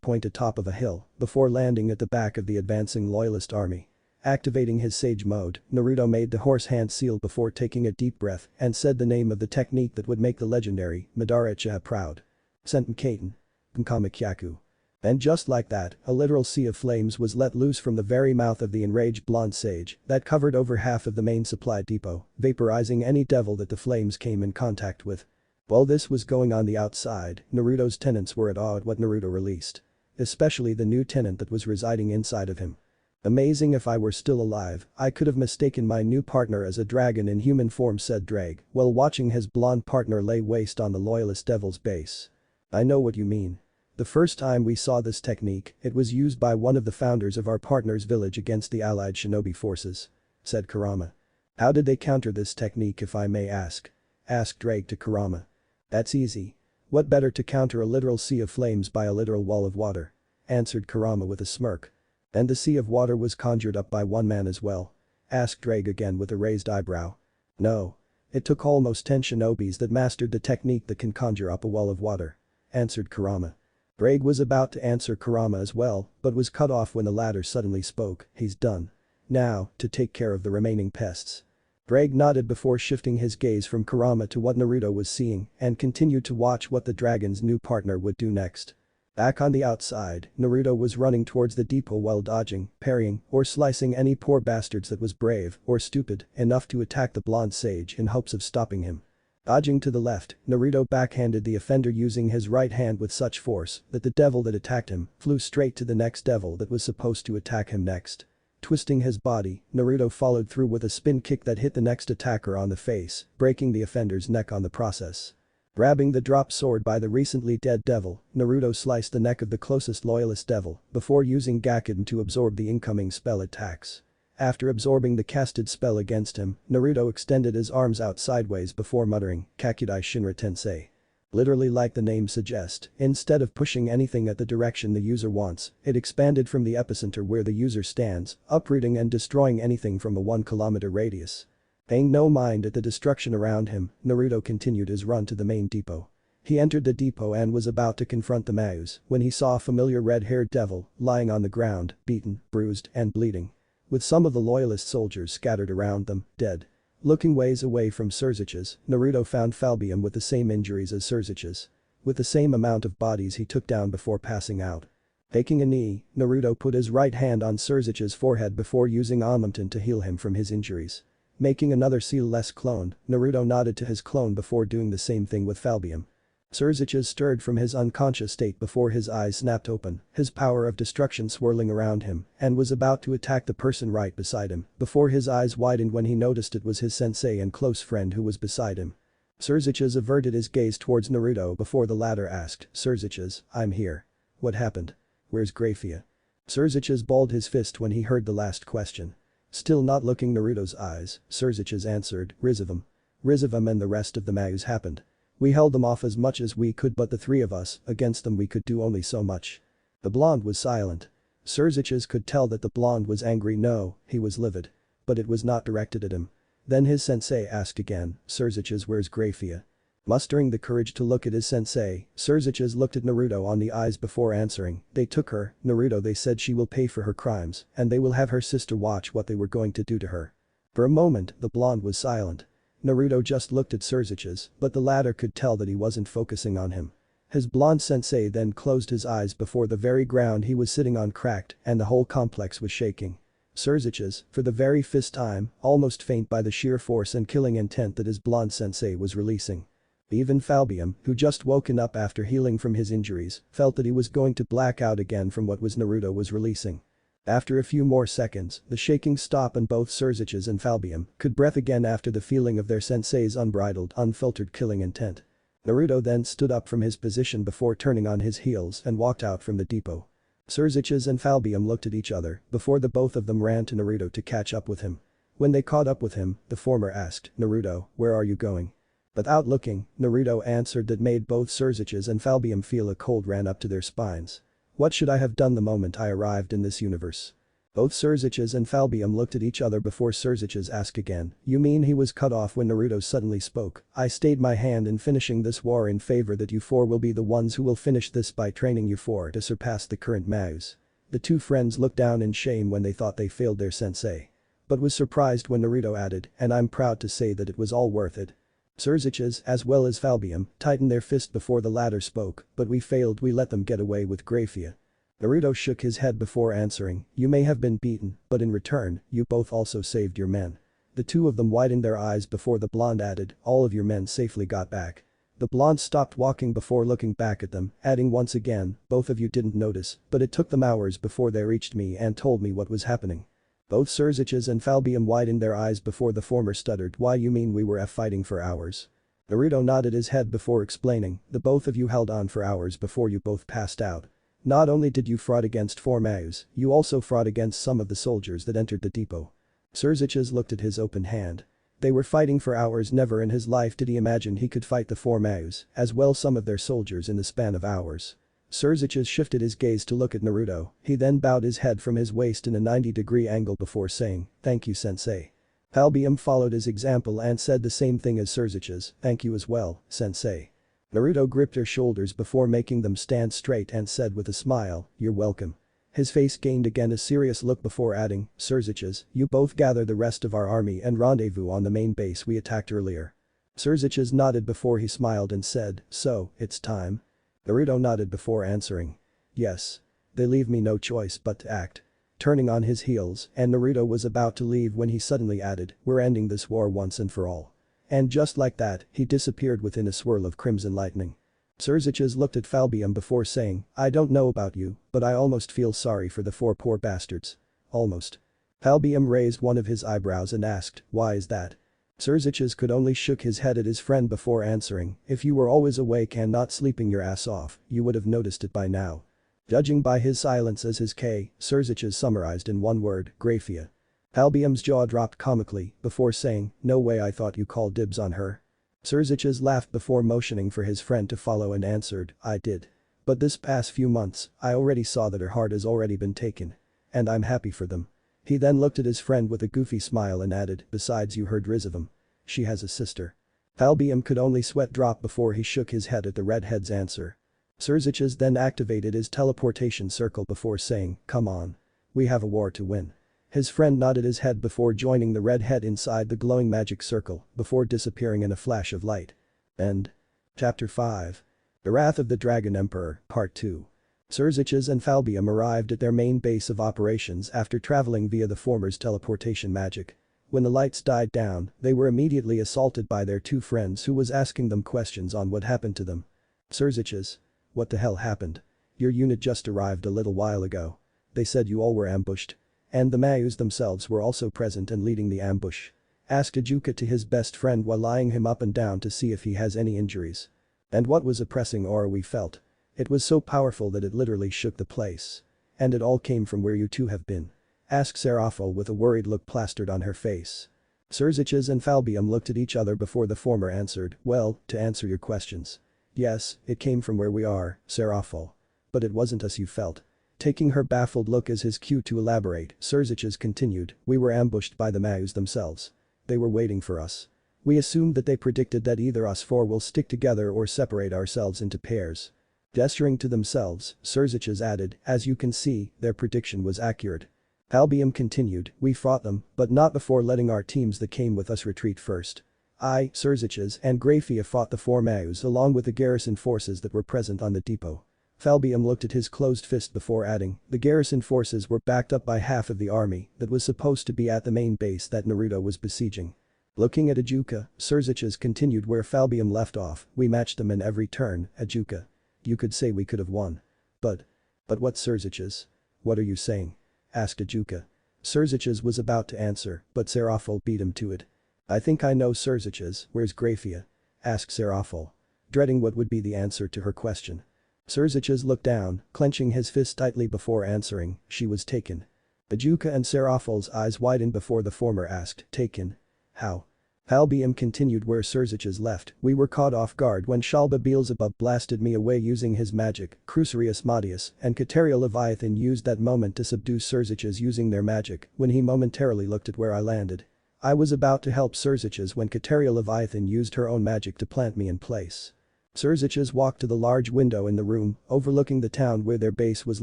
point atop of a hill before landing at the back of the advancing loyalist army. Activating his Sage mode, Naruto made the horse hand seal before taking a deep breath and said the name of the technique that would make the legendary Madara Uchiha proud. Sentenkaten. Nkamakyaku. And just like that, a literal sea of flames was let loose from the very mouth of the enraged blonde sage that covered over half of the main supply depot, vaporizing any devil that the flames came in contact with. While this was going on the outside, Naruto's tenants were at awe at what Naruto released. Especially the new tenant that was residing inside of him. "Amazing, if I were still alive, I could have mistaken my new partner as a dragon in human form," said Drake, while watching his blonde partner lay waste on the loyalist devil's base. "I know what you mean. The first time we saw this technique, it was used by one of the founders of our partner's village against the allied shinobi forces," said Kurama. "How did they counter this technique, if I may ask?" asked Drake to Kurama. "That's easy. What better to counter a literal sea of flames by a literal wall of water?" answered Kurama with a smirk. "And the sea of water was conjured up by one man as well?" asked Drake again with a raised eyebrow. "No. It took almost 10 shinobis that mastered the technique that can conjure up a wall of water," answered Kurama. Drake was about to answer Kurama as well, but was cut off when the latter suddenly spoke, "He's done. Now, to take care of the remaining pests." Drake nodded before shifting his gaze from Kurama to what Naruto was seeing and continued to watch what the dragon's new partner would do next. Back on the outside, Naruto was running towards the depot while dodging, parrying, or slicing any poor bastards that was brave or stupid enough to attack the blonde sage in hopes of stopping him. Dodging to the left, Naruto backhanded the offender using his right hand with such force that the devil that attacked him flew straight to the next devil that was supposed to attack him next. Twisting his body, Naruto followed through with a spin kick that hit the next attacker on the face, breaking the offender's neck on the process. Grabbing the drop sword by the recently dead devil, Naruto sliced the neck of the closest loyalist devil before using Gakken to absorb the incoming spell attacks. After absorbing the casted spell against him, Naruto extended his arms out sideways before muttering, "Kakudai Shinra Tensei." Literally like the name suggests, instead of pushing anything at the direction the user wants, it expanded from the epicenter where the user stands, uprooting and destroying anything from a 1 kilometer radius. Paying no mind at the destruction around him, Naruto continued his run to the main depot. He entered the depot and was about to confront the Maous when he saw a familiar red-haired devil lying on the ground, beaten, bruised, and bleeding. With some of the loyalist soldiers scattered around them, dead. Looking ways away from Serziches, Naruto found Falbium with the same injuries as Serziches. With the same amount of bodies he took down before passing out. Taking a knee, Naruto put his right hand on Serziches' forehead before using Omnipton to heal him from his injuries. Making another Seal-less clone, Naruto nodded to his clone before doing the same thing with Falbium. Serziches stirred from his unconscious state before his eyes snapped open, his power of destruction swirling around him, and was about to attack the person right beside him before his eyes widened when he noticed it was his sensei and close friend who was beside him. Serziches averted his gaze towards Naruto before the latter asked, "Serziches, I'm here. What happened? Where's Graphia?" Serziches balled his fist when he heard the last question. Still not looking Naruto's eyes, Serziches answered, "Rizavum. Rizavum and the rest of the Maous happened. We held them off as much as we could but the three of us, against them we could do only so much." The blonde was silent. Serziches could tell that the blonde was angry. No, he was livid. But it was not directed at him. Then his sensei asked again, "Serziches, where's Graphia?" Mustering the courage to look at his sensei, Serziches looked at Naruto on the eyes before answering, "They took her, Naruto. They said she will pay for her crimes, and they will have her sister watch what they were going to do to her." For a moment, the blonde was silent. Naruto just looked at Serziches, but the latter could tell that he wasn't focusing on him. His blonde sensei then closed his eyes before the very ground he was sitting on cracked and the whole complex was shaking. Serziches, for the very first time, almost faint by the sheer force and killing intent that his blonde sensei was releasing. Even Falbium, who just woken up after healing from his injuries, felt that he was going to black out again from what Naruto was releasing. After a few more seconds, the shaking stopped and both Serziches and Falbium could breathe again after the feeling of their sensei's unbridled, unfiltered killing intent. Naruto then stood up from his position before turning on his heels and walked out from the depot. Serziches and Falbium looked at each other before the both of them ran to Naruto to catch up with him. When they caught up with him, the former asked, "Naruto, where are you going?" Without looking, Naruto answered that made both Serziches and Falbium feel a cold ran up to their spines. "What should I have done the moment I arrived in this universe?" Both Serziches and Falbium looked at each other before Serziches asked again, "You mean he was cut off when Naruto suddenly spoke? I stayed my hand in finishing this war in favor that you four will be the ones who will finish this by training you four to surpass the current Maous." The two friends looked down in shame when they thought they failed their sensei. But was surprised when Naruto added, "And I'm proud to say that it was all worth it." Serziches, as well as Falbium, tightened their fist before the latter spoke, "But we failed. We let them get away with Graphia." Naruto shook his head before answering, "You may have been beaten, but in return, you both also saved your men." The two of them widened their eyes before the blonde added, "All of your men safely got back." The blonde stopped walking before looking back at them, adding once again, "Both of you didn't notice, but it took them hours before they reached me and told me what was happening." Both Serziches and Falbium widened their eyes before the former stuttered, "Why you mean we were fighting for hours?" Naruto nodded his head before explaining, "The both of you held on for hours before you both passed out. Not only did you fraud against 4 Maous, you also fraud against some of the soldiers that entered the depot." Serziches looked at his open hand. They were fighting for hours. Never in his life did he imagine he could fight the 4 Maous, as well some of their soldiers in the span of hours. Serziches shifted his gaze to look at Naruto, he then bowed his head from his waist in a 90-degree angle before saying, "Thank you sensei." Falbium followed his example and said the same thing as Serziches, "Thank you as well, sensei." Naruto gripped her shoulders before making them stand straight and said with a smile, "You're welcome." His face gained again a serious look before adding, "Serziches, you both gather the rest of our army and rendezvous on the main base we attacked earlier." Serziches nodded before he smiled and said, "So, it's time?" Naruto nodded before answering, "Yes. They leave me no choice but to act." Turning on his heels, and Naruto was about to leave when he suddenly added, "We're ending this war once and for all." And just like that, he disappeared within a swirl of crimson lightning. Serziches looked at Falbium before saying, "I don't know about you, but I almost feel sorry for the 4 poor bastards." Almost. Falbium raised one of his eyebrows and asked, "Why is that?" Serziches could only shook his head at his friend before answering, "If you were always awake and not sleeping your ass off, you would have noticed it by now." Judging by his silence as his K, Serziches summarized in one word, "Graphia." Falbium's jaw dropped comically before saying, "No way, I thought you called dibs on her." Serziches laughed before motioning for his friend to follow and answered, I did. But this past few months, I already saw that her heart has already been taken. And I'm happy for them. He then looked at his friend with a goofy smile and added, besides you heard Riz of him. She has a sister. Falbium could only sweat drop before he shook his head at the redhead's answer. Serziches then activated his teleportation circle before saying, come on. We have a war to win. His friend nodded his head before joining the redhead inside the glowing magic circle before disappearing in a flash of light. End. Chapter 5. The Wrath of the Dragon Emperor, Part 2. Serziches and Falbium arrived at their main base of operations after traveling via the former's teleportation magic. When the lights died down, they were immediately assaulted by their two friends who was asking them questions on what happened to them. Serziches. What the hell happened? Your unit just arrived a little while ago. They said you all were ambushed. And the Maous themselves were also present and leading the ambush. Asked Juubi to his best friend while lying him up and down to see if he has any injuries. And what was oppressing aura we felt. It was so powerful that it literally shook the place. And it all came from where you two have been. Asked Serafo with a worried look plastered on her face. Serziches and Falbium looked at each other before the former answered, well, to answer your questions. Yes, it came from where we are, Serafo. But it wasn't us you felt. Taking her baffled look as his cue to elaborate, Serziches continued, we were ambushed by the Maous themselves. They were waiting for us. We assumed that they predicted that either us four will stick together or separate ourselves into pairs. Gesturing to themselves, Serziches added, as you can see, their prediction was accurate. Falbium continued, we fought them, but not before letting our teams that came with us retreat first. I, Serziches and Graphia fought the four Maous along with the garrison forces that were present on the depot. Falbium looked at his closed fist before adding, the garrison forces were backed up by half of the army that was supposed to be at the main base that Naruto was besieging. Looking at Juubi, Serziches continued where Falbium left off, we matched them in every turn, Juubi. You could say we could have won. But what Serziches? What are you saying? Asked Juubi. Serziches was about to answer, but Serafo beat him to it. I think I know Serziches, where's Graphia? Asked Serafo. Dreading what would be the answer to her question. Serziches looked down, clenching his fist tightly before answering, she was taken. Juubi and Serafo's eyes widened before the former asked, taken? How? Falbium continued where Serziches left, we were caught off guard when Shalba Beelzebub blasted me away using his magic, Crucerius Modius and Kateria Leviathan used that moment to subdue Serziches using their magic when he momentarily looked at where I landed. I was about to help Serziches when Kateria Leviathan used her own magic to plant me in place. Serziches walked to the large window in the room overlooking the town where their base was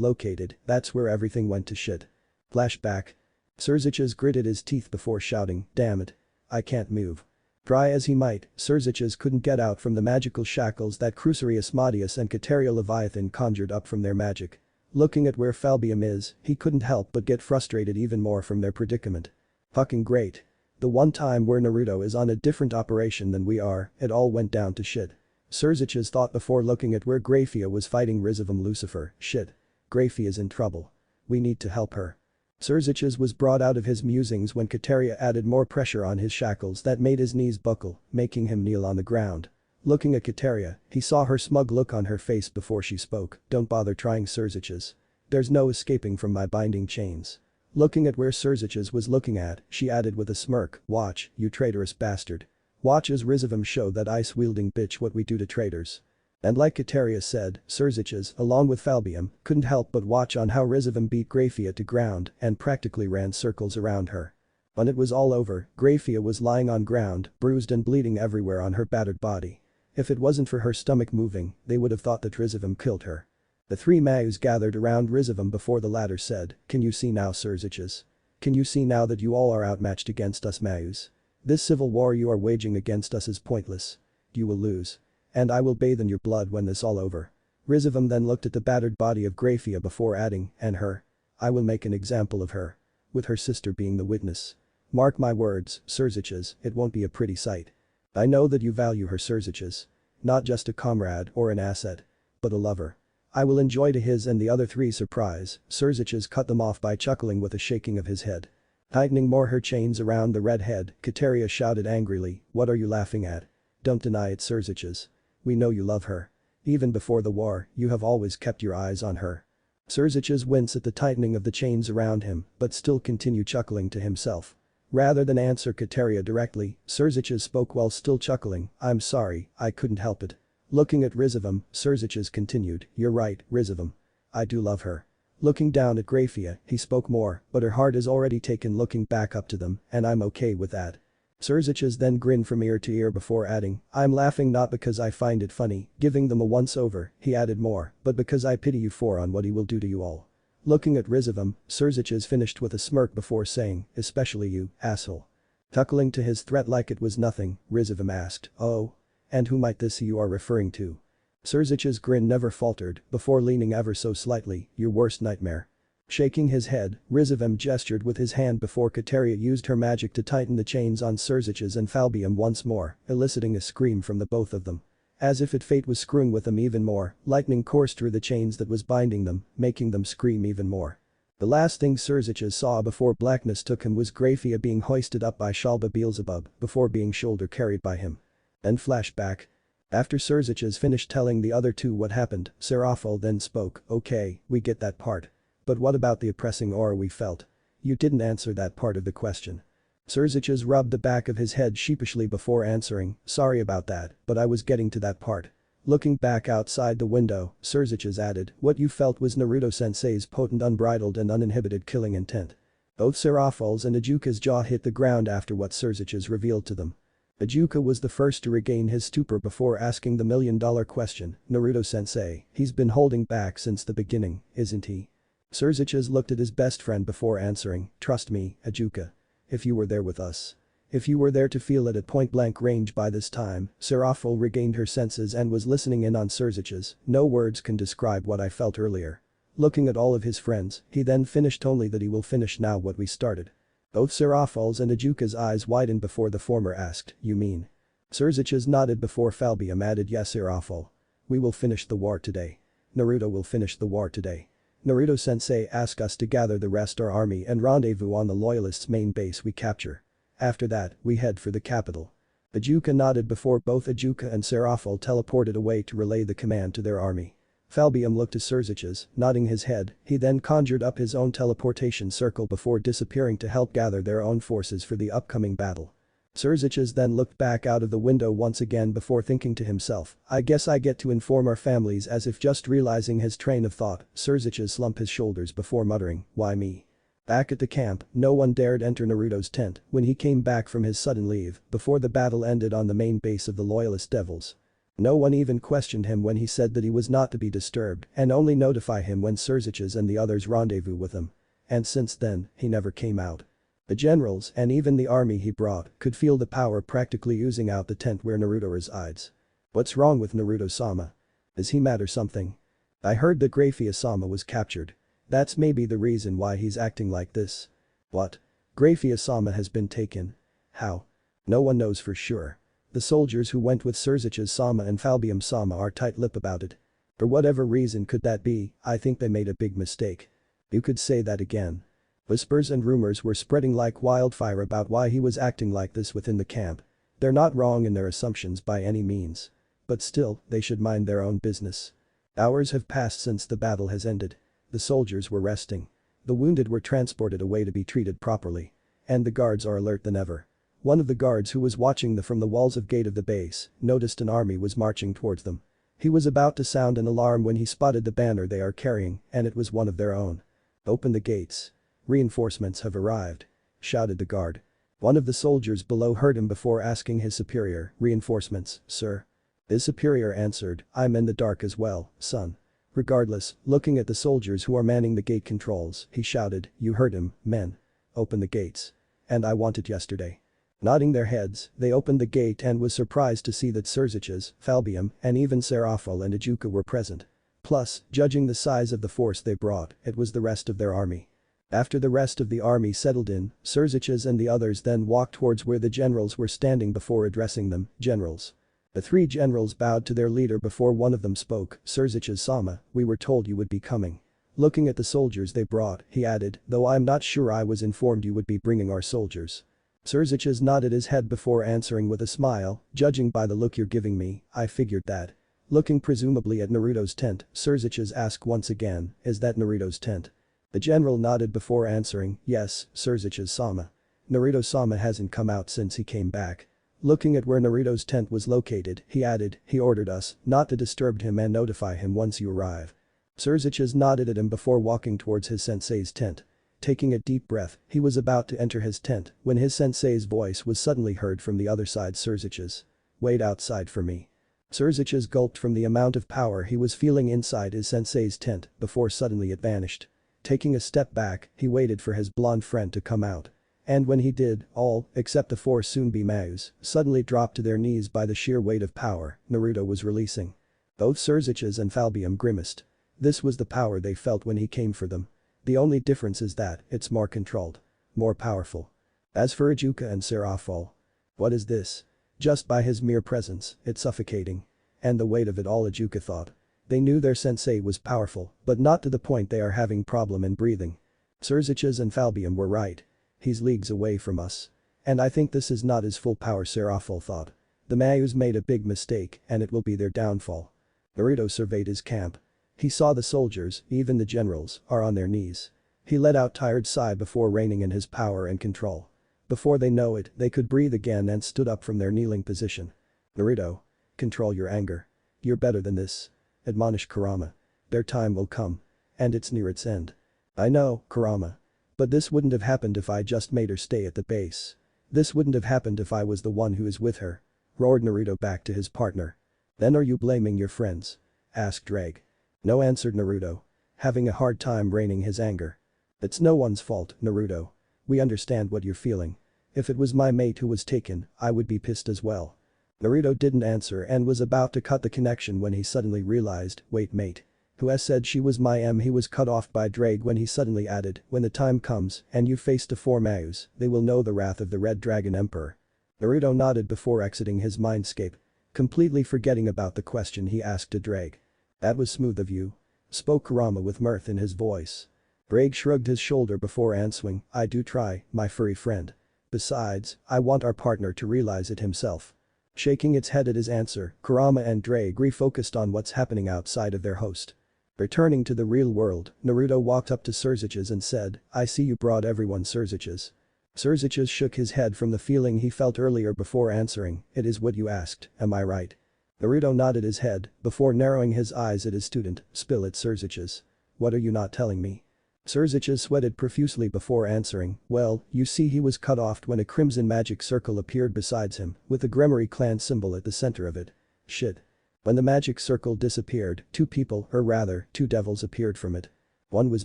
located, that's where everything went to shit. Flashback. Serziches gritted his teeth before shouting, damn it. I can't move. Try as he might, Serziches couldn't get out from the magical shackles that Crucerius Modius and Kateria Leviathan conjured up from their magic. Looking at where Falbium is, he couldn't help but get frustrated even more from their predicament. Fucking great. The one time where Naruto is on a different operation than we are, it all went down to shit. Serziches thought before looking at where Graphia was fighting Rizavum Lucifer, shit. Graphia's in trouble. We need to help her. Serziches was brought out of his musings when Kateria added more pressure on his shackles that made his knees buckle, making him kneel on the ground. Looking at Kateria, he saw her smug look on her face before she spoke, don't bother trying Serziches. There's no escaping from my binding chains. Looking at where Serziches was looking at, she added with a smirk, watch, you traitorous bastard. Watch as Rizavum show that ice-wielding bitch what we do to traitors. And like Kateria said, Serziches, along with Falbium, couldn't help but watch on how Rizavum beat Graphia to ground and practically ran circles around her. When it was all over, Graphia was lying on ground, bruised and bleeding everywhere on her battered body. If it wasn't for her stomach moving, they would have thought that Rizavum killed her. The three Maous gathered around Rizavum before the latter said, can you see now Serziches? Can you see now that you all are outmatched against us Maous? This civil war you are waging against us is pointless. You will lose. And I will bathe in your blood when this all over. Rizavum then looked at the battered body of Graphia before adding, and her. I will make an example of her. With her sister being the witness. Mark my words, Serziches, it won't be a pretty sight. I know that you value her Serziches. Not just a comrade or an asset. But a lover. I will enjoy to his and the other three's surprise, Serziches cut them off by chuckling with a shaking of his head. Tightening more her chains around the redhead, Kateria shouted angrily, what are you laughing at? Don't deny it Serziches. We know you love her. Even before the war, you have always kept your eyes on her. Serziches winced at the tightening of the chains around him, but still continued chuckling to himself. Rather than answer Kateria directly, Serziches spoke while still chuckling, I'm sorry, I couldn't help it. Looking at Rizavam, Serziches continued, you're right, Rizavam. I do love her. Looking down at Graphia, he spoke more, but her heart is already taken looking back up to them, and I'm okay with that. Serziches then grinned from ear to ear before adding, I'm laughing not because I find it funny, giving them a once-over, he added more, but because I pity you for on what he will do to you all. Looking at Rizavam, Serziches finished with a smirk before saying, especially you, asshole. Chuckling to his threat like it was nothing, Rizavam asked, oh? And who might this you are referring to? Serziches' grin never faltered, before leaning ever so slightly, your worst nightmare. Shaking his head, Rizavam gestured with his hand before Kateria used her magic to tighten the chains on Serziches and Falbium once more, eliciting a scream from the both of them. As if fate was screwing with them even more, lightning coursed through the chains that was binding them, making them scream even more. The last thing Serziches saw before blackness took him was Graphia being hoisted up by Shalba Beelzebub before being shoulder carried by him. Then flashback. After Serziches finished telling the other two what happened, Serafal then spoke, okay, we get that part. But what about the oppressing aura we felt? You didn't answer that part of the question. Serziches rubbed the back of his head sheepishly before answering, sorry about that, but I was getting to that part. Looking back outside the window, Serziches added, what you felt was Naruto-sensei's potent unbridled and uninhibited killing intent. Both Serafal's and Ajuka's jaw hit the ground after what Serziches revealed to them. Ajuka was the first to regain his stupor before asking the million-dollar question, Naruto-sensei, he's been holding back since the beginning, isn't he? Serziches looked at his best friend before answering, trust me, Ajuka. If you were there with us. If you were there to feel it at point-blank range by this time, Serafal regained her senses and was listening in on Serziches, no words can describe what I felt earlier. Looking at all of his friends, he then finished only that he will finish now what we started. Both Serafal's and Ajuka's eyes widened before the former asked, you mean? Serziches nodded before Falbium added yes Serafal. We will finish the war today. Naruto will finish the war today. Naruto-sensei asked us to gather the rest our army and rendezvous on the loyalists' main base we capture. After that, we head for the capital. Ajuka nodded before both Ajuka and Serafal teleported away to relay the command to their army. Falbium looked to Serziches, nodding his head, he then conjured up his own teleportation circle before disappearing to help gather their own forces for the upcoming battle. Serziches then looked back out of the window once again before thinking to himself, I guess I get to inform our families as if just realizing his train of thought, Serziches slumped his shoulders before muttering, why me? Back at the camp, no one dared enter Naruto's tent when he came back from his sudden leave before the battle ended on the main base of the loyalist devils. No one even questioned him when he said that he was not to be disturbed and only notify him when Serziches and the others rendezvous with him. And since then, he never came out. The generals and even the army he brought could feel the power practically oozing out the tent where Naruto resides. What's wrong with Naruto-sama? Is he mad or something? I heard that Graphia-sama was captured. That's maybe the reason why he's acting like this. What? Graphia-sama has been taken. How? No one knows for sure. The soldiers who went with Serziches-sama and Falbium-sama are tight-lipped about it. For whatever reason could that be, I think they made a big mistake. You could say that again. Whispers and rumors were spreading like wildfire about why he was acting like this within the camp. They're not wrong in their assumptions by any means. But still, they should mind their own business. Hours have passed since the battle has ended. The soldiers were resting. The wounded were transported away to be treated properly. And the guards are alert than ever. One of the guards who was watching from the walls of gate of the base noticed an army was marching towards them. He was about to sound an alarm when he spotted the banner they are carrying, and it was one of their own. Open the gates. Reinforcements have arrived. Shouted the guard. One of the soldiers below heard him before asking his superior, reinforcements, sir? His superior answered, I'm in the dark as well, son. Regardless, looking at the soldiers who are manning the gate controls, he shouted, you heard him, men. Open the gates. And I want it yesterday. Nodding their heads, they opened the gate and was surprised to see that Serziches, Falbium, and even Serafal and Ajuka were present. Plus, judging the size of the force they brought, it was the rest of their army. After the rest of the army settled in, Serziches and the others then walked towards where the generals were standing before addressing them, generals. The three generals bowed to their leader before one of them spoke, Serziches-sama, we were told you would be coming. Looking at the soldiers they brought, he added, though I'm not sure I was informed you would be bringing our soldiers. Serziches nodded his head before answering with a smile, judging by the look you're giving me, I figured that. Looking presumably at Naruto's tent, Serziches asked once again, is that Naruto's tent? The general nodded before answering, yes, Serziches-sama. Naruto-sama hasn't come out since he came back. Looking at where Naruto's tent was located, he added, he ordered us not to disturb him and notify him once you arrive. Serziches nodded at him before walking towards his sensei's tent. Taking a deep breath, he was about to enter his tent when his sensei's voice was suddenly heard from the other side. Serziches. Wait outside for me. Serziches gulped from the amount of power he was feeling inside his sensei's tent before suddenly it vanished. Taking a step back, he waited for his blonde friend to come out. And when he did, all, except the four soon-be Maous, suddenly dropped to their knees by the sheer weight of power Naruto was releasing. Both Serziches and Falbium grimaced. This was the power they felt when he came for them. The only difference is that it's more controlled. More powerful. As for Ijuka and Serafall. What is this? Just by his mere presence, it's suffocating. And the weight of it all, Ijuka thought. They knew their sensei was powerful, but not to the point they are having problem in breathing. Serziches and Falbium were right. He's leagues away from us. And I think this is not his full power, Serafall thought. The Maous made a big mistake and it will be their downfall. Naruto surveyed his camp. He saw the soldiers, even the generals, are on their knees. He let out a tired sigh before reining in his power and control. Before they know it, they could breathe again and stood up from their kneeling position. Naruto. Control your anger. You're better than this. Admonished Kurama. Their time will come. And it's near its end. I know, Kurama. But this wouldn't have happened if I just made her stay at the base. This wouldn't have happened if I was the one who is with her. Roared Naruto back to his partner. Then are you blaming your friends? Asked Drake. No, answered Naruto. Having a hard time reining his anger. It's no one's fault, Naruto. We understand what you're feeling. If it was my mate who was taken, I would be pissed as well. Naruto didn't answer and was about to cut the connection when he suddenly realized, wait, mate. Who has said she was my He was cut off by Drake when he suddenly added, when the time comes and you face the four Maous, they will know the wrath of the Red Dragon Emperor. Naruto nodded before exiting his mindscape. Completely forgetting about the question he asked to Drake. That was smooth of you. Spoke Kurama with mirth in his voice. Drake shrugged his shoulder before answering, I do try, my furry friend. Besides, I want our partner to realize it himself. Shaking its head at his answer, Kurama and Drake refocused on what's happening outside of their host. Returning to the real world, Naruto walked up to Serziches and said, I see you brought everyone, Serziches. Serziches shook his head from the feeling he felt earlier before answering, it is what you asked, am I right? Naruto nodded his head before narrowing his eyes at his student, spill it, Serziches. What are you not telling me? Serziches sweated profusely before answering, well, you see he was cut off when a crimson magic circle appeared beside him with the Gremory clan symbol at the center of it. Shit. When the magic circle disappeared, two people, or rather, two devils appeared from it. One was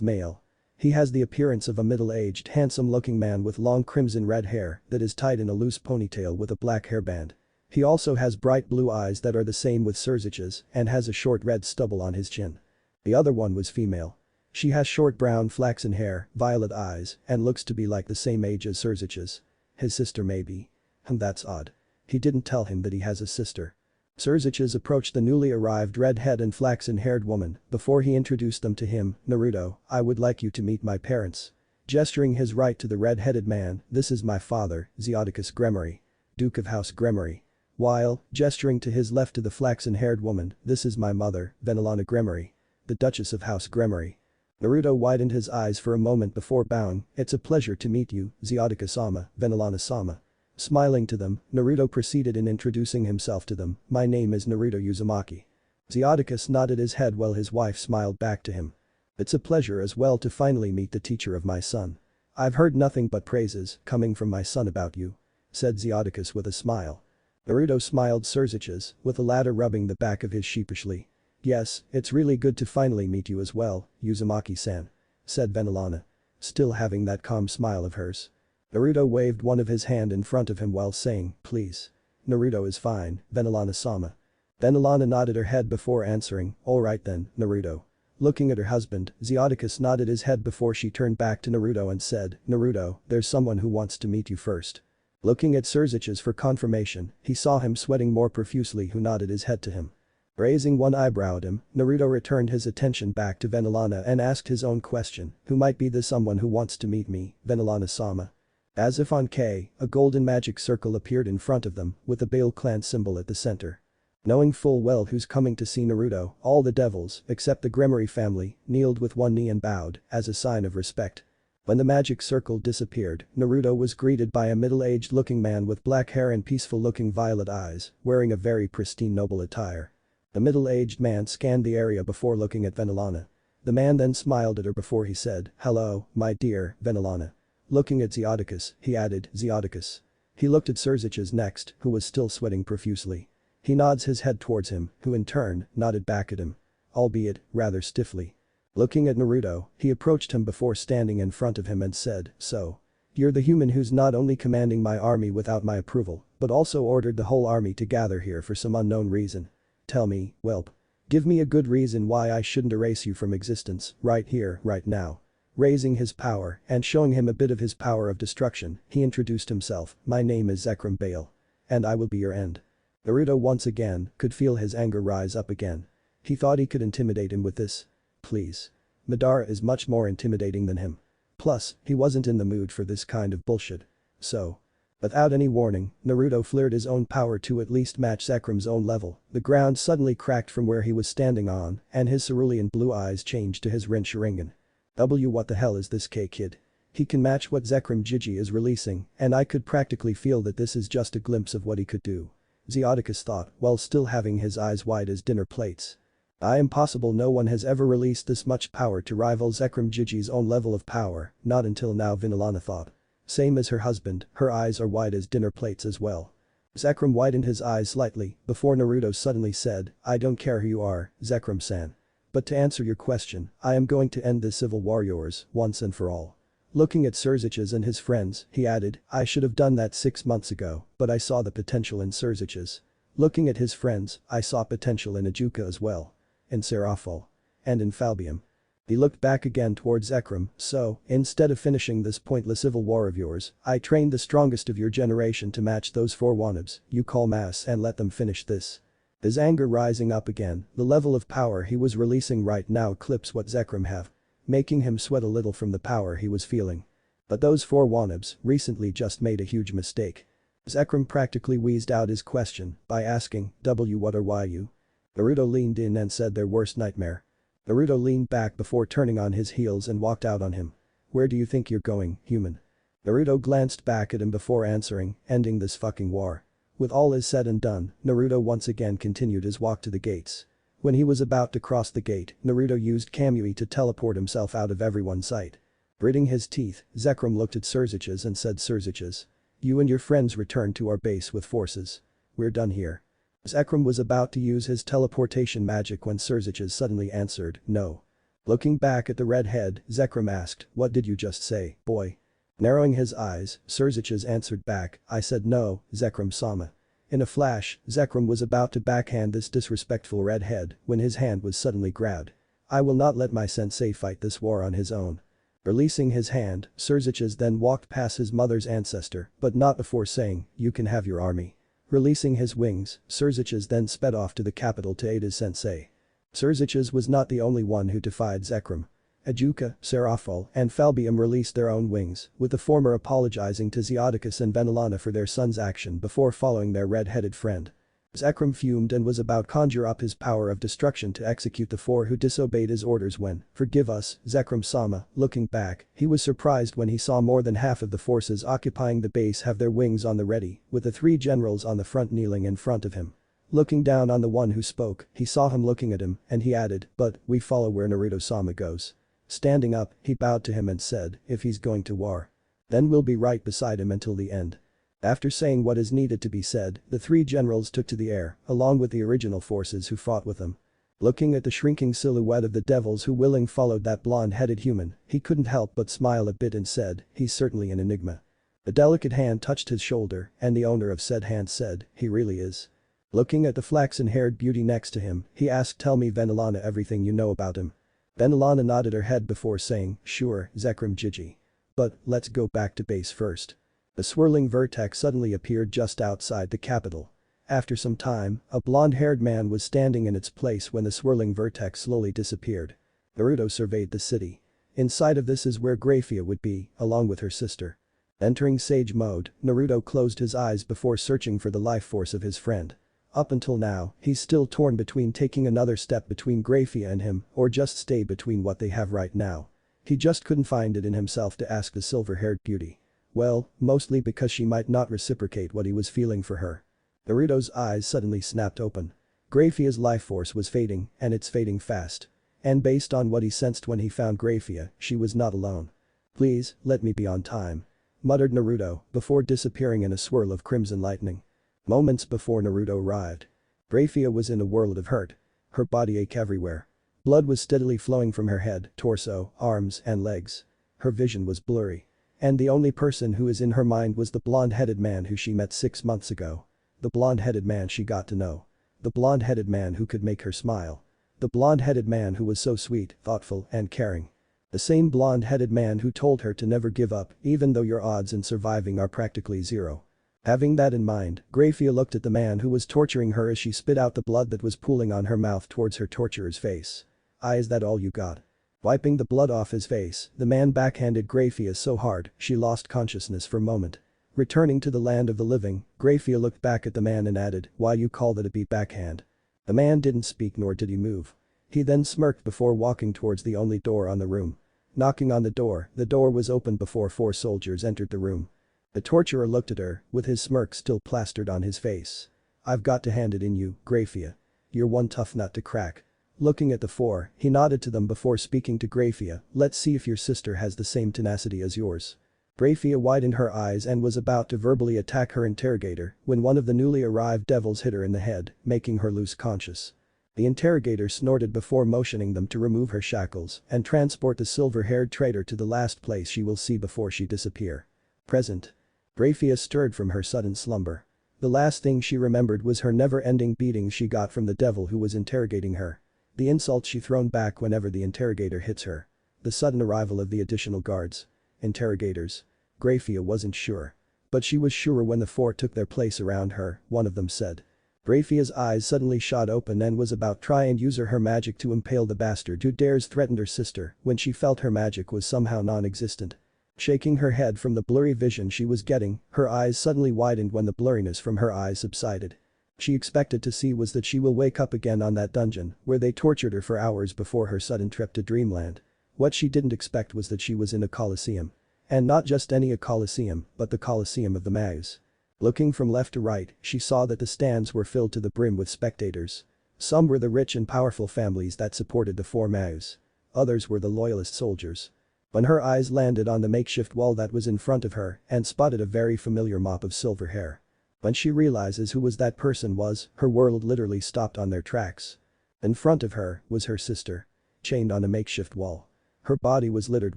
male. He has the appearance of a middle-aged, handsome-looking man with long crimson red hair that is tied in a loose ponytail with a black hairband. He also has bright blue eyes that are the same with Serziches and has a short red stubble on his chin. The other one was female. She has short brown flaxen hair, violet eyes, and looks to be like the same age as Serziches. His sister maybe. That's odd. He didn't tell him that he has a sister. Serziches approached the newly arrived red-head and flaxen-haired woman before he introduced them to him, Naruto, I would like you to meet my parents. Gesturing his right to the red-headed man, this is my father, Serziches Gremory. Duke of House Gremory. While, gesturing to his left to the flaxen-haired woman, this is my mother, Venelana Gremory. The Duchess of House Gremory. Naruto widened his eyes for a moment before bowing, it's a pleasure to meet you, Serziches-sama, Venelana-sama. Smiling to them, Naruto proceeded in introducing himself to them, my name is Naruto Uzumaki. Serziches nodded his head while his wife smiled back to him. It's a pleasure as well to finally meet the teacher of my son. I've heard nothing but praises coming from my son about you. Said Serziches with a smile. Naruto smiled Serziches, with the latter rubbing the back of his sheepishly. Yes, it's really good to finally meet you as well, Uzumaki-san. Said Venelana. Still having that calm smile of hers. Naruto waved one of his hand in front of him while saying, please. Naruto is fine, Venelana-sama. Venelana nodded her head before answering, alright then, Naruto. Looking at her husband, Serziches nodded his head before she turned back to Naruto and said, Naruto, there's someone who wants to meet you first. Looking at Serziches for confirmation, he saw him sweating more profusely who nodded his head to him. Raising one eyebrow at him, Naruto returned his attention back to Venelana and asked his own question, who might be the someone who wants to meet me, Venelana-sama. As if on K, a golden magic circle appeared in front of them, with the Bale clan symbol at the center. Knowing full well who's coming to see Naruto, all the devils, except the Gremory family, kneeled with one knee and bowed, as a sign of respect. When the magic circle disappeared, Naruto was greeted by a middle-aged looking man with black hair and peaceful looking violet eyes, wearing a very pristine noble attire. The middle-aged man scanned the area before looking at Venelana. The man then smiled at her before he said, "Hello, my dear, Venelana." Looking at Serziches, he added, "Serziches." He looked at Serziches next, who was still sweating profusely. He nods his head towards him, who in turn, nodded back at him. Albeit, rather stiffly. Looking at Naruto, he approached him before standing in front of him and said, "So. You're the human who's not only commanding my army without my approval, but also ordered the whole army to gather here for some unknown reason. Tell me, whelp. Give me a good reason why I shouldn't erase you from existence, right here, right now." Raising his power and showing him a bit of his power of destruction, he introduced himself, "My name is Zekrom Bale. And I will be your end." Naruto once again could feel his anger rise up again. He thought he could intimidate him with this. Please. Madara is much more intimidating than him. Plus, he wasn't in the mood for this kind of bullshit. So. Without any warning, Naruto flared his own power to at least match Zekrom's own level. The ground suddenly cracked from where he was standing on, and his cerulean blue eyes changed to his Rin Sharingan. What the hell is this K-kid? He can match what Zekrom Jiji is releasing, and I could practically feel that this is just a glimpse of what he could do. Serziches thought, while still having his eyes wide as dinner plates. Impossible, no one has ever released this much power to rival Zekrom Jiji's own level of power, not until now, Venelana thought. Same as her husband, her eyes are wide as dinner plates as well. Zekrom widened his eyes slightly before Naruto suddenly said, "I don't care who you are, Zekrom-san. But to answer your question, I am going to end this civil war yours, once and for all." Looking at Serziches and his friends, he added, "I should have done that 6 months ago, but I saw the potential in Serziches." Looking at his friends, "I saw potential in Ajuka as well. In Serafal. And in Falbium." He looked back again towards Zekrom, "So, instead of finishing this pointless civil war of yours, I trained the strongest of your generation to match those 4 wannabes you call mass and let them finish this." His anger rising up again, the level of power he was releasing right now eclipsed what Zekrom have. Making him sweat a little from the power he was feeling. But those 4 wannabes recently just made a huge mistake. Zekrom practically wheezed out his question by asking, "What or why you?" Naruto leaned in and said, "Their worst nightmare." Naruto leaned back before turning on his heels and walked out on him. "Where do you think you're going, human?" Naruto glanced back at him before answering, "Ending this fucking war." With all is said and done, Naruto once again continued his walk to the gates. When he was about to cross the gate, Naruto used Kamui to teleport himself out of everyone's sight. Gritting his teeth, Zekrom looked at Serziches and said, "Serziches. You and your friends return to our base with forces. We're done here." Zekrom was about to use his teleportation magic when Serziches suddenly answered, "No." Looking back at the redhead, Zekrom asked, "What did you just say, boy?" Narrowing his eyes, Serziches answered back, "I said no, Zekrom-sama." In a flash, Zekrom was about to backhand this disrespectful redhead when his hand was suddenly grabbed. "I will not let my sensei fight this war on his own." Releasing his hand, Serziches then walked past his mother's ancestor, but not before saying, "You can have your army." Releasing his wings, Serziches then sped off to the capital to aid his sensei. Serziches was not the only one who defied Zekrom. Ajuka, Serafal, and Falbium released their own wings, with the former apologizing to Serziches and Venelana for their son's action before following their red-headed friend. Zekrom fumed and was about to conjure up his power of destruction to execute the 4 who disobeyed his orders when, "Forgive us, Zekrom-sama." Looking back, he was surprised when he saw more than half of the forces occupying the base have their wings on the ready, with the 3 generals on the front kneeling in front of him. Looking down on the one who spoke, he saw him looking at him, and he added, "But, we follow where Naruto-sama goes." Standing up, he bowed to him and said, "If he's going to war. Then we'll be right beside him until the end." After saying what is needed to be said, the 3 generals took to the air, along with the original forces who fought with them. Looking at the shrinking silhouette of the devils who willing followed that blonde-headed human, he couldn't help but smile a bit and said, "He's certainly an enigma." A delicate hand touched his shoulder, and the owner of said hand said, "He really is." Looking at the flaxen-haired beauty next to him, he asked, "Tell me, Venelana, everything you know about him." Venelana nodded her head before saying, "Sure, Zekrom Jiji. But, let's go back to base first." The swirling vertex suddenly appeared just outside the capital. After some time, a blonde-haired man was standing in its place when the swirling vertex slowly disappeared. Naruto surveyed the city. Inside of this is where Graphia would be, along with her sister. Entering sage mode, Naruto closed his eyes before searching for the life force of his friend. Up until now, he's still torn between taking another step between Graphia and him or just stay between what they have right now. He just couldn't find it in himself to ask the silver-haired beauty. Well, mostly because she might not reciprocate what he was feeling for her. Naruto's eyes suddenly snapped open. Graphia's life force was fading, and it's fading fast. And based on what he sensed when he found Graphia, she was not alone. "Please, let me be on time," muttered Naruto before disappearing in a swirl of crimson lightning. Moments before Naruto arrived, Graphia was in a world of hurt. Her body ached everywhere. Blood was steadily flowing from her head, torso, arms, and legs. Her vision was blurry. And the only person who was in her mind was the blonde-headed man who she met 6 months ago. The blonde-headed man she got to know. The blonde-headed man who could make her smile. The blonde-headed man who was so sweet, thoughtful, and caring. The same blonde-headed man who told her to never give up, even though your odds in surviving are practically zero. Having that in mind, Graphia looked at the man who was torturing her as she spit out the blood that was pooling on her mouth towards her torturer's face. "Is that all you got?" Wiping the blood off his face, the man backhanded Graphia so hard, she lost consciousness for a moment. Returning to the land of the living, Graphia looked back at the man and added, "Why you call that a beat backhand?" The man didn't speak nor did he move. He then smirked before walking towards the only door on the room. Knocking on the door was opened before 4 soldiers entered the room. The torturer looked at her, with his smirk still plastered on his face. "I've got to hand it in you, Graphia. You're one tough nut to crack." Looking at the 4, he nodded to them before speaking to Graphia, "Let's see if your sister has the same tenacity as yours." Graphia widened her eyes and was about to verbally attack her interrogator when one of the newly arrived devils hit her in the head, making her lose conscious. The interrogator snorted before motioning them to remove her shackles and transport the silver-haired traitor to the last place she will see before she disappear. Present. Graphia stirred from her sudden slumber. The last thing she remembered was her never-ending beatings she got from the devil who was interrogating her. The insults she thrown back whenever the interrogator hits her. The sudden arrival of the additional guards. Interrogators. Graphia wasn't sure. But she was sure when the 4 took their place around her, one of them said. Graphia's eyes suddenly shot open and was about try and use her magic to impale the bastard who dares threaten her sister when she felt her magic was somehow non-existent. Shaking her head from the blurry vision she was getting, her eyes suddenly widened when the blurriness from her eyes subsided. She expected to see was that she will wake up again on that dungeon where they tortured her for hours before her sudden trip to Dreamland. What she didn't expect was that she was in a coliseum. And not just any a coliseum, but the Coliseum of the Maous. Looking from left to right, she saw that the stands were filled to the brim with spectators. Some were the rich and powerful families that supported the 4 Maous. Others were the loyalist soldiers. When her eyes landed on the makeshift wall that was in front of her and spotted a very familiar mop of silver hair. When she realizes who was that person was, her world literally stopped on their tracks. In front of her was her sister. Chained on a makeshift wall. Her body was littered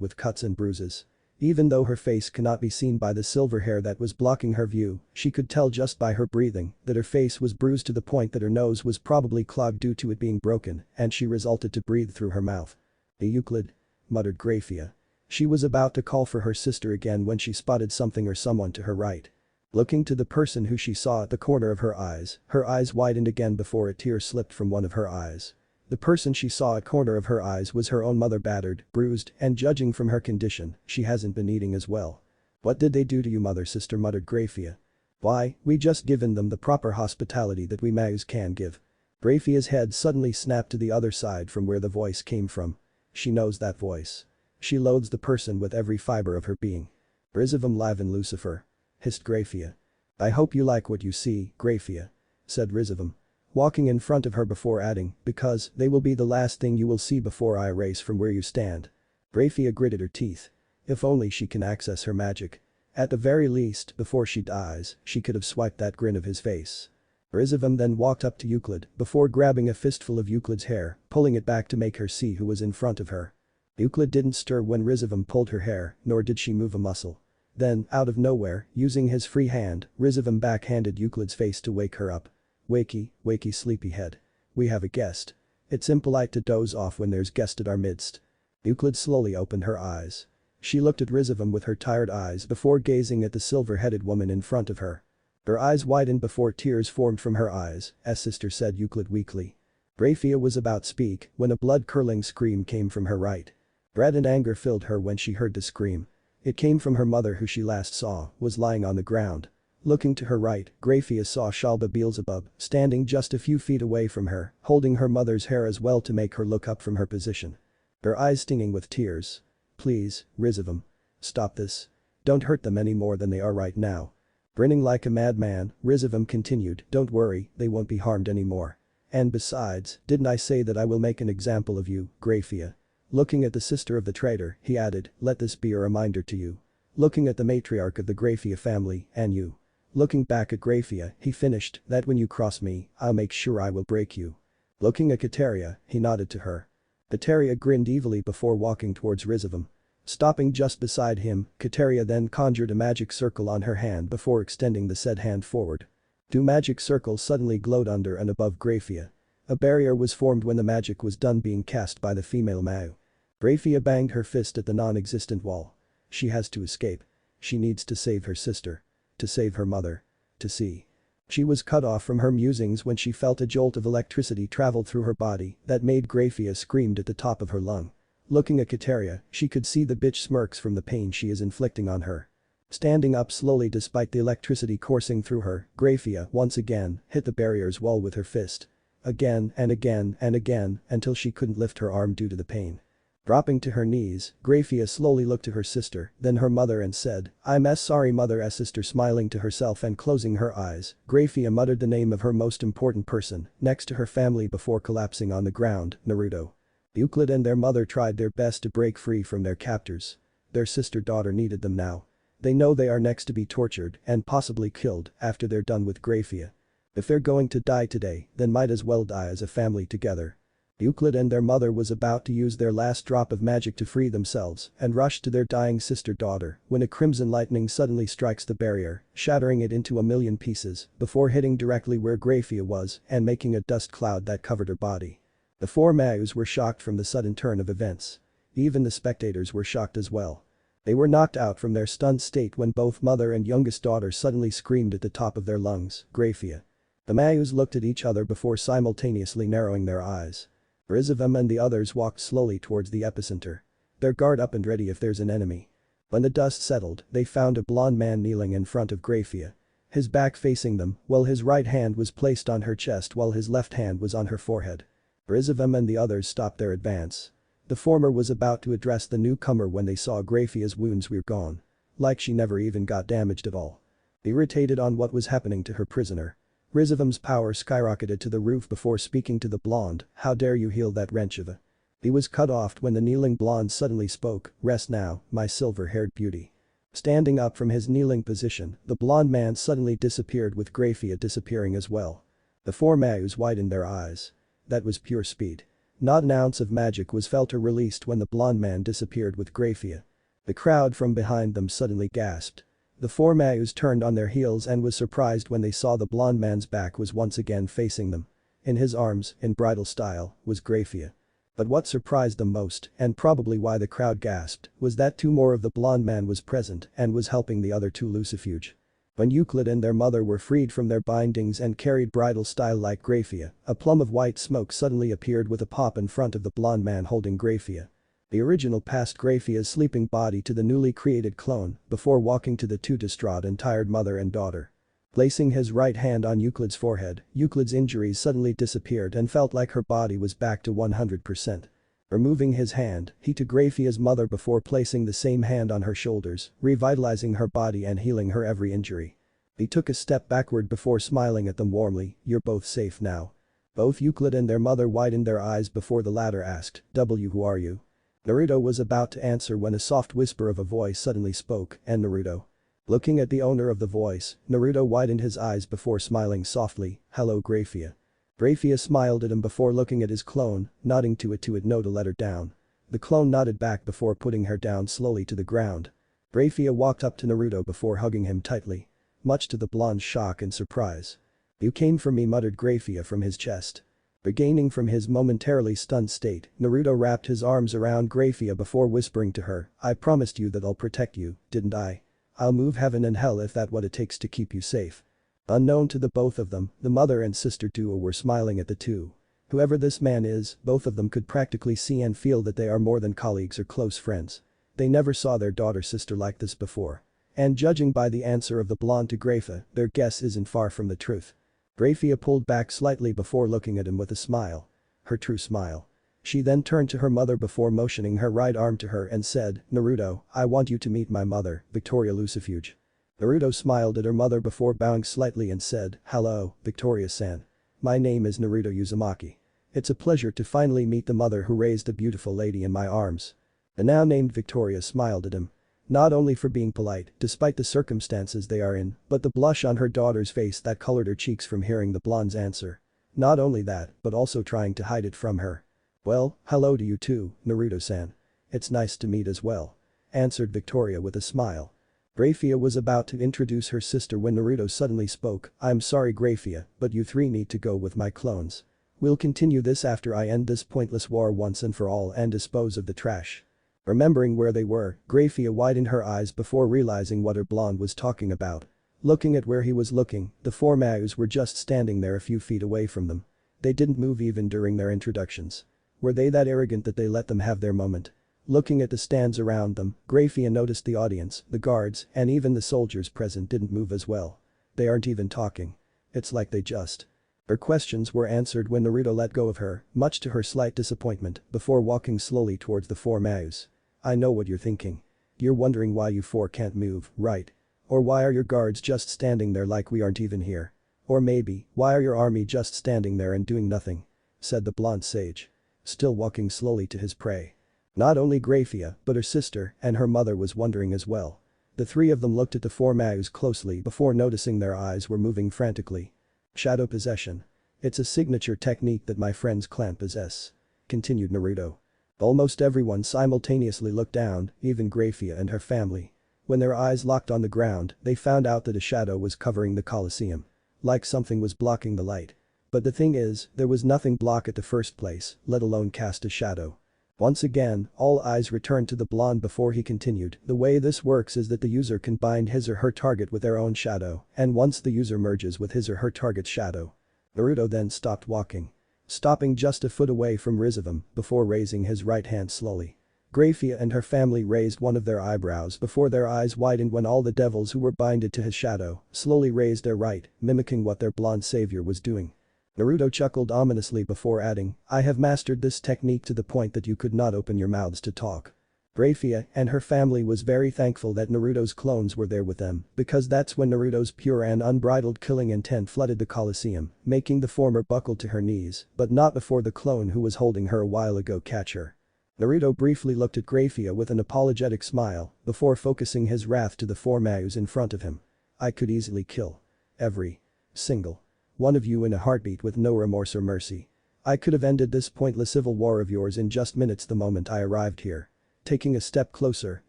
with cuts and bruises. Even though her face cannot be seen by the silver hair that was blocking her view, she could tell just by her breathing that her face was bruised to the point that her nose was probably clogged due to it being broken and she resulted to breathe through her mouth. "Euclid," muttered Graphia. She was about to call for her sister again when she spotted something or someone to her right. Looking to the person who she saw at the corner of her eyes widened again before a tear slipped from one of her eyes. The person she saw at corner of her eyes was her own mother, battered, bruised, and judging from her condition, she hasn't been eating as well. "What did they do to you, mother, sister?" muttered Graphia. "Why, we just given them the proper hospitality that we Maous can give." Graphia's head suddenly snapped to the other side from where the voice came from. She knows that voice. She loathes the person with every fiber of her being. "Rizivum Lavin Lucifer," hissed Graphia. "I hope you like what you see, Graphia," said Rizivum. Walking in front of her before adding, "because they will be the last thing you will see before I erase from where you stand." Graphia gritted her teeth. If only she can access her magic. At the very least, before she dies, she could have swiped that grin of his face. Rizivum then walked up to Euclid before grabbing a fistful of Euclid's hair, pulling it back to make her see who was in front of her. Euclid didn't stir when Rizivum pulled her hair, nor did she move a muscle. Then, out of nowhere, using his free hand, Rizivum backhanded Euclid's face to wake her up. "Wakey, wakey sleepyhead. We have a guest. It's impolite to doze off when there's guest at our midst." Euclid slowly opened her eyes. She looked at Rizivum with her tired eyes before gazing at the silver-headed woman in front of her. Her eyes widened before tears formed from her eyes, as sister, said Euclid weakly. Graphia was about to speak when a blood-curdling scream came from her right. Dread and anger filled her when she heard the scream. It came from her mother, who she last saw was lying on the ground. Looking to her right, Graphia saw Shalba Beelzebub standing just a few feet away from her, holding her mother's hair as well to make her look up from her position. Her eyes stinging with tears. Please, Rizivum. Stop this. Don't hurt them any more than they are right now. Grinning like a madman, Rizivum continued, don't worry, they won't be harmed anymore. And besides, didn't I say that I will make an example of you, Graphia? Looking at the sister of the traitor, he added, let this be a reminder to you. Looking at the matriarch of the Graphia family, and you. Looking back at Graphia, he finished, that when you cross me, I'll make sure I will break you. Looking at Kateria, he nodded to her. Kateria grinned evilly before walking towards Rizivum. Stopping just beside him, Kateria then conjured a magic circle on her hand before extending the said hand forward. Two magic circles suddenly glowed under and above Graphia. A barrier was formed when the magic was done being cast by the female Maous. Graphia banged her fist at the non-existent wall. She has to escape. She needs to save her sister. To save her mother. To see. She was cut off from her musings when she felt a jolt of electricity travel through her body that made Graphia screamed at the top of her lung. Looking at Kateria, she could see the bitch smirks from the pain she is inflicting on her. Standing up slowly despite the electricity coursing through her, Graphia once again hit the barrier's wall with her fist. Again and again and again until she couldn't lift her arm due to the pain. Dropping to her knees, Graphia slowly looked to her sister, then her mother and said, I'm sorry mother. As sister smiling to herself and closing her eyes, Graphia muttered the name of her most important person next to her family before collapsing on the ground, Naruto. Euclid and their mother tried their best to break free from their captors. Their sister-daughter needed them now. They know they are next to be tortured and possibly killed after they're done with Graphia. If they're going to die today, then might as well die as a family together. Euclid and their mother was about to use their last drop of magic to free themselves and rush to their dying sister-daughter when a crimson lightning suddenly strikes the barrier, shattering it into a million pieces before hitting directly where Graphia was and making a dust cloud that covered her body. The four Maous were shocked from the sudden turn of events. Even the spectators were shocked as well. They were knocked out from their stunned state when both mother and youngest daughter suddenly screamed at the top of their lungs, Graphia. The Maous looked at each other before simultaneously narrowing their eyes. Rizivum and the others walked slowly towards the epicenter. Their guard up and ready if there's an enemy. When the dust settled, they found a blonde man kneeling in front of Graphia. His back facing them, while his right hand was placed on her chest while his left hand was on her forehead. Rizivum and the others stopped their advance. The former was about to address the newcomer when they saw Graphia's wounds were gone. Like she never even got damaged at all. Irritated on what was happening to her prisoner. Rizivum's power skyrocketed to the roof before speaking to the blonde, how dare you heal that wretch of a. He was cut off when the kneeling blonde suddenly spoke, rest now, my silver-haired beauty. Standing up from his kneeling position, the blonde man suddenly disappeared with Graphia disappearing as well. The four Maous widened their eyes. That was pure speed. Not an ounce of magic was felt or released when the blonde man disappeared with Graphia. The crowd from behind them suddenly gasped. The four Maous turned on their heels and was surprised when they saw the blonde man's back was once again facing them. In his arms, in bridal style, was Graphia. But what surprised them most, and probably why the crowd gasped, was that two more of the blonde man was present and was helping the other two Lucifuge. When Euclid and their mother were freed from their bindings and carried bridal style like Graphia, a plum of white smoke suddenly appeared with a pop in front of the blonde man holding Graphia. The original passed Graphia's sleeping body to the newly created clone before walking to the two distraught and tired mother and daughter. Placing his right hand on Euclid's forehead, Euclid's injuries suddenly disappeared and felt like her body was back to 100%. Removing his hand, he to Graphia's mother before placing the same hand on her shoulders, revitalizing her body and healing her every injury. He took a step backward before smiling at them warmly, you're both safe now. Both Euclid and their mother widened their eyes before the latter asked, who are you? Naruto was about to answer when a soft whisper of a voice suddenly spoke, and Naruto. Looking at the owner of the voice, Naruto widened his eyes before smiling softly, hello Graphia. Graphia smiled at him before looking at his clone, nodding to it no to let her down. The clone nodded back before putting her down slowly to the ground. Graphia walked up to Naruto before hugging him tightly. Much to the blonde's shock and surprise. You came for me, muttered Graphia from his chest. Regaining from his momentarily stunned state, Naruto wrapped his arms around Graphia before whispering to her, I promised you that I'll protect you, didn't I? I'll move heaven and hell if that's what it takes to keep you safe. Unknown to the both of them, the mother and sister duo were smiling at the two. Whoever this man is, both of them could practically see and feel that they are more than colleagues or close friends. They never saw their daughter-sister like this before. And judging by the answer of the blonde to Graphia, their guess isn't far from the truth. Graphia pulled back slightly before looking at him with a smile. Her true smile. She then turned to her mother before motioning her right arm to her and said, "Naruto, I want you to meet my mother, Victoria Lucifuge." Naruto smiled at her mother before bowing slightly and said, "Hello, Victoria-san. My name is Naruto Uzumaki. It's a pleasure to finally meet the mother who raised a beautiful lady in my arms." The now named Victoria smiled at him. Not only for being polite, despite the circumstances they are in, but the blush on her daughter's face that colored her cheeks from hearing the blonde's answer. Not only that, but also trying to hide it from her. "Well, hello to you too, Naruto-san. It's nice to meet as well," answered Victoria with a smile. Graphia was about to introduce her sister when Naruto suddenly spoke, "I'm sorry Graphia, but you three need to go with my clones. We'll continue this after I end this pointless war once and for all and dispose of the trash." Remembering where they were, Graphia widened her eyes before realizing what her blonde was talking about. Looking at where he was looking, the four Maous were just standing there a few feet away from them. They didn't move even during their introductions. Were they that arrogant that they let them have their moment? Looking at the stands around them, Graphia noticed the audience, the guards, and even the soldiers present didn't move as well. They aren't even talking. It's like they just. Her questions were answered when Naruto let go of her, much to her slight disappointment, before walking slowly towards the four Maous. "I know what you're thinking. You're wondering why you four can't move, right? Or why are your guards just standing there like we aren't even here? Or maybe, why are your army just standing there and doing nothing?" said the blonde sage. Still walking slowly to his prey. Not only Graphia, but her sister and her mother was wondering as well. The three of them looked at the four Maous closely before noticing their eyes were moving frantically. "Shadow possession. It's a signature technique that my friend's clan possess," continued Naruto. Almost everyone simultaneously looked down, even Graphia and her family. When their eyes locked on the ground, they found out that a shadow was covering the Colosseum. Like something was blocking the light. But the thing is, there was nothing block at the first place, let alone cast a shadow. Once again, all eyes returned to the blonde before he continued, "The way this works is that the user can bind his or her target with their own shadow, and once the user merges with his or her target's shadow." Naruto then stopped walking. Stopping just a foot away from Rizavam before raising his right hand slowly. Graphia and her family raised one of their eyebrows before their eyes widened when all the devils who were binded to his shadow slowly raised their right, mimicking what their blonde savior was doing. Naruto chuckled ominously before adding, "I have mastered this technique to the point that you could not open your mouths to talk." Graphia and her family was very thankful that Naruto's clones were there with them because that's when Naruto's pure and unbridled killing intent flooded the Colosseum, making the former buckle to her knees, but not before the clone who was holding her a while ago catch her. Naruto briefly looked at Graphia with an apologetic smile before focusing his wrath to the four Maous in front of him. "I could easily kill every single one of you in a heartbeat with no remorse or mercy. I could have ended this pointless civil war of yours in just minutes the moment I arrived here." Taking a step closer,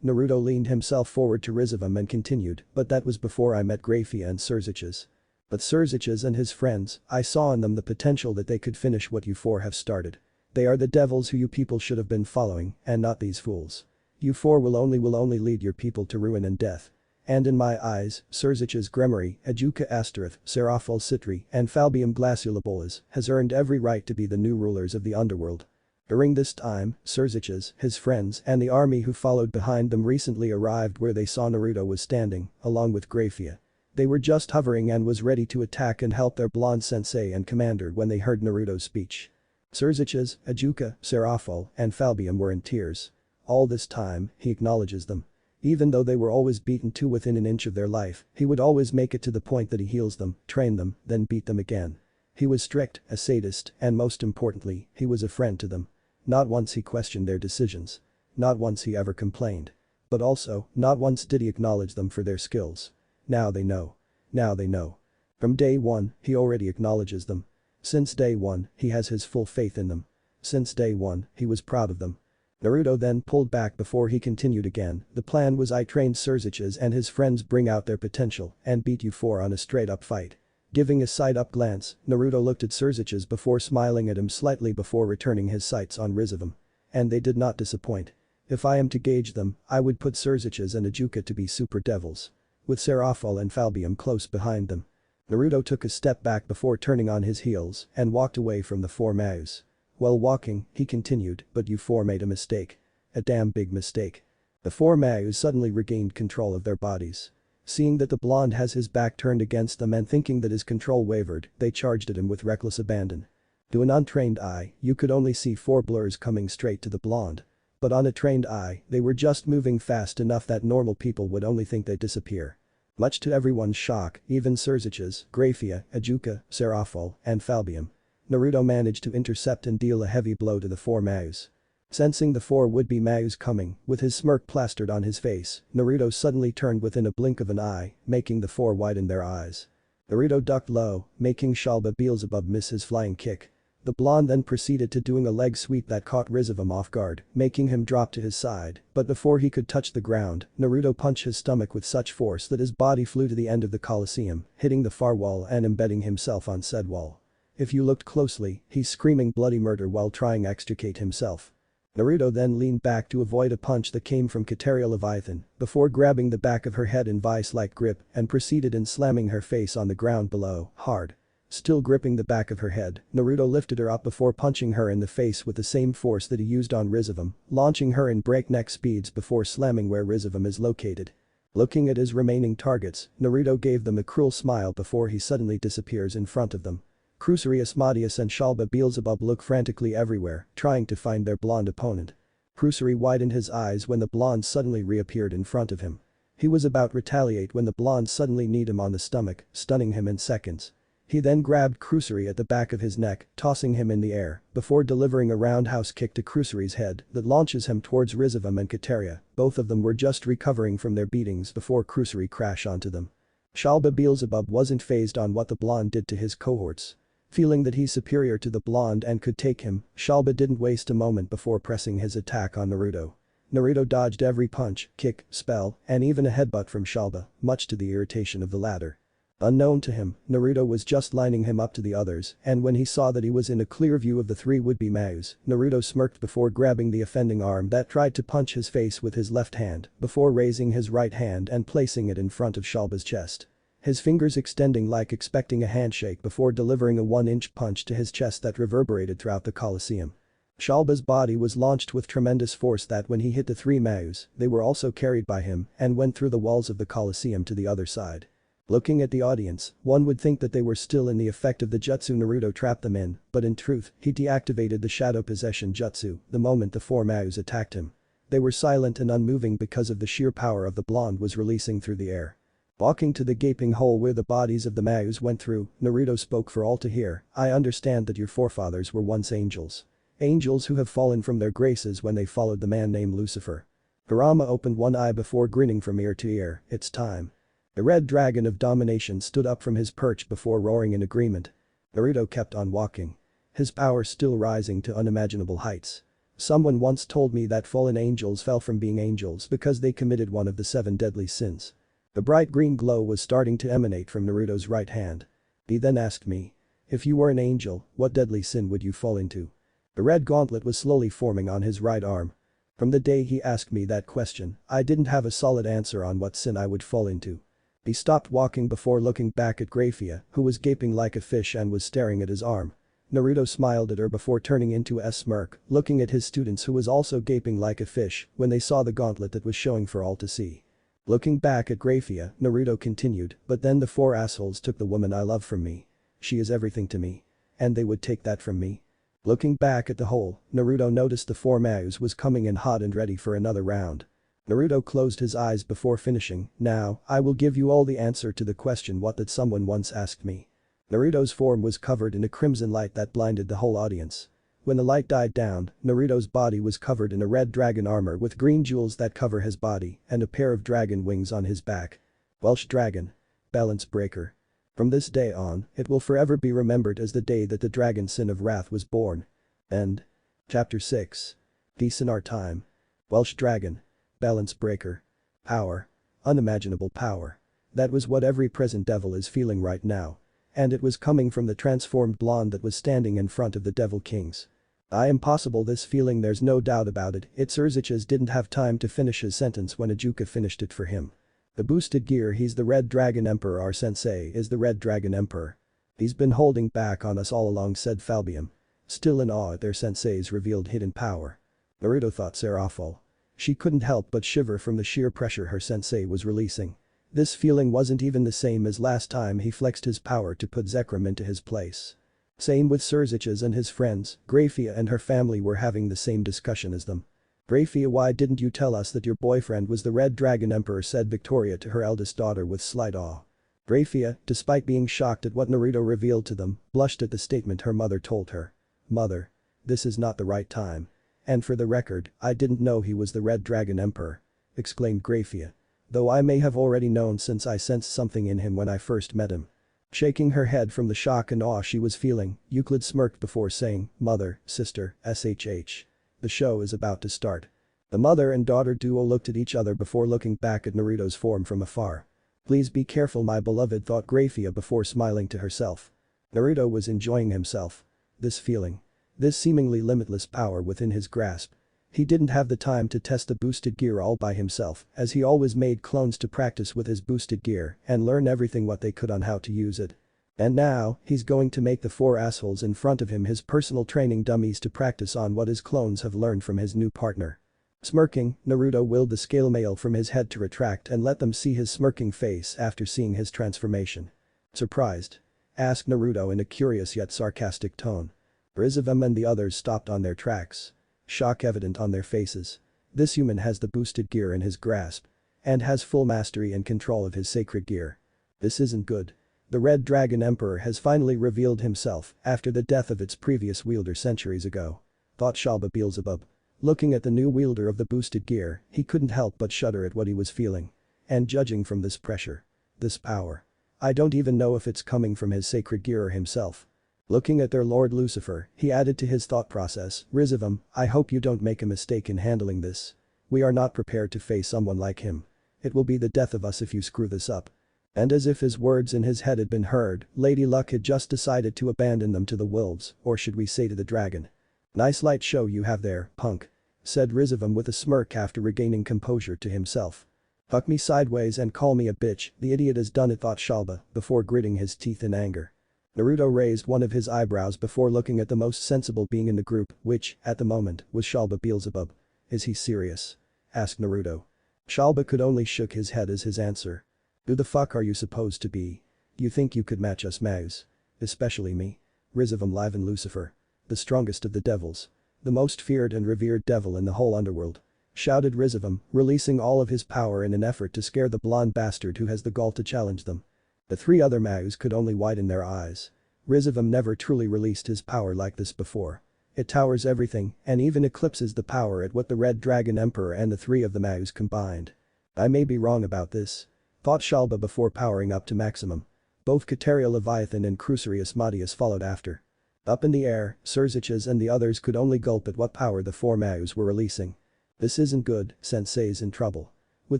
Naruto leaned himself forward to Rizavam and continued, "But that was before I met Graphia and Serziches. But Serziches and his friends, I saw in them the potential that they could finish what you four have started. They are the devils who you people should have been following, and not these fools. You four will only lead your people to ruin and death. And in my eyes, Serziches Gremory, Ajuka Astaroth, Seraphol Citri, and Falbium Glaciolabolas has earned every right to be the new rulers of the Underworld." During this time, Serziches, his friends, and the army who followed behind them recently arrived where they saw Naruto was standing, along with Graphia. They were just hovering and was ready to attack and help their blonde sensei and commander when they heard Naruto's speech. Serziches, Ajuka, Seraphol, and Falbium were in tears. All this time, he acknowledges them. Even though they were always beaten to within an inch of their life, he would always make it to the point that he heals them, train them, then beat them again. He was strict, a sadist, and most importantly, he was a friend to them. Not once he questioned their decisions. Not once he ever complained. But also, not once did he acknowledge them for their skills. Now they know. Now they know. From day one, he already acknowledges them. Since day one, he has his full faith in them. Since day one, he was proud of them. Naruto then pulled back before he continued again, "The plan was I trained Serziches and his friends bring out their potential and beat you four on a straight-up fight." Giving a side-up glance, Naruto looked at Serziches before smiling at him slightly before returning his sights on Rizavam. And they did not disappoint. If I am to gauge them, I would put Serziches and Ajuka to be super devils. With Seraphol and Falbium close behind them. Naruto took a step back before turning on his heels and walked away from the four Maous. While walking, he continued, "But you four made a mistake. A damn big mistake." The four Maous suddenly regained control of their bodies. Seeing that the blonde has his back turned against them and thinking that his control wavered, they charged at him with reckless abandon. To an untrained eye, you could only see 4 blurs coming straight to the blonde. But on a trained eye, they were just moving fast enough that normal people would only think they'd disappear. Much to everyone's shock, even Serziches, Graphia, Ajuka, Serafol, and Falbium. Naruto managed to intercept and deal a heavy blow to the 4 Maous. Sensing the 4 would-be Maous coming, with his smirk plastered on his face, Naruto suddenly turned within a blink of an eye, making the 4 widen their eyes. Naruto ducked low, making Shalba Beelzebub miss his flying kick. The blonde then proceeded to doing a leg sweep that caught Rizavum off guard, making him drop to his side, but before he could touch the ground, Naruto punched his stomach with such force that his body flew to the end of the Colosseum, hitting the far wall and embedding himself on said wall. If you looked closely, he's screaming bloody murder while trying to extricate himself. Naruto then leaned back to avoid a punch that came from Kateria Leviathan, before grabbing the back of her head in vice-like grip and proceeded in slamming her face on the ground below, hard. Still gripping the back of her head, Naruto lifted her up before punching her in the face with the same force that he used on Rizavum, launching her in breakneck speeds before slamming where Rizavum is located. Looking at his remaining targets, Naruto gave them a cruel smile before he suddenly disappears in front of them. Crusory Asmodeus and Shalba Beelzebub look frantically everywhere, trying to find their blonde opponent. Crusory widened his eyes when the blonde suddenly reappeared in front of him. He was about to retaliate when the blonde suddenly kneed him on the stomach, stunning him in seconds. He then grabbed Crusory at the back of his neck, tossing him in the air, before delivering a roundhouse kick to Crusory's head that launches him towards Rizavum and Kateria. Both of them were just recovering from their beatings before Crusory crashed onto them. Shalba Beelzebub wasn't fazed on what the blonde did to his cohorts. Feeling that he's superior to the blonde and could take him, Shalba didn't waste a moment before pressing his attack on Naruto. Naruto dodged every punch, kick, spell, and even a headbutt from Shalba, much to the irritation of the latter. Unknown to him, Naruto was just lining him up to the others, and when he saw that he was in a clear view of the 3 would-be Maous, Naruto smirked before grabbing the offending arm that tried to punch his face with his left hand, before raising his right hand and placing it in front of Shalba's chest. His fingers extending like expecting a handshake before delivering a 1-inch punch to his chest that reverberated throughout the Colosseum. Shalba's body was launched with tremendous force that when he hit the 3 Maous, they were also carried by him and went through the walls of the Colosseum to the other side. Looking at the audience, one would think that they were still in the effect of the jutsu Naruto trapped them in, but in truth, he deactivated the shadow possession jutsu the moment the 4 Maous attacked him. They were silent and unmoving because of the sheer power of the blonde was releasing through the air. Walking to the gaping hole where the bodies of the Maous went through, Naruto spoke for all to hear, "I understand that your forefathers were once angels. Angels who have fallen from their graces when they followed the man named Lucifer." Kurama opened one eye before grinning from ear to ear, "It's time." The red dragon of domination stood up from his perch before roaring in agreement. Naruto kept on walking. His power still rising to unimaginable heights. Someone once told me that fallen angels fell from being angels because they committed one of the 7 deadly sins. The bright green glow was starting to emanate from Naruto's right hand. He then asked me, "If you were an angel, what deadly sin would you fall into?" The red gauntlet was slowly forming on his right arm. From the day he asked me that question, I didn't have a solid answer on what sin I would fall into. He stopped walking before looking back at Graphia, who was gaping like a fish and was staring at his arm. Naruto smiled at her before turning into a smirk, looking at his students who was also gaping like a fish when they saw the gauntlet that was showing for all to see. Looking back at Graphia, Naruto continued, "But then the 4 assholes took the woman I love from me. She is everything to me. And they would take that from me." Looking back at the hole, Naruto noticed the 4 Maous was coming in hot and ready for another round. Naruto closed his eyes before finishing, "Now, I will give you all the answer to the question what that someone once asked me." Naruto's form was covered in a crimson light that blinded the whole audience. When the light died down, Naruto's body was covered in a red dragon armor with green jewels that cover his body and a pair of dragon wings on his back. Welsh dragon. Balance breaker. From this day on, it will forever be remembered as the day that the dragon sin of wrath was born. End. Chapter 6. Peace in our time. Welsh dragon. Balance breaker. Power. Unimaginable power. That was what every present devil is feeling right now. And it was coming from the transformed blonde that was standing in front of the Devil Kings. "I am possible this feeling, there's no doubt about it." Serziches didn't have time to finish his sentence when Ajuka finished it for him. "The boosted gear, he's the Red Dragon Emperor. Our sensei is the Red Dragon Emperor. He's been holding back on us all along," said Falbium. Still in awe at their sensei's revealed hidden power. Naruto thought Serafol. She couldn't help but shiver from the sheer pressure her sensei was releasing. This feeling wasn't even the same as last time he flexed his power to put Zekrom into his place. Same with Serziches and his friends, Graphia and her family were having the same discussion as them. "Graphia, why didn't you tell us that your boyfriend was the Red Dragon Emperor?" said Victoria to her eldest daughter with slight awe. Graphia, despite being shocked at what Naruto revealed to them, blushed at the statement her mother told her. "Mother. This is not the right time. And for the record, I didn't know he was the Red Dragon Emperor," exclaimed Graphia. "Though I may have already known since I sensed something in him when I first met him." Shaking her head from the shock and awe she was feeling, Euclid smirked before saying, "Mother, sister, shh. The show is about to start." The mother and daughter duo looked at each other before looking back at Naruto's form from afar. "Please be careful, my beloved," thought Graphia before smiling to herself. Naruto was enjoying himself. This feeling. This seemingly limitless power within his grasp. He didn't have the time to test the boosted gear all by himself, as he always made clones to practice with his boosted gear and learn everything what they could on how to use it. And now, he's going to make the four assholes in front of him his personal training dummies to practice on what his clones have learned from his new partner. Smirking, Naruto willed the scale mail from his head to retract and let them see his smirking face after seeing his transformation. "Surprised?" asked Naruto in a curious yet sarcastic tone. Rizavem and the others stopped on their tracks. Shock evident on their faces. This human has the boosted gear in his grasp. And has full mastery and control of his sacred gear. This isn't good. The Red Dragon Emperor has finally revealed himself after the death of its previous wielder centuries ago. Thought Shalba Beelzebub. Looking at the new wielder of the boosted gear, he couldn't help but shudder at what he was feeling. And judging from this pressure. This power. I don't even know if it's coming from his sacred gear or himself. Looking at their Lord Lucifer, he added to his thought process, "Rizavem, I hope you don't make a mistake in handling this. We are not prepared to face someone like him. It will be the death of us if you screw this up." And as if his words in his head had been heard, Lady Luck had just decided to abandon them to the wolves, or should we say to the dragon. "Nice light show you have there, punk," said Rizavem with a smirk after regaining composure to himself. "Fuck me sideways and call me a bitch, the idiot has done it," thought Shalba, before gritting his teeth in anger. Naruto raised one of his eyebrows before looking at the most sensible being in the group, which, at the moment, was Shalba Beelzebub. "Is he serious?" asked Naruto. Shalba could only shook his head as his answer. "Who the fuck are you supposed to be? You think you could match us Maous? Especially me? Rizavem Liven Lucifer. The strongest of the devils. The most feared and revered devil in the whole underworld," shouted Rizavem, releasing all of his power in an effort to scare the blonde bastard who has the gall to challenge them. The three other Maous could only widen their eyes. Rizavem never truly released his power like this before. It towers everything and even eclipses the power at what the Red Dragon Emperor and the three of the Maous combined. "I may be wrong about this," thought Shalba before powering up to maximum. Both Kateria Leviathan and Crucerius Madius followed after. Up in the air, Serziches and the others could only gulp at what power the four Maous were releasing. "This isn't good, Sensei's in trouble." With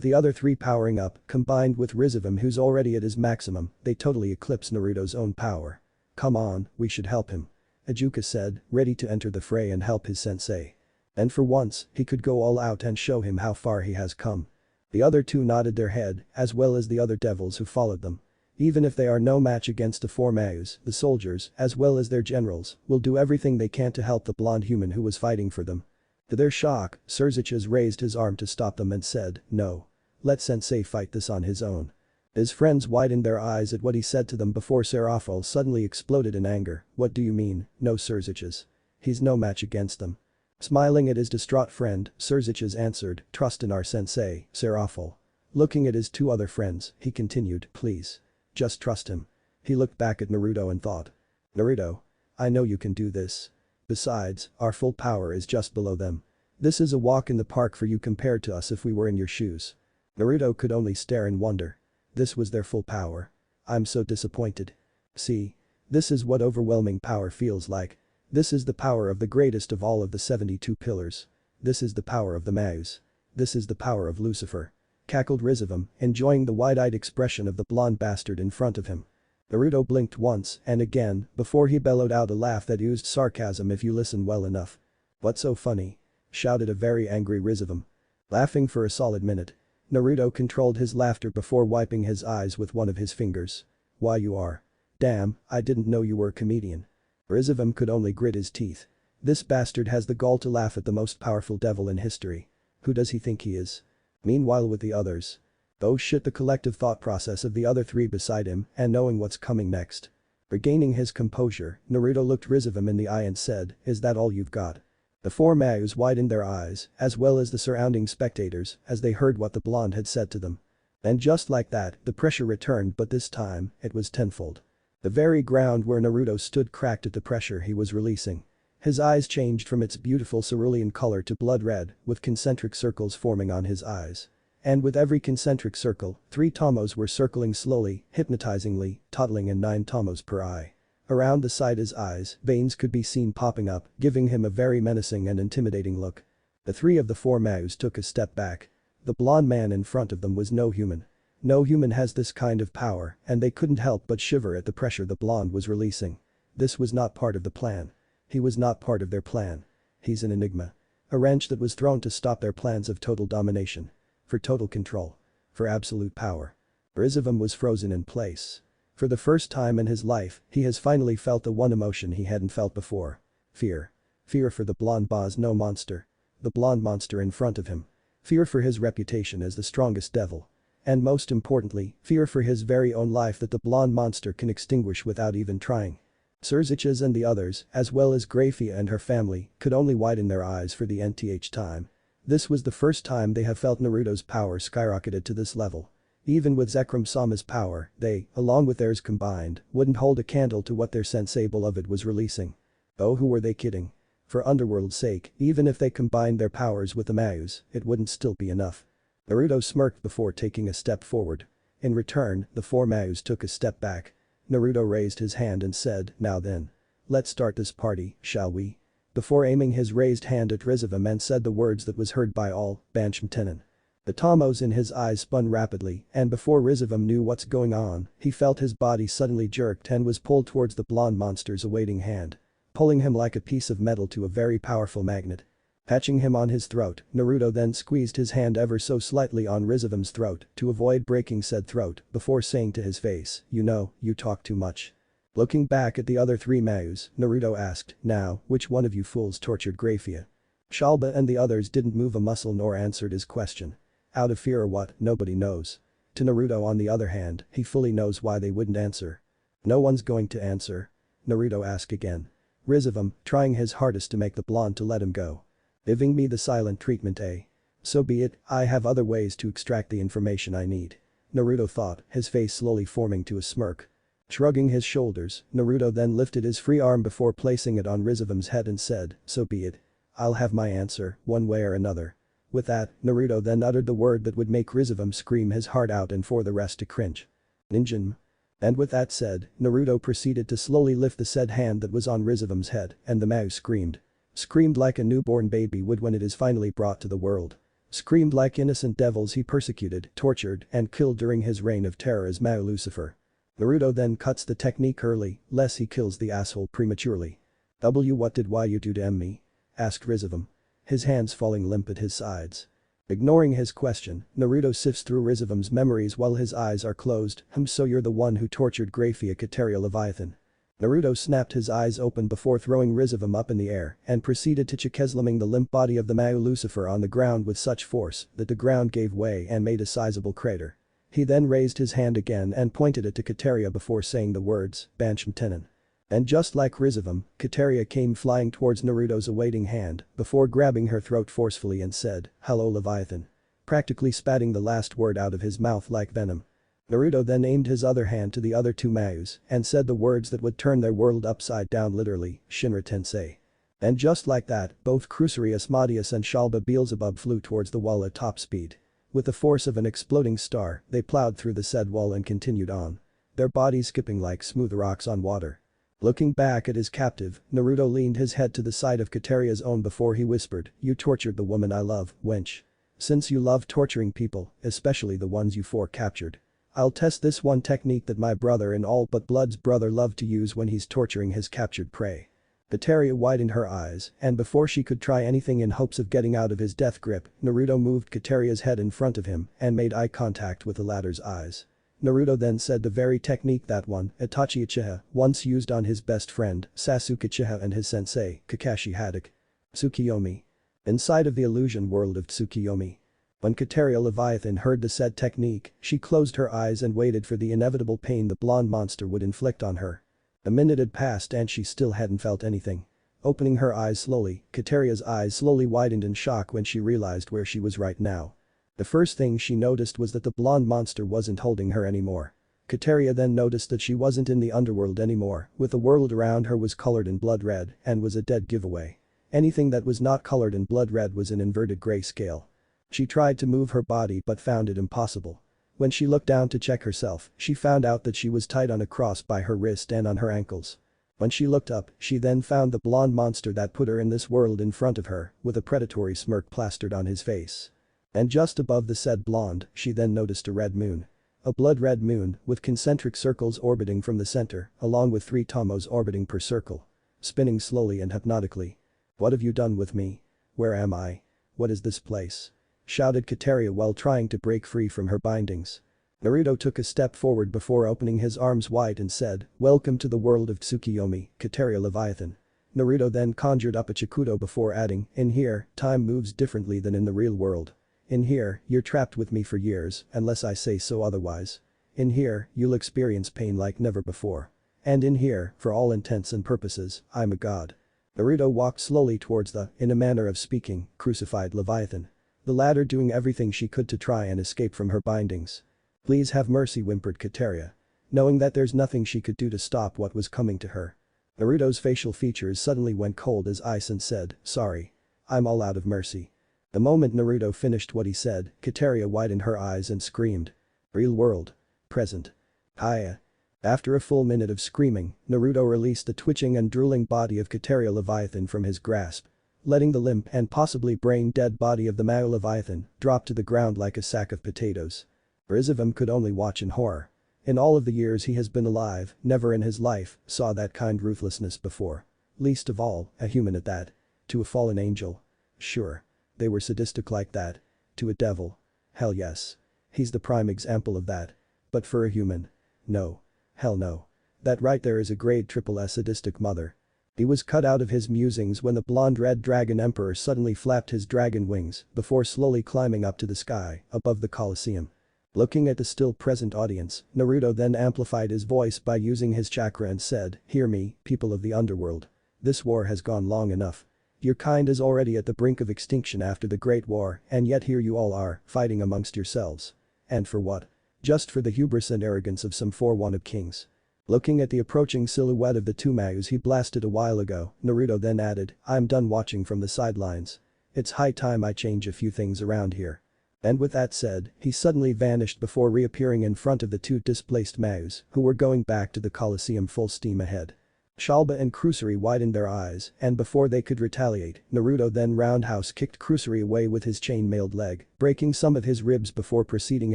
the other three powering up, combined with Rizavem who's already at his maximum, they totally eclipse Naruto's own power. "Come on, we should help him," Ajuka said, ready to enter the fray and help his sensei. And for once, he could go all out and show him how far he has come. The other two nodded their head, as well as the other devils who followed them. Even if they are no match against the four Maous, the soldiers, as well as their generals, will do everything they can to help the blonde human who was fighting for them. To their shock, Serziches raised his arm to stop them and said, "No. Let Sensei fight this on his own." His friends widened their eyes at what he said to them before Serafal suddenly exploded in anger. "What do you mean, no Serziches? He's no match against them." Smiling at his distraught friend, Serziches answered, "Trust in our sensei, Serafal." Looking at his two other friends, he continued, "Please. Just trust him." He looked back at Naruto and thought. "Naruto. I know you can do this. Besides, our full power is just below them. This is a walk in the park for you compared to us if we were in your shoes." Naruto could only stare in wonder. This was their full power. "I'm so disappointed." "See? This is what overwhelming power feels like. This is the power of the greatest of all of the 72 pillars. This is the power of the Maous. This is the power of Lucifer," cackled Rizavem, enjoying the wide-eyed expression of the blonde bastard in front of him. Naruto blinked once and again before he bellowed out a laugh that oozed sarcasm if you listen well enough. "What's so funny?" shouted a very angry Rizavem. Laughing for a solid minute. Naruto controlled his laughter before wiping his eyes with one of his fingers. "Why you are. Damn, I didn't know you were a comedian." Rizavem could only grit his teeth. This bastard has the gall to laugh at the most powerful devil in history. Who does he think he is? Meanwhile with the others. Oh shit, the collective thought process of the other three beside him and knowing what's coming next. Regaining his composure, Naruto looked Rizavum in the eye and said, "Is that all you've got?" The four Maous widened their eyes, as well as the surrounding spectators, as they heard what the blonde had said to them. And just like that, the pressure returned, but this time, it was tenfold. The very ground where Naruto stood cracked at the pressure he was releasing. His eyes changed from its beautiful cerulean color to blood red, with concentric circles forming on his eyes. And with every concentric circle, 3 tomos were circling slowly, hypnotizingly, totaling in 9 tomos per eye. Around the side his eyes, veins could be seen popping up, giving him a very menacing and intimidating look. The 3 of the 4 Maous took a step back. The blonde man in front of them was no human. No human has this kind of power, and they couldn't help but shiver at the pressure the blonde was releasing. This was not part of the plan. He was not part of their plan. He's an enigma. A wrench that was thrown to stop their plans of total domination. For total control. For absolute power. Rizavum was frozen in place. For the first time in his life, he has finally felt the one emotion he hadn't felt before. Fear. Fear for the blonde boss no monster. The blonde monster in front of him. Fear for his reputation as the strongest devil. And most importantly, fear for his very own life that the blonde monster can extinguish without even trying. Serziches and the others, as well as Graphia and her family, could only widen their eyes for the nth time. This was the first time they have felt Naruto's power skyrocketed to this level. Even with Zekrom-sama's power, they, along with theirs combined, wouldn't hold a candle to what their sensei beloved was releasing. Oh, who were they kidding? For Underworld's sake, even if they combined their powers with the Maous, it wouldn't still be enough. Naruto smirked before taking a step forward. In return, the 4 Maous took a step back. Naruto raised his hand and said, "Now then. Let's start this party, shall we?" Before aiming his raised hand at Rizavum and said the words that was heard by all, "Banshmtenen." The tomos in his eyes spun rapidly, and before Rizavum knew what's going on, he felt his body suddenly jerked and was pulled towards the blonde monster's awaiting hand. Pulling him like a piece of metal to a very powerful magnet. Patching him on his throat, Naruto then squeezed his hand ever so slightly on Rizavum's throat to avoid breaking said throat before saying to his face, "You know, you talk too much." Looking back at the other 3 Maous, Naruto asked, "Now, which one of you fools tortured Graphia?" Shalba and the others didn't move a muscle nor answered his question. Out of fear or what, nobody knows. To Naruto on the other hand, he fully knows why they wouldn't answer. "No one's going to answer?" Naruto asked again. Rizavum, trying his hardest to make the blonde to let him go. "Giving me the silent treatment, eh? So be it, I have other ways to extract the information I need." Naruto thought, his face slowly forming to a smirk. Shrugging his shoulders, Naruto then lifted his free arm before placing it on Rizavum's head and said, "So be it. I'll have my answer, one way or another." With that, Naruto then uttered the word that would make Rizavum scream his heart out and for the rest to cringe. "Ninjin." And with that said, Naruto proceeded to slowly lift the said hand that was on Rizavum's head, and the Maous screamed. Screamed like a newborn baby would when it is finally brought to the world. Screamed like innocent devils he persecuted, tortured, and killed during his reign of terror as Mao Lucifer. Naruto then cuts the technique early, lest he kills the asshole prematurely. What did you do to me?" asked Rizavum. His hands falling limp at his sides. Ignoring his question, Naruto sifts through Rizavum's memories while his eyes are closed. So you're the one who tortured Graphia Kateria Leviathan." Naruto snapped his eyes open before throwing Rizavum up in the air and proceeded to chikezlaming the limp body of the Mao Lucifer on the ground with such force that the ground gave way and made a sizable crater. He then raised his hand again and pointed it to Kateria before saying the words, "Banshmtenen." And just like Rizavum, Kateria came flying towards Naruto's awaiting hand before grabbing her throat forcefully and said, "Hello Leviathan." Practically spatting the last word out of his mouth like venom. Naruto then aimed his other hand to the other 2 Maous and said the words that would turn their world upside down literally, "Shinra Tensei." And just like that, both Crusaria Asmodeus and Shalba Beelzebub flew towards the wall at top speed. With the force of an exploding star, they plowed through the said wall and continued on. Their bodies skipping like smooth rocks on water. Looking back at his captive, Naruto leaned his head to the side of Kateria's own before he whispered, "You tortured the woman I love, wench. Since you love torturing people, especially the ones you 4 captured. I'll test this one technique that my brother and all but blood's brother loved to use when he's torturing his captured prey." Kateria widened her eyes, and before she could try anything in hopes of getting out of his death grip, Naruto moved Kateria's head in front of him and made eye contact with the latter's eyes. Naruto then said the very technique that one, Itachi Uchiha, once used on his best friend, Sasuke Uchiha and his sensei, Kakashi Hatake. Tsukiyomi. Inside of the illusion world of Tsukiyomi. When Kateria Leviathan heard the said technique, she closed her eyes and waited for the inevitable pain the blonde monster would inflict on her. A minute had passed and she still hadn't felt anything. Opening her eyes slowly, Kateria's eyes slowly widened in shock when she realized where she was right now. The first thing she noticed was that the blonde monster wasn't holding her anymore. Kateria then noticed that she wasn't in the underworld anymore, with the world around her was colored in blood red and was a dead giveaway. Anything that was not colored in blood red was in inverted grayscale. She tried to move her body but found it impossible. When she looked down to check herself, she found out that she was tied on a cross by her wrist and on her ankles. When she looked up, she then found the blonde monster that put her in this world in front of her, with a predatory smirk plastered on his face. And just above the said blonde, she then noticed a red moon. A blood-red moon, with concentric circles orbiting from the center, along with 3 tomos orbiting per circle. Spinning slowly and hypnotically. "What have you done with me? Where am I? What is this place?" shouted Kateria while trying to break free from her bindings. Naruto took a step forward before opening his arms wide and said, "Welcome to the world of Tsukiyomi, Kateria Leviathan." Naruto then conjured up a Chikudo before adding, "In here, time moves differently than in the real world. In here, you're trapped with me for years, unless I say so otherwise. In here, you'll experience pain like never before. And in here, for all intents and purposes, I'm a god." Naruto walked slowly towards the, in a manner of speaking, crucified Leviathan. The latter doing everything she could to try and escape from her bindings. "Please have mercy," whimpered Kateria. Knowing that there's nothing she could do to stop what was coming to her. Naruto's facial features suddenly went cold as ice and said, "Sorry. I'm all out of mercy." The moment Naruto finished what he said, Kateria widened her eyes and screamed. "Real world. Present. Hiya." After a full minute of screaming, Naruto released the twitching and drooling body of Kateria Leviathan from his grasp. Letting the limp and possibly brain-dead body of the Maous Leviathan drop to the ground like a sack of potatoes. Rizavim could only watch in horror. In all of the years he has been alive, never in his life saw that kind ruthlessness before. Least of all, a human at that. To a fallen angel. Sure. They were sadistic like that. To a devil. Hell yes. He's the prime example of that. But for a human. No. Hell no. That right there is a grade triple sadistic mother. He was cut out of his musings when the blonde red dragon emperor suddenly flapped his dragon wings before slowly climbing up to the sky above the Colosseum. Looking at the still present audience, Naruto then amplified his voice by using his chakra and said, "Hear me, people of the underworld. This war has gone long enough. Your kind is already at the brink of extinction after the Great War, and yet here you all are, fighting amongst yourselves. And for what? Just for the hubris and arrogance of some forewanted kings." Looking at the approaching silhouette of the 2 Maous he blasted a while ago, Naruto then added, "I'm done watching from the sidelines. It's high time I change a few things around here." And with that said, he suddenly vanished before reappearing in front of the 2 displaced Maous, who were going back to the Colosseum full steam ahead. Shalba and Kusuri widened their eyes, and before they could retaliate, Naruto then roundhouse kicked Kusuri away with his chain-mailed leg, breaking some of his ribs before proceeding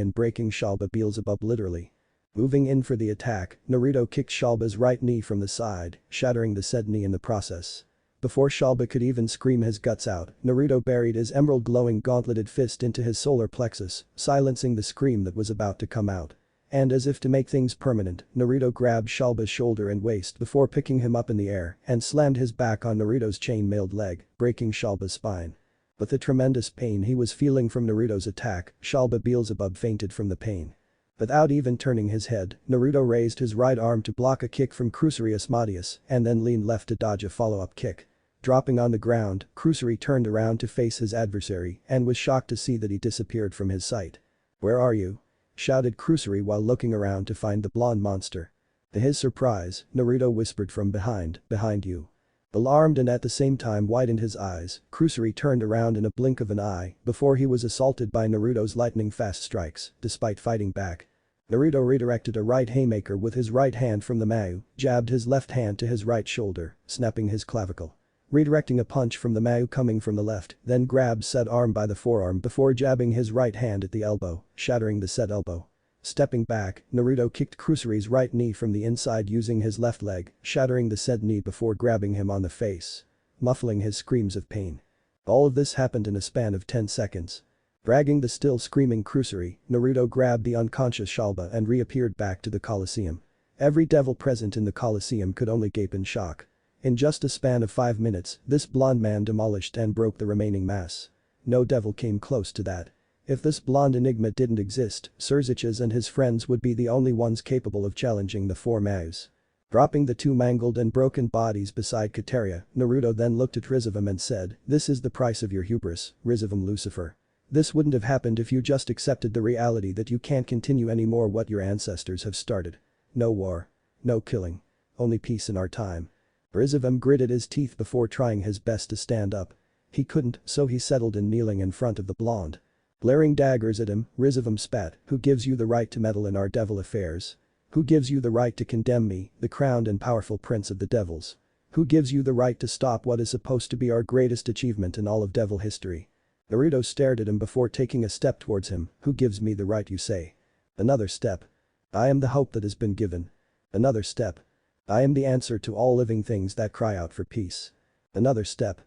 and breaking Shalba Beelzebub literally. Moving in for the attack, Naruto kicked Shalba's right knee from the side, shattering the said knee in the process. Before Shalba could even scream his guts out, Naruto buried his emerald glowing gauntleted fist into his solar plexus, silencing the scream that was about to come out. And as if to make things permanent, Naruto grabbed Shalba's shoulder and waist before picking him up in the air and slammed his back on Naruto's chain-mailed leg, breaking Shalba's spine. With the tremendous pain he was feeling from Naruto's attack, Shalba Beelzebub fainted from the pain. Without even turning his head, Naruto raised his right arm to block a kick from Kusuri Asmodeus and then leaned left to dodge a follow-up kick. Dropping on the ground, Kusuri turned around to face his adversary and was shocked to see that he disappeared from his sight. "Where are you?" shouted Kusuri while looking around to find the blonde monster. To his surprise, Naruto whispered from behind you. Alarmed and at the same time widened his eyes, Kusuri turned around in a blink of an eye before he was assaulted by Naruto's lightning-fast strikes, despite fighting back. Naruto redirected a right haymaker with his right hand from the Maous, jabbed his left hand to his right shoulder, snapping his clavicle. Redirecting a punch from the Maous coming from the left, then grabbed said arm by the forearm before jabbing his right hand at the elbow, shattering the said elbow. Stepping back, Naruto kicked Kusuri's right knee from the inside using his left leg, shattering the said knee before grabbing him on the face. Muffling his screams of pain. All of this happened in a span of 10 seconds. Dragging the still screaming Kusuri, Naruto grabbed the unconscious Shalba and reappeared back to the Colosseum. Every devil present in the Colosseum could only gape in shock. In just a span of 5 minutes, this blonde man demolished and broke the remaining mass. No devil came close to that. If this blonde enigma didn't exist, Serziches and his friends would be the only ones capable of challenging the 4 Maous. Dropping the two mangled and broken bodies beside Kateria, Naruto then looked at Rizavum and said, "This is the price of your hubris, Rizavum Lucifer. This wouldn't have happened if you just accepted the reality that you can't continue anymore what your ancestors have started. No war. No killing. Only peace in our time." Rizavum gritted his teeth before trying his best to stand up. He couldn't, so he settled in kneeling in front of the blonde. Blaring daggers at him, Rizavum spat, "Who gives you the right to meddle in our devil affairs? Who gives you the right to condemn me, the crowned and powerful prince of the devils? Who gives you the right to stop what is supposed to be our greatest achievement in all of devil history?" Naruto stared at him before taking a step towards him. "Who gives me the right, you say?" Another step. "I am the hope that has been given." Another step. "I am the answer to all living things that cry out for peace." Another step.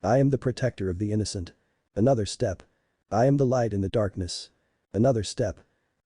"I am the protector of the innocent." Another step. "I am the light in the darkness." Another step.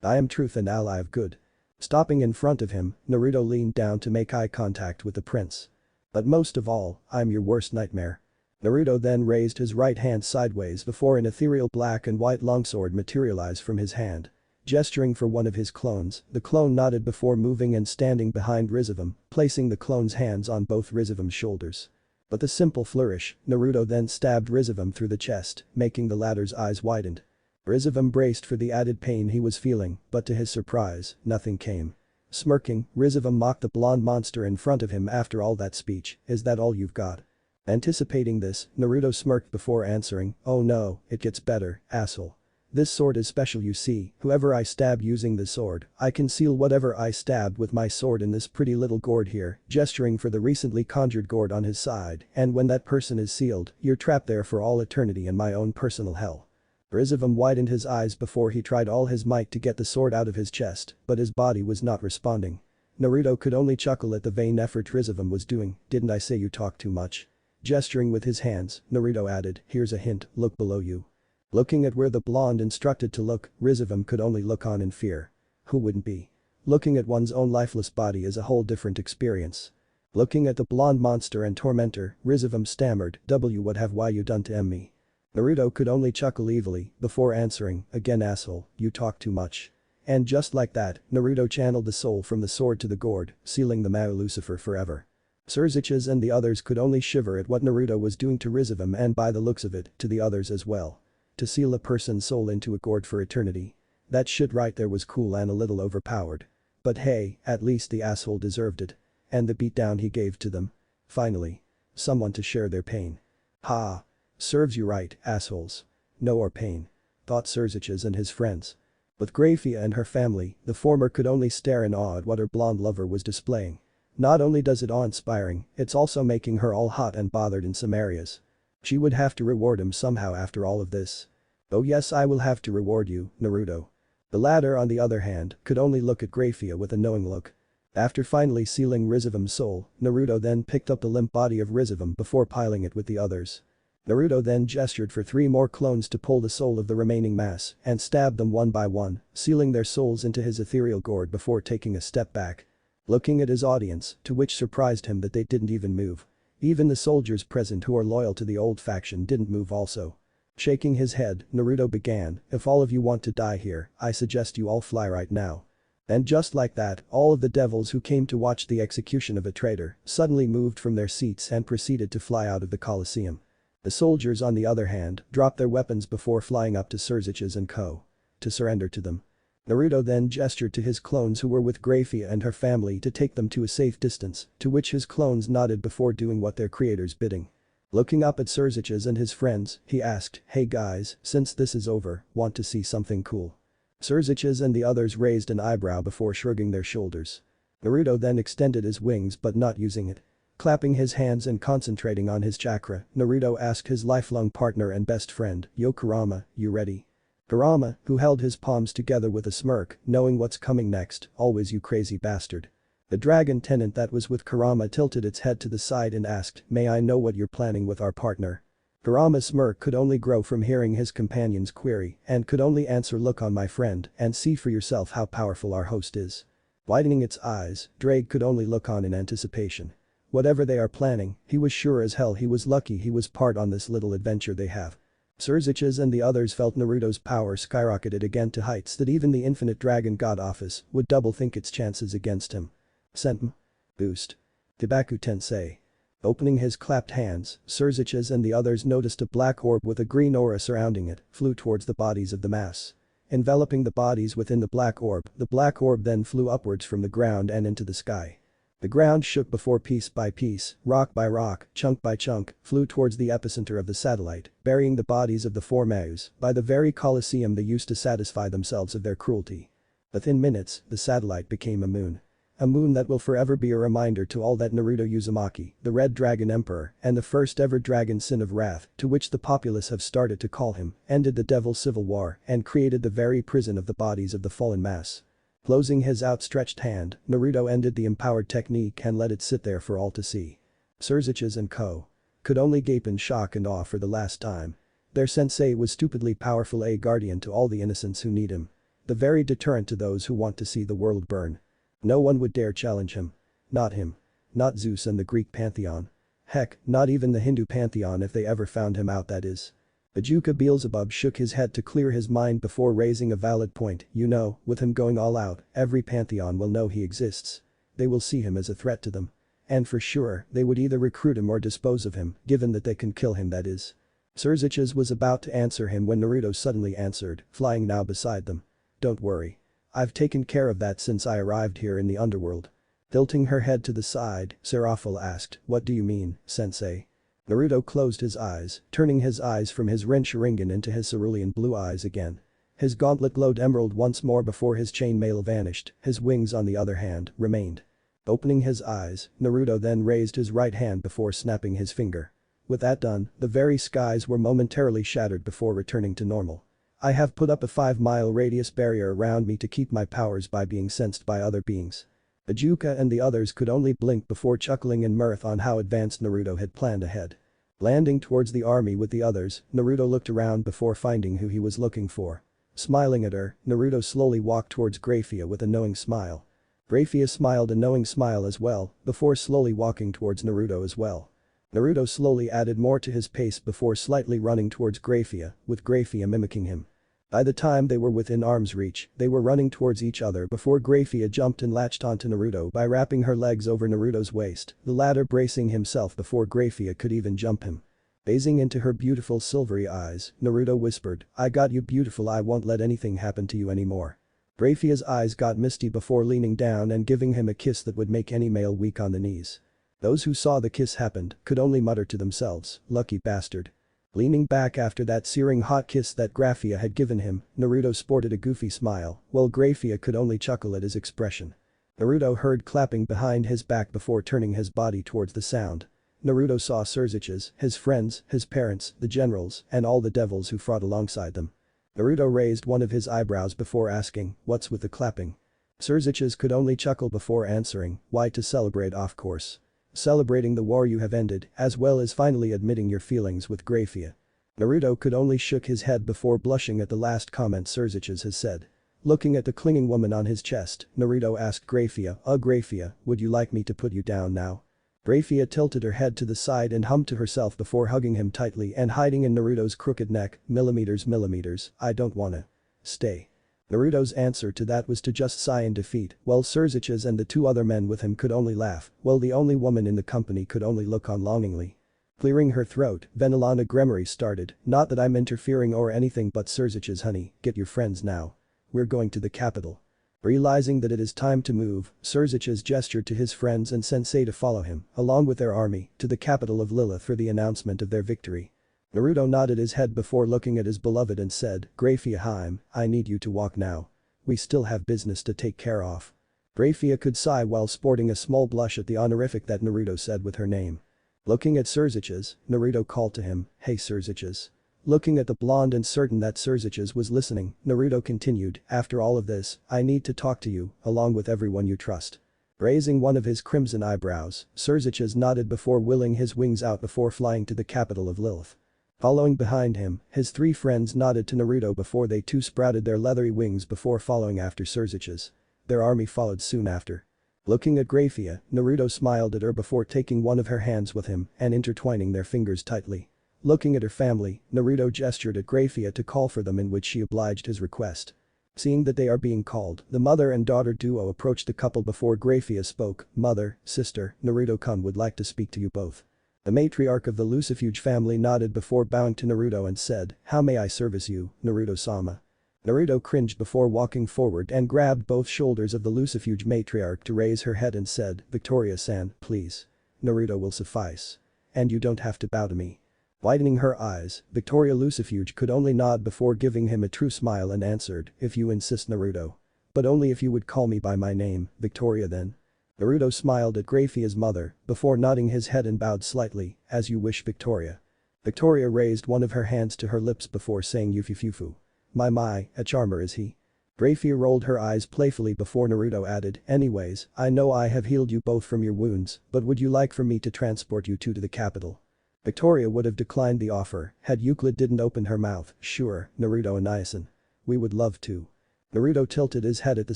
"I am truth and ally of good." Stopping in front of him, Naruto leaned down to make eye contact with the prince. "But most of all, I'm your worst nightmare." Naruto then raised his right hand sideways before an ethereal black and white longsword materialized from his hand. Gesturing for one of his clones, the clone nodded before moving and standing behind Rizavum, placing the clone's hands on both Rizavum's shoulders. With a simple flourish, Naruto then stabbed Rizavum through the chest, making the latter's eyes widened. Rizavum braced for the added pain he was feeling, but to his surprise, nothing came. Smirking, Rizavum mocked the blonde monster in front of him. "After all that speech, is that all you've got?" Anticipating this, Naruto smirked before answering, "Oh no, it gets better, asshole. This sword is special, you see. Whoever I stab using this sword, I can seal whatever I stabbed with my sword in this pretty little gourd here," gesturing for the recently conjured gourd on his side, "and when that person is sealed, you're trapped there for all eternity in my own personal hell." Rizavum widened his eyes before he tried all his might to get the sword out of his chest, but his body was not responding. Naruto could only chuckle at the vain effort Rizavum was doing. "Didn't I say you talk too much?" Gesturing with his hands, Naruto added, "Here's a hint, look below you." Looking at where the blonde instructed to look, Rizavum could only look on in fear. Who wouldn't be? Looking at one's own lifeless body is a whole different experience. Looking at the blonde monster and tormentor, Rizavum stammered, "What have you done to me?" Naruto could only chuckle evilly before answering, "Again asshole, you talk too much." And just like that, Naruto channeled the soul from the sword to the gourd, sealing the Maous Lucifer forever. Serziches and the others could only shiver at what Naruto was doing to Rizavum, and by the looks of it, to the others as well. To seal a person's soul into a gourd for eternity. That shit right there was cool and a little overpowered. But hey, at least the asshole deserved it. And the beatdown he gave to them. Finally. Someone to share their pain. Ha. Serves you right, assholes. No more pain. Thought Serziches and his friends. With Graphia and her family, the former could only stare in awe at what her blonde lover was displaying. Not only does it awe-inspiring, it's also making her all hot and bothered in some areas. She would have to reward him somehow after all of this. "Oh yes, I will have to reward you, Naruto." The latter, on the other hand, could only look at Graphia with a knowing look. After finally sealing Rizavum's soul, Naruto then picked up the limp body of Rizavum before piling it with the others. Naruto then gestured for 3 more clones to pull the soul of the remaining mass and stab them one by one, sealing their souls into his ethereal gourd before taking a step back. Looking at his audience, to which surprised him that they didn't even move. Even the soldiers present who are loyal to the old faction didn't move also. Shaking his head, Naruto began, "If all of you want to die here, I suggest you all fly right now." And just like that, all of the devils who came to watch the execution of a traitor suddenly moved from their seats and proceeded to fly out of the Colosseum. The soldiers, on the other hand, dropped their weapons before flying up to Serziches and co. to surrender to them. Naruto then gestured to his clones who were with Graphia and her family to take them to a safe distance, to which his clones nodded before doing what their creator's bidding. Looking up at Serziches and his friends, he asked, "Hey guys, since this is over, want to see something cool?" Serziches and the others raised an eyebrow before shrugging their shoulders. Naruto then extended his wings but not using it. Clapping his hands and concentrating on his chakra, Naruto asked his lifelong partner and best friend, "Yo Kurama, you ready?" Kurama, who held his palms together with a smirk, knowing what's coming next, "Always, you crazy bastard." The dragon tenant that was with Kurama tilted its head to the side and asked, "May I know what you're planning with our partner?" Kurama's smirk could only grow from hearing his companion's query and could only answer, "Look on my friend and see for yourself how powerful our host is." Widening its eyes, Drake could only look on in anticipation. Whatever they are planning, he was sure as hell he was lucky he was part on this little adventure they have. Serziches and the others felt Naruto's power skyrocketed again to heights that even the infinite dragon god office would double think its chances against him. Senpai. Boost. Hibaku Tensei. Opening his clapped hands, Serziches and the others noticed a black orb with a green aura surrounding it, flew towards the bodies of the mass. Enveloping the bodies within the black orb then flew upwards from the ground and into the sky. The ground shook before piece by piece, rock by rock, chunk by chunk, flew towards the epicenter of the satellite, burying the bodies of the 4 Maous, by the very coliseum they used to satisfy themselves of their cruelty. Within minutes, the satellite became a moon. A moon that will forever be a reminder to all that Naruto Uzumaki, the Red Dragon Emperor, and the first ever dragon Sin of Wrath, to which the populace have started to call him, ended the Devil Civil War and created the very prison of the bodies of the fallen mass. Closing his outstretched hand, Naruto ended the empowered technique and let it sit there for all to see. Serziches and co. could only gape in shock and awe for the last time. Their sensei was stupidly powerful, a guardian to all the innocents who need him. The very deterrent to those who want to see the world burn. No one would dare challenge him. Not him. Not Zeus and the Greek pantheon. Heck, not even the Hindu pantheon if they ever found him out, that is. Ajuka Beelzebub shook his head to clear his mind before raising a valid point. You know, with him going all out, every pantheon will know he exists. They will see him as a threat to them. And for sure, they would either recruit him or dispose of him, given that they can kill him, that is. Serziches was about to answer him when Naruto suddenly answered, flying now beside them. Don't worry. I've taken care of that since I arrived here in the underworld. Tilting her head to the side, Seraphil asked, what do you mean, sensei? Naruto closed his eyes, turning his eyes from his Rin Sharingan into his cerulean blue eyes again. His gauntlet glowed emerald once more before his chainmail vanished, his wings on the other hand, remained. Opening his eyes, Naruto then raised his right hand before snapping his finger. With that done, the very skies were momentarily shattered before returning to normal. I have put up a 5-mile radius barrier around me to keep my powers by being sensed by other beings. Ajuka and the others could only blink before chuckling in mirth on how advanced Naruto had planned ahead. Landing towards the army with the others, Naruto looked around before finding who he was looking for. Smiling at her, Naruto slowly walked towards Graphia with a knowing smile. Graphia smiled a knowing smile as well, before slowly walking towards Naruto as well. Naruto slowly added more to his pace before slightly running towards Graphia, with Graphia mimicking him. By the time they were within arm's reach, they were running towards each other before Graphia jumped and latched onto Naruto by wrapping her legs over Naruto's waist, the latter bracing himself before Graphia could even jump him. Gazing into her beautiful silvery eyes, Naruto whispered, I got you beautiful, I won't let anything happen to you anymore. Graphia's eyes got misty before leaning down and giving him a kiss that would make any male weak on the knees. Those who saw the kiss happened could only mutter to themselves, lucky bastard. Leaning back after that searing hot kiss that Graphia had given him, Naruto sported a goofy smile, while Graphia could only chuckle at his expression. Naruto heard clapping behind his back before turning his body towards the sound. Naruto saw Serziches, his friends, his parents, the generals, and all the devils who fought alongside them. Naruto raised one of his eyebrows before asking, what's with the clapping? Serziches could only chuckle before answering, why, to celebrate, of course. Celebrating the war you have ended, as well as finally admitting your feelings with Graphia. Naruto could only shook his head before blushing at the last comment Serziches has said. Looking at the clinging woman on his chest, Naruto asked Graphia, Graphia, would you like me to put you down now? Graphia tilted her head to the side and hummed to herself before hugging him tightly and hiding in Naruto's crooked neck, millimeters, I don't wanna. Stay. Naruto's answer to that was to just sigh in defeat, while Serziches and the 2 other men with him could only laugh, while the only woman in the company could only look on longingly. Clearing her throat, Venelana Gremory started, not that I'm interfering or anything, but Serziches honey, get your friends now. We're going to the capital. Realizing that it is time to move, Serziches gestured to his friends and sensei to follow him, along with their army, to the capital of Lilith for the announcement of their victory. Naruto nodded his head before looking at his beloved and said, Graphia Haim, I need you to walk now. We still have business to take care of. Graphia could sigh while sporting a small blush at the honorific that Naruto said with her name. Looking at Serziches, Naruto called to him, hey Serziches. Looking at the blonde and certain that Serziches was listening, Naruto continued, after all of this, I need to talk to you, along with everyone you trust. Raising one of his crimson eyebrows, Serziches nodded before willing his wings out before flying to the capital of Lilith. Following behind him, his 3 friends nodded to Naruto before they too sprouted their leathery wings before following after Serziches. Their army followed soon after. Looking at Graphia, Naruto smiled at her before taking one of her hands with him and intertwining their fingers tightly. Looking at her family, Naruto gestured at Graphia to call for them, in which she obliged his request. Seeing that they are being called, the mother and daughter duo approached the couple before Graphia spoke. "Mother, sister, Naruto-kun would like to speak to you both." The matriarch of the Lucifuge family nodded before bowing to Naruto and said, "How may I service you, Naruto-sama?" Naruto cringed before walking forward and grabbed both shoulders of the Lucifuge matriarch to raise her head and said, "Victoria-san, please. Naruto will suffice. And you don't have to bow to me." Widening her eyes, Victoria Lucifuge could only nod before giving him a true smile and answered, "If you insist, Naruto. But only if you would call me by my name, Victoria then." Naruto smiled at Graphia's mother before nodding his head and bowed slightly, "As you wish, Victoria." Victoria raised one of her hands to her lips before saying, "Yufufufu. My, a charmer is he." Graphia rolled her eyes playfully before Naruto added, "Anyways, I know I have healed you both from your wounds, but would you like for me to transport you two to the capital?" Victoria would have declined the offer had Euclid didn't open her mouth. "Sure, Naruto and Iasen. We would love to." Naruto tilted his head at the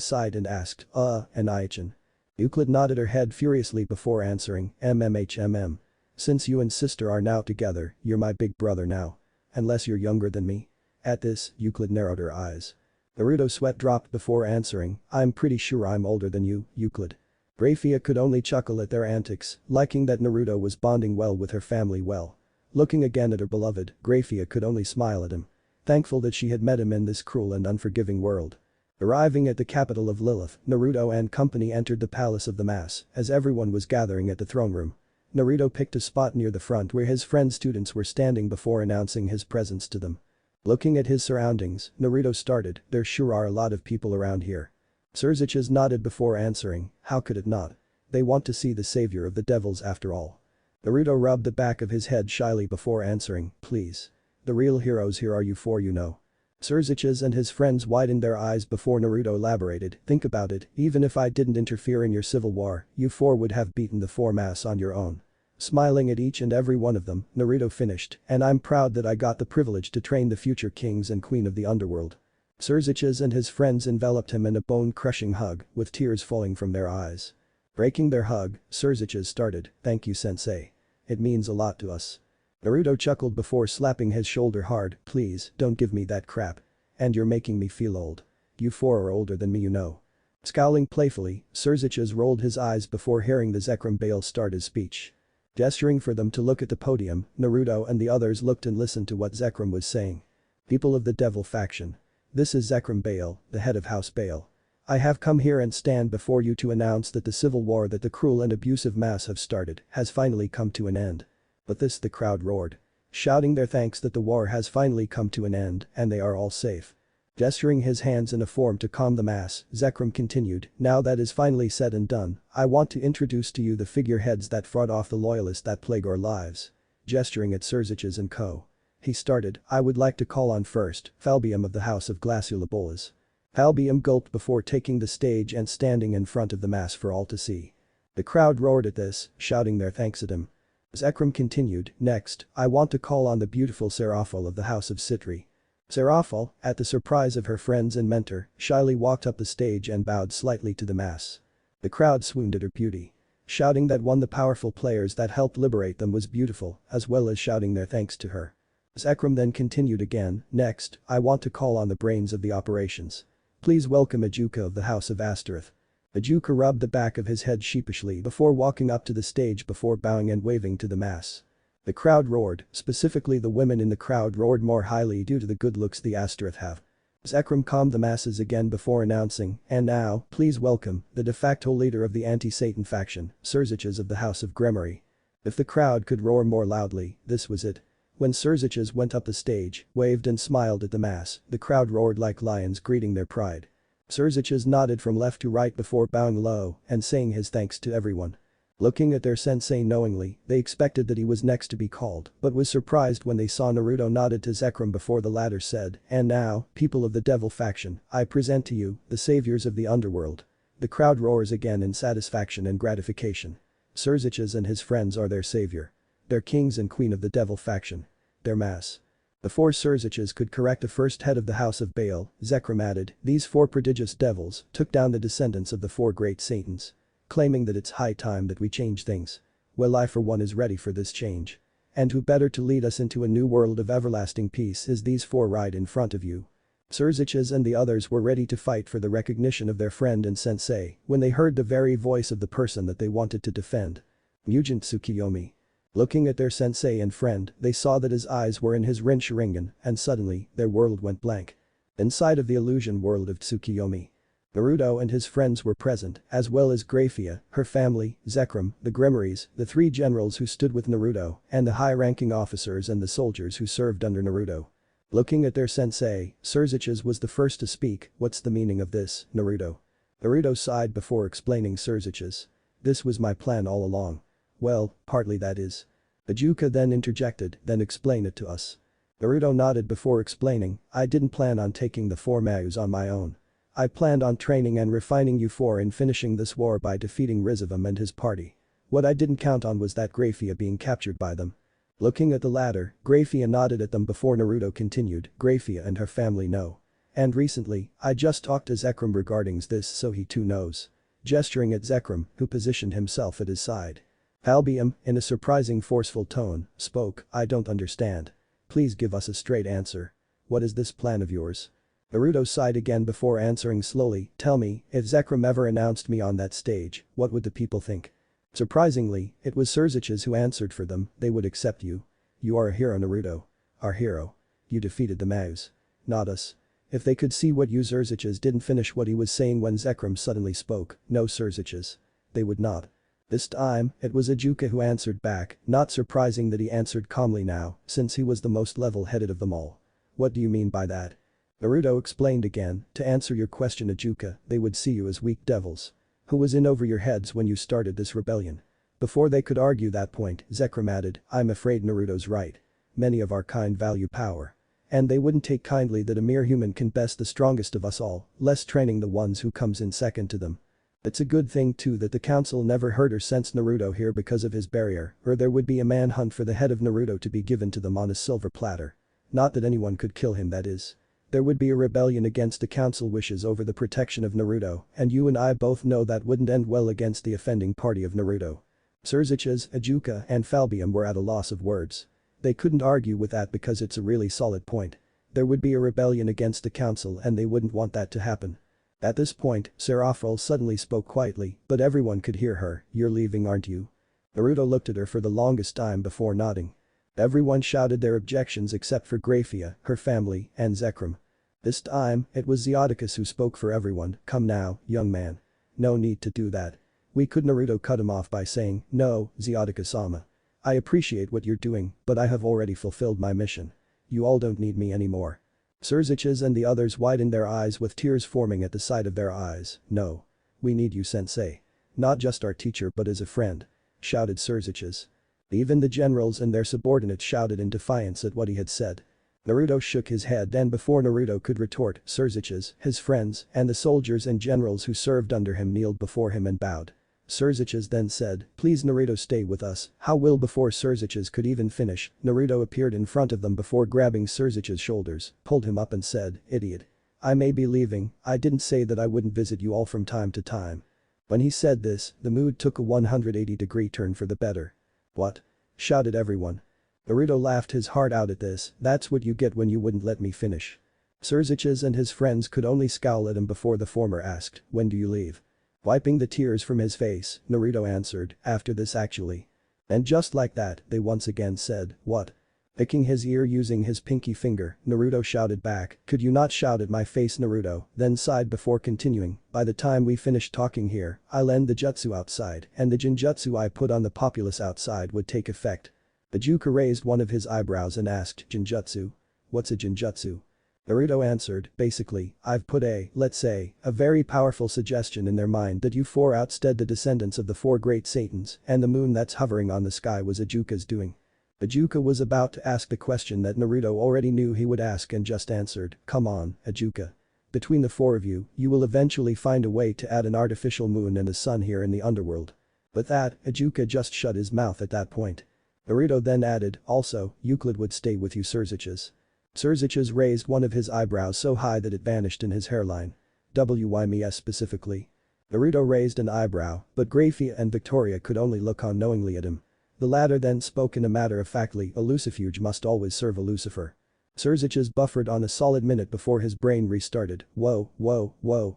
side and asked, and Iachen?" Euclid nodded her head furiously before answering, "MMHMM. Since you and sister are now together, you're my big brother now. Unless you're younger than me." At this, Euclid narrowed her eyes. Naruto's sweat dropped before answering, "I'm pretty sure I'm older than you, Euclid." Graphia could only chuckle at their antics, liking that Naruto was bonding well with her family well. Looking again at her beloved, Graphia could only smile at him. Thankful that she had met him in this cruel and unforgiving world. Arriving at the capital of Lilith, Naruto and company entered the Palace of the Mass as everyone was gathering at the throne room. Naruto picked a spot near the front where his friend students were standing before announcing his presence to them. Looking at his surroundings, Naruto started, "There sure are a lot of people around here." Serziches nodded before answering, "How could it not? They want to see the savior of the devils after all." Naruto rubbed the back of his head shyly before answering, "Please. The real heroes here are you four, you know." Serziches and his friends widened their eyes before Naruto elaborated, "Think about it, even if I didn't interfere in your civil war, you four would have beaten the four mass on your own." Smiling at each and every one of them, Naruto finished, "And I'm proud that I got the privilege to train the future kings and queen of the underworld." Serziches and his friends enveloped him in a bone-crushing hug, with tears falling from their eyes. Breaking their hug, Serziches started, "Thank you, sensei. It means a lot to us." Naruto chuckled before slapping his shoulder hard, "Please, don't give me that crap. And you're making me feel old. You four are older than me, you know." Scowling playfully, Serziches rolled his eyes before hearing the Zekrom Bale start his speech. Gesturing for them to look at the podium, Naruto and the others looked and listened to what Zekrom was saying. "People of the Devil Faction. This is Zekrom Bale, the head of House Bale. I have come here and stand before you to announce that the civil war that the cruel and abusive mass have started has finally come to an end." But this the crowd roared. Shouting their thanks that the war has finally come to an end and they are all safe. Gesturing his hands in a form to calm the mass, Zekrom continued, "Now that is finally said and done, I want to introduce to you the figureheads that fought off the loyalists that plague our lives." Gesturing at Serziches and co. He started, "I would like to call on first, Falbium of the House of Glaciolabolas." Falbium gulped before taking the stage and standing in front of the mass for all to see. The crowd roared at this, shouting their thanks at him. Zekrom continued, "Next, I want to call on the beautiful Seraphil of the House of Citri." Seraphil, at the surprise of her friends and mentor, shyly walked up the stage and bowed slightly to the mass. The crowd swooned at her beauty. Shouting that one of the powerful players that helped liberate them was beautiful, as well as shouting their thanks to her. Zekrom then continued again, "Next, I want to call on the brains of the operations. Please welcome Ajuka of the House of Astaroth." Ajuka rubbed the back of his head sheepishly before walking up to the stage before bowing and waving to the mass. The crowd roared, specifically the women in the crowd roared more highly due to the good looks the Astaroth have. Zekrom calmed the masses again before announcing, "And now, please welcome, the de facto leader of the anti-Satan faction, Serziches of the House of Gremory." If the crowd could roar more loudly, this was it. When Serziches went up the stage, waved and smiled at the mass, the crowd roared like lions greeting their pride. Serziches nodded from left to right before bowing low and saying his thanks to everyone. Looking at their sensei knowingly, they expected that he was next to be called, but was surprised when they saw Naruto nodded to Zekrom before the latter said, "And now, people of the Devil Faction, I present to you, the saviors of the Underworld." The crowd roars again in satisfaction and gratification. Serziches and his friends are their savior. They're kings and queen of the Devil Faction. Their mass. Before Serziches could correct the first head of the House of Baal, Zekrom added, "These four prodigious devils took down the descendants of the four great Satans. Claiming that it's high time that we change things. Well, I for one is ready for this change. And who better to lead us into a new world of everlasting peace is these four right in front of you." Serziches and the others were ready to fight for the recognition of their friend and sensei when they heard the very voice of the person that they wanted to defend. Mugen Tsukiyomi. Looking at their sensei and friend, they saw that his eyes were in his Rinshringen, and suddenly, their world went blank. Inside of the illusion world of Tsukiyomi, Naruto and his friends were present, as well as Graphia, her family, Zekrom, the Grimoires, the three generals who stood with Naruto, and the high-ranking officers and the soldiers who served under Naruto. Looking at their sensei, Serziches was the first to speak. "What's the meaning of this, Naruto?" Naruto sighed before explaining Serziches. "This was my plan all along." "Well, partly that is." Ajuka then interjected, "Then explain it to us." Naruto nodded before explaining, "I didn't plan on taking the 4 Maous on my own. I planned on training and refining you 4 in finishing this war by defeating Rizavam and his party. What I didn't count on was that Graphia being captured by them." Looking at the latter, Graphia nodded at them before Naruto continued, "Graphia and her family know. And recently, I just talked to Zekrom regarding this so he too knows." Gesturing at Zekrom, who positioned himself at his side. Albium, in a surprising forceful tone, spoke, "I don't understand. Please give us a straight answer. What is this plan of yours?" Naruto sighed again before answering slowly, "Tell me, if Zekrom ever announced me on that stage, what would the people think?" Surprisingly, it was Serziches who answered for them, "They would accept you. You are a hero, Naruto. Our hero. You defeated the Maous. Not us." If they could see what you Serziches didn't finish what he was saying when Zekrom suddenly spoke, "No Serziches. They would not." This time, it was Ajuka who answered back, not surprising that he answered calmly now, since he was the most level-headed of them all. "What do you mean by that?" Naruto explained again, "To answer your question, Ajuka, they would see you as weak devils. Who was in over your heads when you started this rebellion?" Before they could argue that point, Zekrom added, "I'm afraid Naruto's right. Many of our kind value power. And they wouldn't take kindly that a mere human can best the strongest of us all, less training the ones who comes in second to them. It's a good thing too that the council never heard or sensed Naruto here because of his barrier, or there would be a manhunt for the head of Naruto to be given to them on a silver platter. Not that anyone could kill him, that is. There would be a rebellion against the council wishes over the protection of Naruto, and you and I both know that wouldn't end well against the offending party of Naruto." Serziches, Ajuka, and Falbium were at a loss of words. They couldn't argue with that because it's a really solid point. There would be a rebellion against the council and they wouldn't want that to happen. At this point, Seraphral suddenly spoke quietly, but everyone could hear her, "You're leaving, aren't you?" Naruto looked at her for the longest time before nodding. Everyone shouted their objections except for Graphia, her family, and Zekrom. This time, it was Serziches who spoke for everyone, "Come now, young man. No need to do that." "We could." Naruto cut him off by saying, "No, Serziches-sama. I appreciate what you're doing, but I have already fulfilled my mission. You all don't need me anymore." Serziches and the others widened their eyes with tears forming at the side of their eyes. "No. We need you, sensei. Not just our teacher but as a friend," shouted Serziches. Even the generals and their subordinates shouted in defiance at what he had said. Naruto shook his head and before Naruto could retort, Serziches, his friends, and the soldiers and generals who served under him kneeled before him and bowed. Serziches then said, "Please Naruto, stay with us." How will Before Serziches could even finish, Naruto appeared in front of them before grabbing Serziches' shoulders, pulled him up and said, "Idiot. I may be leaving, I didn't say that I wouldn't visit you all from time to time." When he said this, the mood took a 180-degree turn for the better. "What?" shouted everyone. Naruto laughed his heart out at this, "That's what you get when you wouldn't let me finish." Serziches and his friends could only scowl at him before the former asked, "When do you leave?" Wiping the tears from his face, Naruto answered, "After this actually." And just like that, they once again said, "What?" Picking his ear using his pinky finger, Naruto shouted back, "Could you not shout at my face, Naruto?" Then sighed before continuing, "By the time we finish talking here, I'll end the jutsu outside and the genjutsu I put on the populace outside would take effect." Ajuka raised one of his eyebrows and asked, "Genjutsu? What's a genjutsu?" Naruto answered, "Basically, I've put let's say, a very powerful suggestion in their mind that you 4 outstead the descendants of the 4 great Satans and the moon that's hovering on the sky was Ajuka's doing." Ajuka was about to ask the question that Naruto already knew he would ask and just answered, "Come on, Ajuka. Between the 4 of you, you will eventually find a way to add an artificial moon and a sun here in the underworld." With that, Ajuka just shut his mouth at that point. Naruto then added, "Also, Euclid would stay with you, Serziches." Serziches raised one of his eyebrows so high that it vanished in his hairline. "Why specifically?" Naruto raised an eyebrow, but Graphia and Victoria could only look on knowingly at him. The latter then spoke in a matter-of-factly, "A Lucifuge must always serve a Lucifer." Serziches buffered on a solid minute before his brain restarted. Whoa,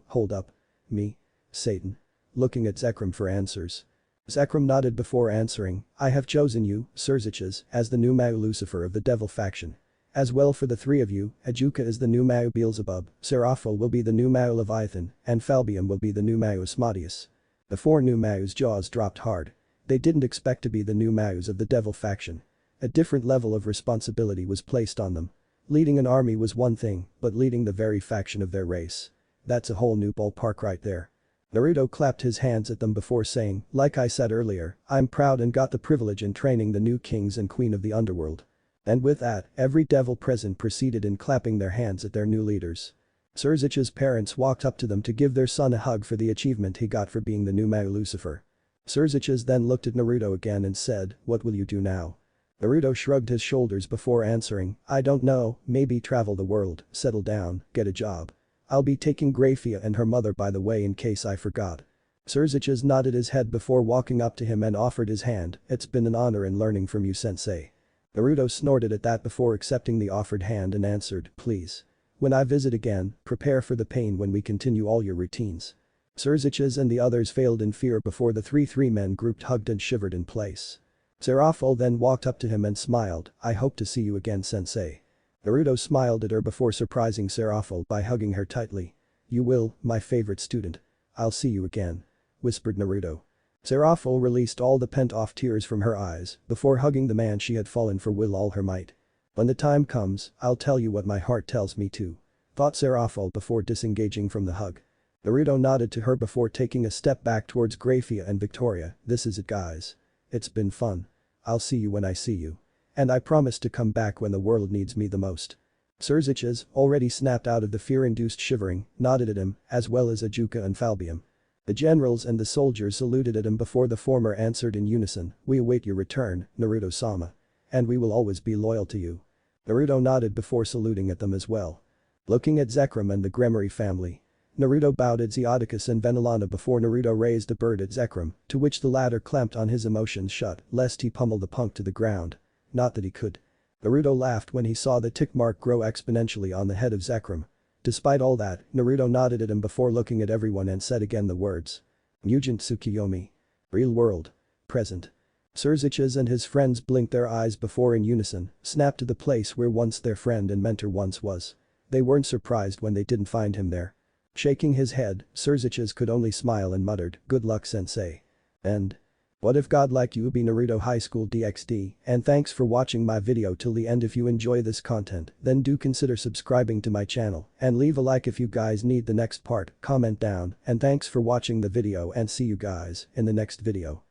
hold up. Me? Satan. Looking at Zekrom for answers. Zekrom nodded before answering, I have chosen you, Serziches, as the new Maous Lucifer of the Devil faction. As well for the three of you, Ajuka is the new Maous Beelzebub, Seraphil will be the new Maous Leviathan, and Falbium will be the new Maous Asmodeus. The four new Maous' jaws dropped hard. They didn't expect to be the new Maous of the Devil faction. A different level of responsibility was placed on them. Leading an army was one thing, but leading the very faction of their race. That's a whole new ballpark right there. Naruto clapped his hands at them before saying, like I said earlier, I'm proud and got the privilege in training the new kings and queen of the underworld. And with that, every devil present proceeded in clapping their hands at their new leaders. Serziches' parents walked up to them to give their son a hug for the achievement he got for being the new Maous Lucifer. Serziches then looked at Naruto again and said, what will you do now? Naruto shrugged his shoulders before answering, I don't know, maybe travel the world, settle down, get a job. I'll be taking Graphia and her mother by the way in case I forgot. Serziches nodded his head before walking up to him and offered his hand, it's been an honor in learning from you sensei. Naruto snorted at that before accepting the offered hand and answered, please. When I visit again, prepare for the pain when we continue all your routines. Serziches and the others failed in fear before the three men grouped hugged and shivered in place. Seraphil then walked up to him and smiled, I hope to see you again sensei. Naruto smiled at her before surprising Seraphil by hugging her tightly. You will, my favorite student. I'll see you again. Whispered Naruto. Seraphil released all the pent-off tears from her eyes before hugging the man she had fallen for with all her might. When the time comes, I'll tell you what my heart tells me to. Thought Seraphil before disengaging from the hug. Naruto nodded to her before taking a step back towards Graphia and Victoria, this is it guys. It's been fun. I'll see you when I see you. And I promise to come back when the world needs me the most. Serziches, already snapped out of the fear-induced shivering, nodded at him, as well as Ajuka and Falbium. The generals and the soldiers saluted at him before the former answered in unison, we await your return, Naruto-sama. And we will always be loyal to you. Naruto nodded before saluting at them as well. Looking at Zekrom and the Gremory family. Naruto bowed at Zeoticus and Venilana before Naruto raised a bird at Zekrom, to which the latter clamped on his emotions shut, lest he pummel the punk to the ground. Not that he could. Naruto laughed when he saw the tick mark grow exponentially on the head of Zekrom. Despite all that, Naruto nodded at him before looking at everyone and said again the words. Mugen Tsukiyomi. Real world. Present. Serziches and his friends blinked their eyes before in unison, snapped to the place where once their friend and mentor once was. They weren't surprised when they didn't find him there. Shaking his head, Serziches could only smile and muttered, good luck sensei. And? What if Godlike Juubi Naruto Highschool DxD, and thanks for watching my video till the end. If you enjoy this content, then do consider subscribing to my channel and leave a like if you guys need the next part, comment down, and thanks for watching the video and see you guys in the next video.